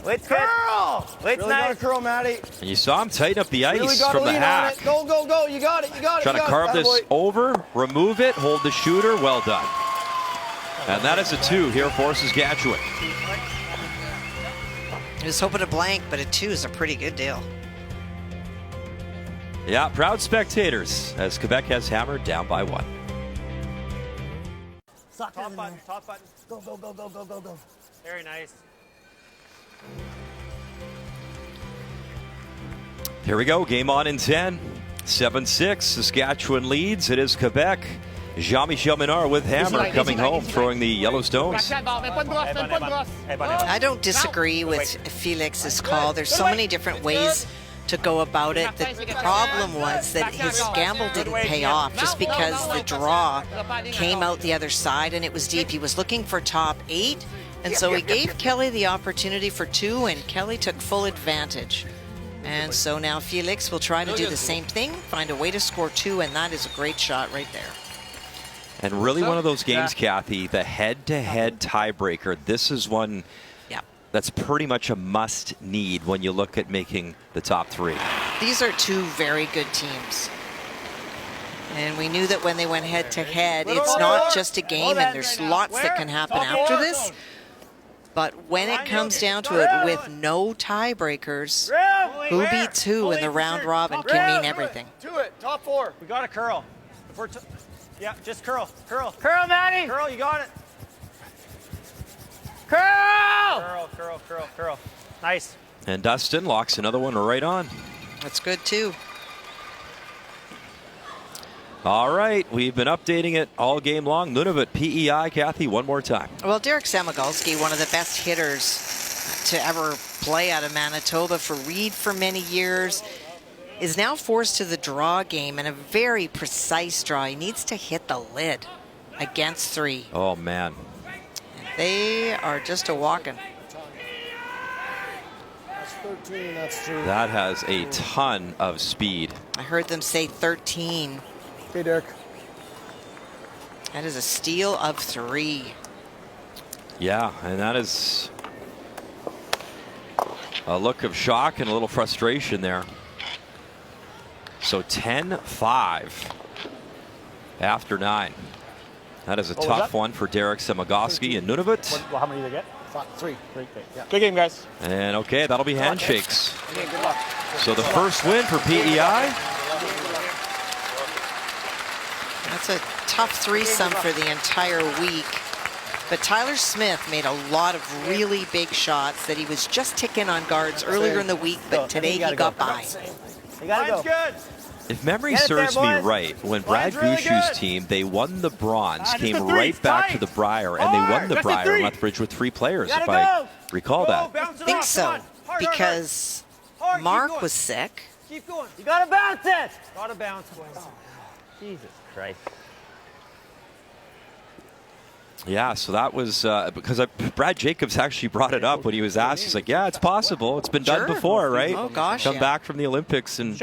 Weight's good. Curl. Weight's really nice. gotta curl, Matty. And you saw him tighten up the ice Really gotta from the lean hack. on it. Go. You got it. Trying to carve this over, remove it, hold the shooter. Well done. And that is a 2 here for Saskatchewan. I was hoping to blank, but a 2 is a pretty good deal. Yeah, proud spectators as Quebec has hammered down by 1. Top button. Go. Very nice. Here we go, game on in 10. 7-6, Saskatchewan leads. It is Quebec. Jean-Michel Menard with hammer coming home, throwing the Yellowstones. I don't disagree with Felix's call. There's so many different ways to go about it. The problem was that his gamble didn't pay off just because the draw came out the other side and it was deep. He was looking for top 8, and so he gave Kelly the opportunity for 2, and Kelly took full advantage. And so now Felix will try to do the same thing, find a way to score 2, and that is a great shot right there. And really one of those games, Kathy, the head-to-head tiebreaker. This is one that's pretty much a must-need when you look at making the top 3. These are 2 very good teams. And we knew that when they went head-to-head, it's not just a game, and there's lots that can happen after this. But when it comes down to it, with no tiebreakers, who beats who in the round robin can mean everything. Do it. Top 4. We got to curl. If we're yeah, just curl. Curl, Matty. Curl, you got it. Curl. Nice. And Dustin locks another one right on. That's good, too. All right, we've been updating it all game long. Nunavut, PEI, Kathy, one more time. Well, Derek Samagalski, one of the best hitters to ever play out of Manitoba for Reed for many years, is now forced to the draw game, and a very precise draw. He needs to hit the lid against 3. Oh, man. They are just a walking. That's 13, that's 2. That has a ton of speed. I heard them say 13. Okay, Derek. That is a steal of 3. Yeah, and that is a look of shock and a little frustration there. So 10-5 after 9. That is a tough one for Derek Samagoski and Nunavut. Well, how many did they get? 3. Yeah. Good game, guys. And okay, that'll be handshakes. Okay, good luck. So the first win for PEI. That's a tough threesome for the entire week. But Tyler Smith made a lot of really big shots that he was just ticking on guards earlier in the week, but today he got by. You gotta go. If memory serves me right, when Brad Gushu's team, they won the bronze, came right back to the Brier, and they won the Brier in Lethbridge with 3 players, if I recall that. I think so, because Mark was sick. Keep going. You gotta bounce it. Gotta bounce, boys. Jesus Christ. Yeah, so that was because Brad Jacobs actually brought it up when he was asked. He's like, yeah, it's possible. It's been done before, right? Oh, gosh, Come back from the Olympics, and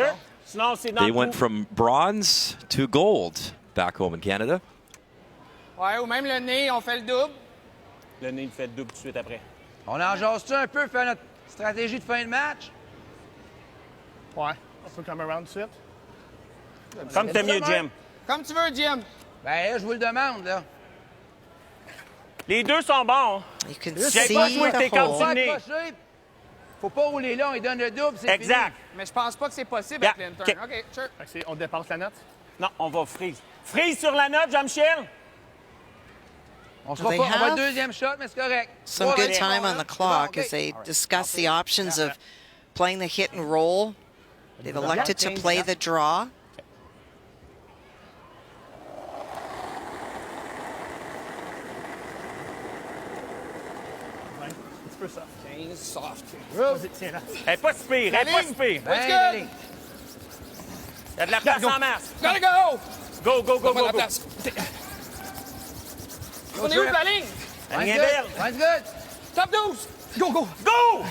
they went from bronze to gold back home in Canada. Ouais, ou même le nez, on fait le double. Le nez, il fait le double tout de suite après. On en jase-tu un peu, faire notre stratégie de fin de match? Ouais, on peut come around tout de suite. Comme t'aimes mieux, Jim. Comme tu veux, Jim. Ben, là, je vous le demande, là. Les deux sont bons. You can J'ai see pas joué tes the cartes hole. sur le nez. Faut pas rouler là, il donne le double, c'est Exact. Mais je pense pas que c'est possible Yeah. avec Linton. OK. OK, sure. Fait que on dépasse la note? Non, on va freeze. Freeze sur la note, Jean-Michel. On sera They pas, on va have deuxième shot, mais c'est correct. some good time on the clock as they discuss the options of playing the hit and roll. They've elected to play the draw. It's for soft. 15 soft. Vas-y, tiens là. Elle est pas si pire, elle est pas si pire. What's good? Il y a de la place en masse. Gotta go! Go, go, go, Donne-moi go, la go. place. On est où de la ligne? La ligne est belle. Mine's good. Top 12! Go, go! Go!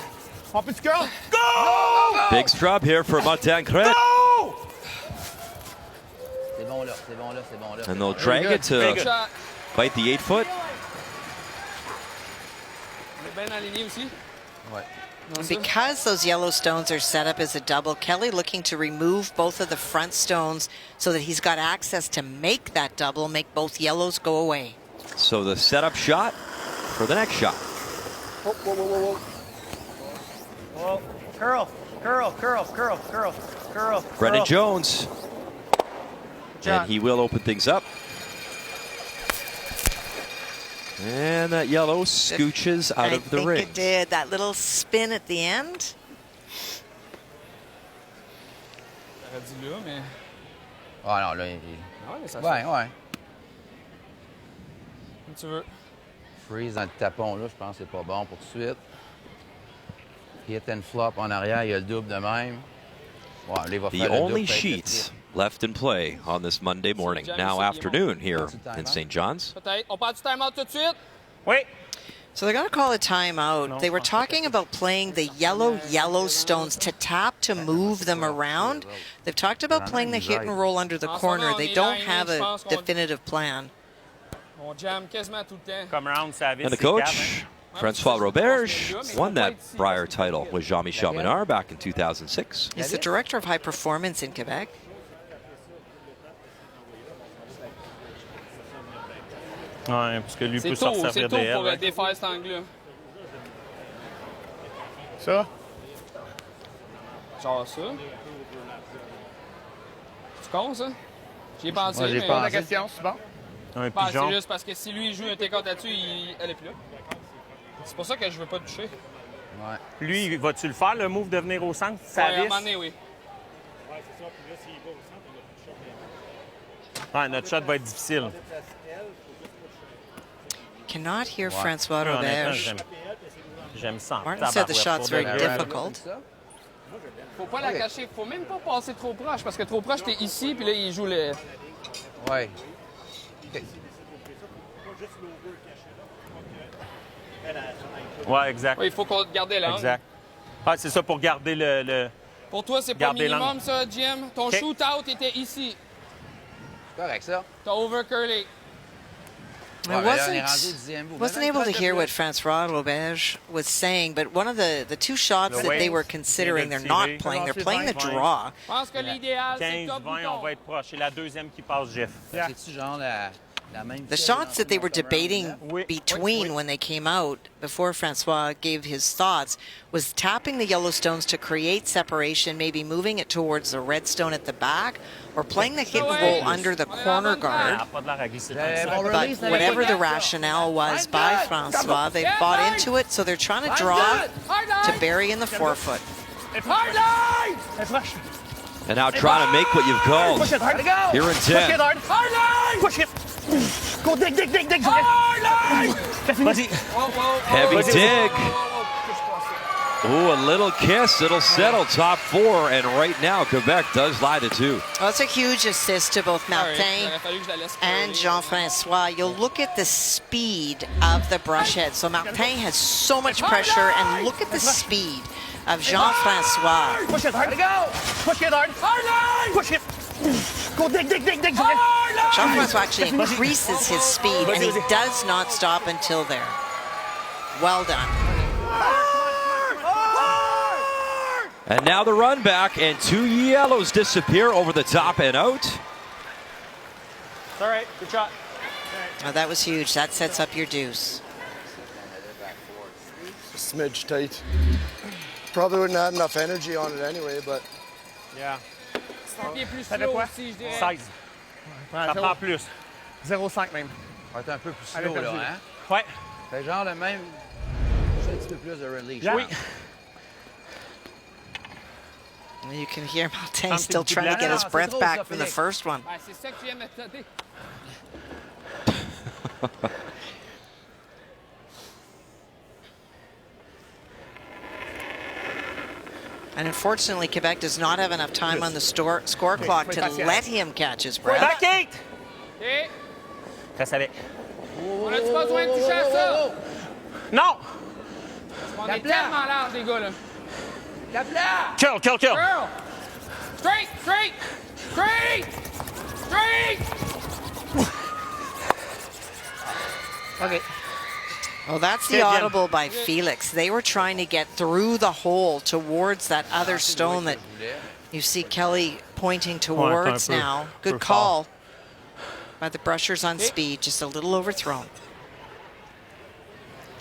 On peut-tu girl? Go! Big strub here for Montagne Crête. Go! C'est bon là, c'est bon là, c'est bon là. And they'll drag it to Shot. fight the 8-foot. On est bien aligné aussi. Ouais. Because those yellow stones are set up as a double, Kelly looking to remove both of the front stones so that he's got access to make that double, make both yellows go away. So the setup shot for the next shot. Whoa, whoa, whoa, whoa, whoa. Whoa. Curl, curl, curl, curl, curl, curl. Brendan Jones. And he will open things up. And that yellow scooches out of the I ring. think it did. That little spin at the end. J'aurais dit là, mais... Ah non, là, il... Ouais, mais ça Ouais, ouais. Comme tu veux. Freeze dans le tapon, là, je pense que c'est pas bon pour tout de suite. Hit and flop en arrière, il y a le double de même. Ouais, là, il va The faire le only double, sheets left in play on this Monday morning, now afternoon here in St. John's. Peut-être. On part du time-out tout de suite? Oui. So they're going to call a timeout. They were talking about playing the yellow stones to tap to move them around. They've talked about playing the hit and roll under the corner. They don't have a definitive plan. On jam quasiment tout le temps. Come around, Savage. And the coach, Francois Roberge, won that Brier title with Jean-Michel Menard back in 2006. He's the director of high performance in Quebec. Ouais, parce que lui peut C'est s'en tôt, c'est servir tôt de pour elle. défaire cet angle-là. Ça? Genre ça. Tu comptes ça? J'y ai pensé, Ouais, j'ai mais... pensé. La question, c'est bon? Un Bah, pigeon. c'est juste parce que si lui il joue un take-out là-dessus, elle est plus là. C'est pour ça que je veux pas toucher. Ouais. Lui, vas-tu le faire, le move de venir au centre? Ouais, à un Savis? moment donné, oui. Ouais, notre shot va être difficile. Cannot hear Francois Ouais, honnêtement, Roberge. j'aime ça. Martin said the shot's very difficult. Faut pas la cacher. Faut même pas passer trop proche parce que trop proche, t'es ici, puis là, il joue le. Ouais. Ouais, exact. Oui, il faut qu'on garde l'angle. Exact. Ah, c'est ça pour garder le... Pour toi, c'est pas Garder minimum, l'angle. ça, Jim. Ton OK. shootout était ici. C'est correct, ça. T'as over-curlé. I wasn't able to hear what Francois Roberge was saying, but one of the two shots that they were considering, they're not playing. They're playing the draw. Je pense que l'idéal, c'est 15, top 20, on va être proche. C'est la deuxième qui passe, Jeff. C'est-tu genre la The shots that they were debating between when they came out, before Francois gave his thoughts, was tapping the yellow stones to create separation, maybe moving it towards the red stone at the back, or playing the hit and roll under the corner guard. But whatever the rationale was by Francois, they bought into it, so they're trying to draw to bury in the forefoot. And now trying to make what you've called. Here in 10. Push it. Go dig. Heavy dig. Ooh, a little kiss. It'll settle top 4. And right now, Quebec does lie to 2. Well, it's a huge assist to both Martin and Jean-Francois. You'll look at the speed of the brush head. So Martin has so much pressure, and look at the speed of Jean-Francois. Push it hard. Push it hard. Push it. Go dig. Jean-Francois actually increases his speed, and he does not stop until there. Well done. And now the run back, and 2 yellows disappear over the top and out. It's all right. Good shot. Oh, that was huge. That sets up your deuce. A smidge tight. Probably wouldn't have enough energy on it anyway, but... Yeah. Ça fait quoi? 16. Ça prend plus. 0,5 même. On va être un peu plus slow, là, hein? Ouais. Fait genre le même... Un petit peu plus de release. Oui. You can hear Martin still trying to get his breath back from the first one. C'est ça que tu viens de And unfortunately, Quebec does not have enough time on the score clock to let him catch his breath. Back 8! OK. Reste avec. On a-tu besoin de toucher à ça? Non! On est tellement large, les gars, là. Kill! Girl! Straight! Okay. Well, that's the audible by Felix. They were trying to get through the hole towards that other stone that you see Kelly pointing towards now. Good call by the brushers on speed, just a little overthrown.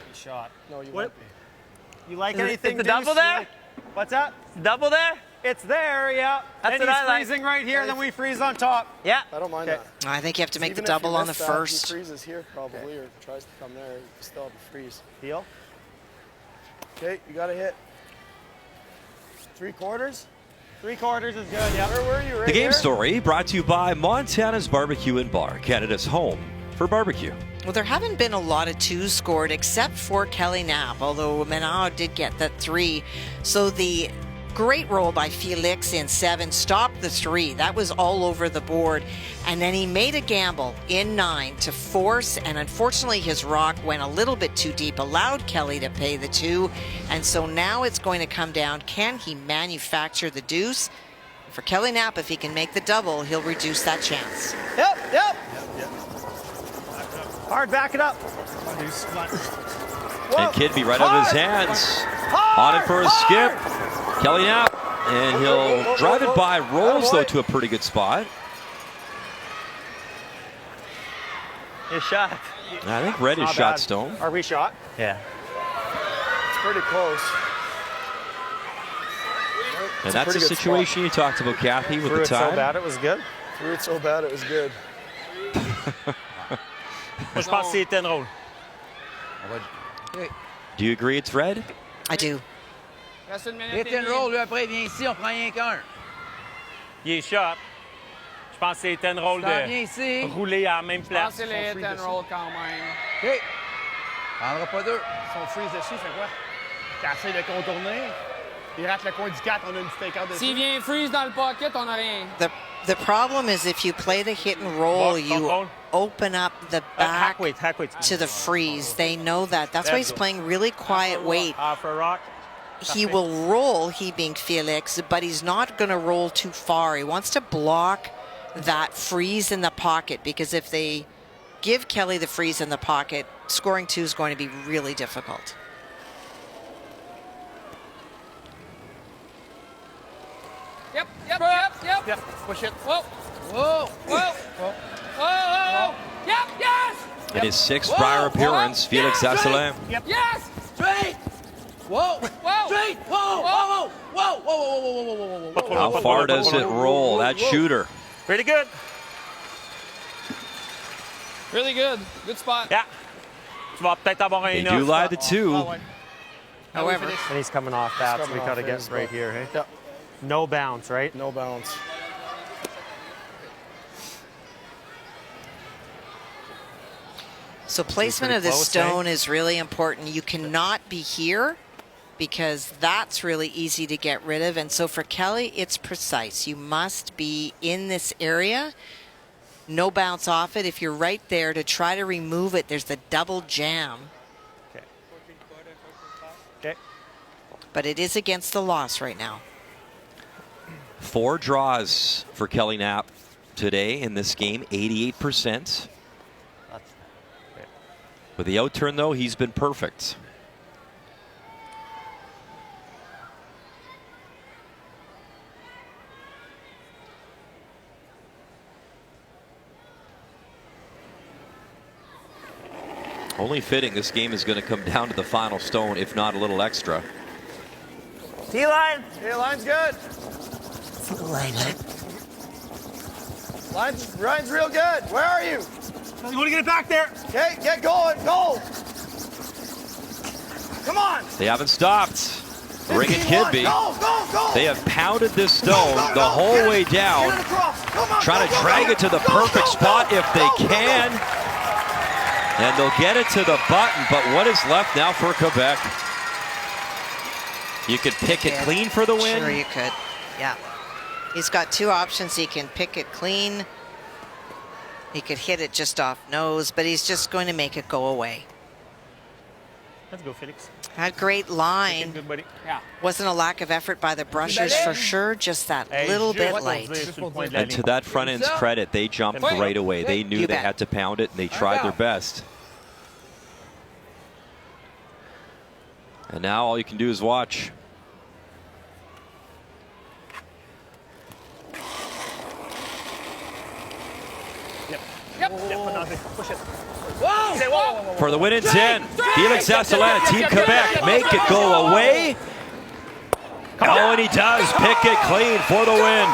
Good shot. No, you won't be. You like anything? Is the double there? What's that? Double there? It's there, yeah. That's then what he's I like. freezing right here, then we freeze on top. Yeah. I don't mind that. I think you have to make Even the double if you on the miss that, first. He freezes here probably, or tries to come there. You still have to freeze. Deal. Okay, you got to hit. 3/4? 3/4 is good, yeah. Where were you? Right The game here? story brought to you by Montana's Barbecue and Bar, Canada's home for barbecue. Well, there haven't been a lot of 2s scored except for Kelly Knapp, although Menard did get that 3. So the great roll by Felix in 7 stopped the 3. That was all over the board. And then he made a gamble in 9 to force, and unfortunately his rock went a little bit too deep, allowed Kelly to pay the 2. And so now it's going to come down, can he manufacture the deuce? For Kelly Knapp, if he can make the double, he'll reduce that chance. Yep. Hard, back it up. And Kidby right out of his hands. On it for a skip. Kelly Knapp. And he'll drive it by. Rolls, though, to a pretty good spot. Good shot. I think Red is shot stone. Are we shot? Yeah. It's pretty close. And that's a situation you talked about, Kathy, with the time. So bad it was good. Threw it so bad it was good. Moi, je pense que c'est 10 roll. Do you agree it's red? I do. Reste une minute. Hit and roll, lui, après, viens ici, on prend rien qu'un. Il est shot. Je pense que c'est 10 roll de rouler à la même Je pense place. que c'est les hit and roll quand même. OK. Prendra pas 2. Son freeze dessus, c'est quoi? Tu essaies de contourner. Il rate le coin du 4, on a une petite écart dessus. S'il vient freeze dans le pocket, on n'a rien. The problem is if you play the hit and roll, you open up the back to the freeze. They know that. That's why he's playing really quiet weight. He will roll, he being Felix, but he's not going to roll too far. He wants to block that freeze in the pocket, because if they give Kelly the freeze in the pocket, scoring 2 is going to be really difficult. Yep. Push it. Whoa. Yep, yes! In his 6th Brier appearance, Felix Asselin. Yep. Yes! Straight! Whoa! Whoa! Straight! Whoa! Whoa! Whoa! Whoa! Whoa! Whoa! Whoa! How far does it roll? That shooter. Pretty good. Really good. Good spot. Yeah. Tu vas peut-être avoir un They do lie the 2. However, And he's coming off that, so we got to get right here, hey? Yeah. No bounce, right? No bounce. So placement of this stone is really important. You cannot be here because that's really easy to get rid of. And so for Kelly, it's precise. You must be in this area. No bounce off it. If you're right there to try to remove it, there's the double jam. Okay. Okay. But it is against the loss right now. 4 draws for Kelly Knapp today in this game, 88%. With the outturn, though, he's been perfect. Only fitting this game is going to come down to the final stone, if not a little extra. T-line. T-line's good. Line's real good. Where are you? You want to get it back there? Okay, get going. Go. Come on. They haven't stopped. Ring and Kidby. Go. They have pounded this stone the whole way down, trying to drag it to the perfect spot if they can. And they'll get it to the button, but what is left now for Quebec? You could pick it clean for the win. Sure you could, yeah. He's got 2 options. He can pick it clean. He could hit it just off nose, but he's just going to make it go away. Let's go, Felix. Had great line. Good, buddy. Yeah. Wasn't a lack of effort by the brushers for sure, just that little bit light. And to that front end's credit, they jumped right away. They knew You they bet. had to pound it, and they tried their best. And now all you can do is watch. Yep. Push it. Whoa! For the win in 10, Felix Asselin, Team Quebec, make it go away. Oh, and he does pick it clean for the win.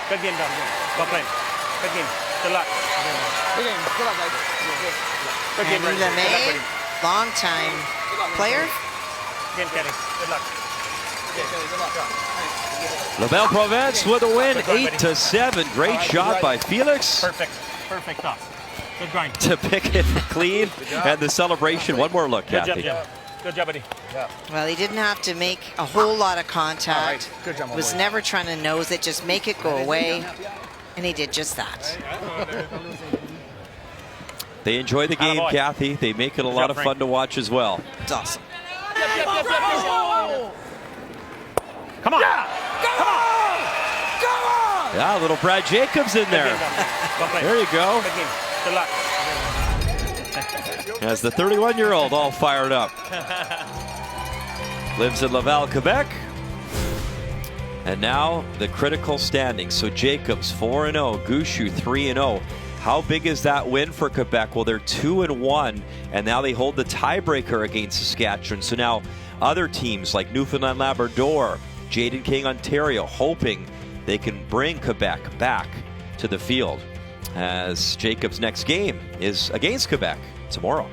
Good game, done. Well played. Good game. Good luck. Good game. Good luck, guys. Good game, Andrew Brandon. Good luck, LeMay, buddy. long-time player. Good game, Kenny. Good luck. LaBelle Province with a win, 8-7. Great shot by Felix. Perfect toss. Good grind. To pick it clean, and the celebration. One more look, Good Kathy. job, Good job, buddy. Well, he didn't have to make a whole lot of contact. Good job, my Was boy. never trying to nose it, just make it go away. And he did just that. They enjoy the game, Kathy. They make it a lot of fun to watch as well. It's awesome. Come on. Yeah, little Brad Jacobs in there. There you go. Good game. Good luck. As the 31-year-old all fired up. Lives in Laval, Quebec. And now the critical standings. So Jacobs 4-0, Gushu 3-0. How big is that win for Quebec? Well, they're 2-1, and now they hold the tiebreaker against Saskatchewan. So now other teams like Newfoundland Labrador, Jaden King, Ontario, hoping they can bring Quebec back to the field, as Jacobs' next game is against Quebec tomorrow.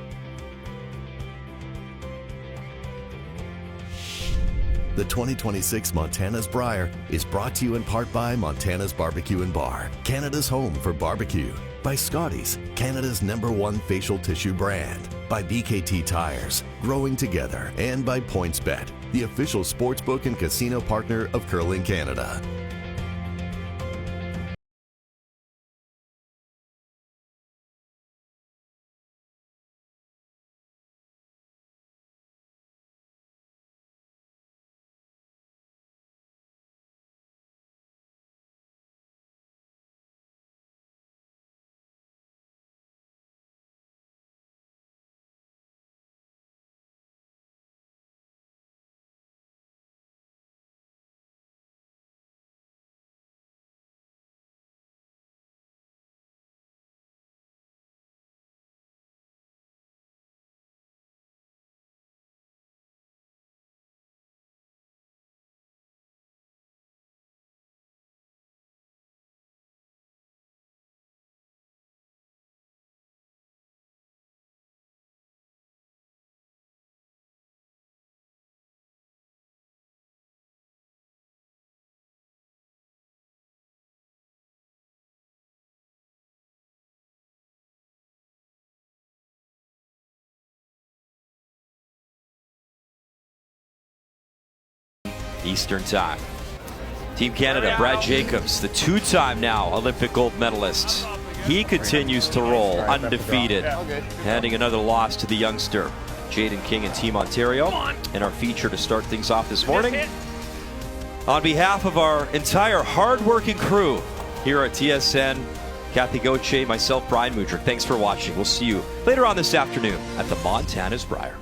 The 2026 Montana's Brier is brought to you in part by Montana's Barbecue and Bar, Canada's home for barbecue. By Scotty's, Canada's #1 facial tissue brand. By BKT Tires, growing together. And by PointsBet, the official sportsbook and casino partner of Curling Canada. Eastern Time. Team Canada, Brad Jacobs, the two-time now Olympic gold medalist. He continues to roll undefeated, handing another loss to the youngster, Jaden King and Team Ontario. In our feature to start things off this morning, on behalf of our entire hard-working crew here at TSN, Kathy Gauthier, myself, Brian Mudrick, thanks for watching. We'll see you later on this afternoon at the Montana's Brier.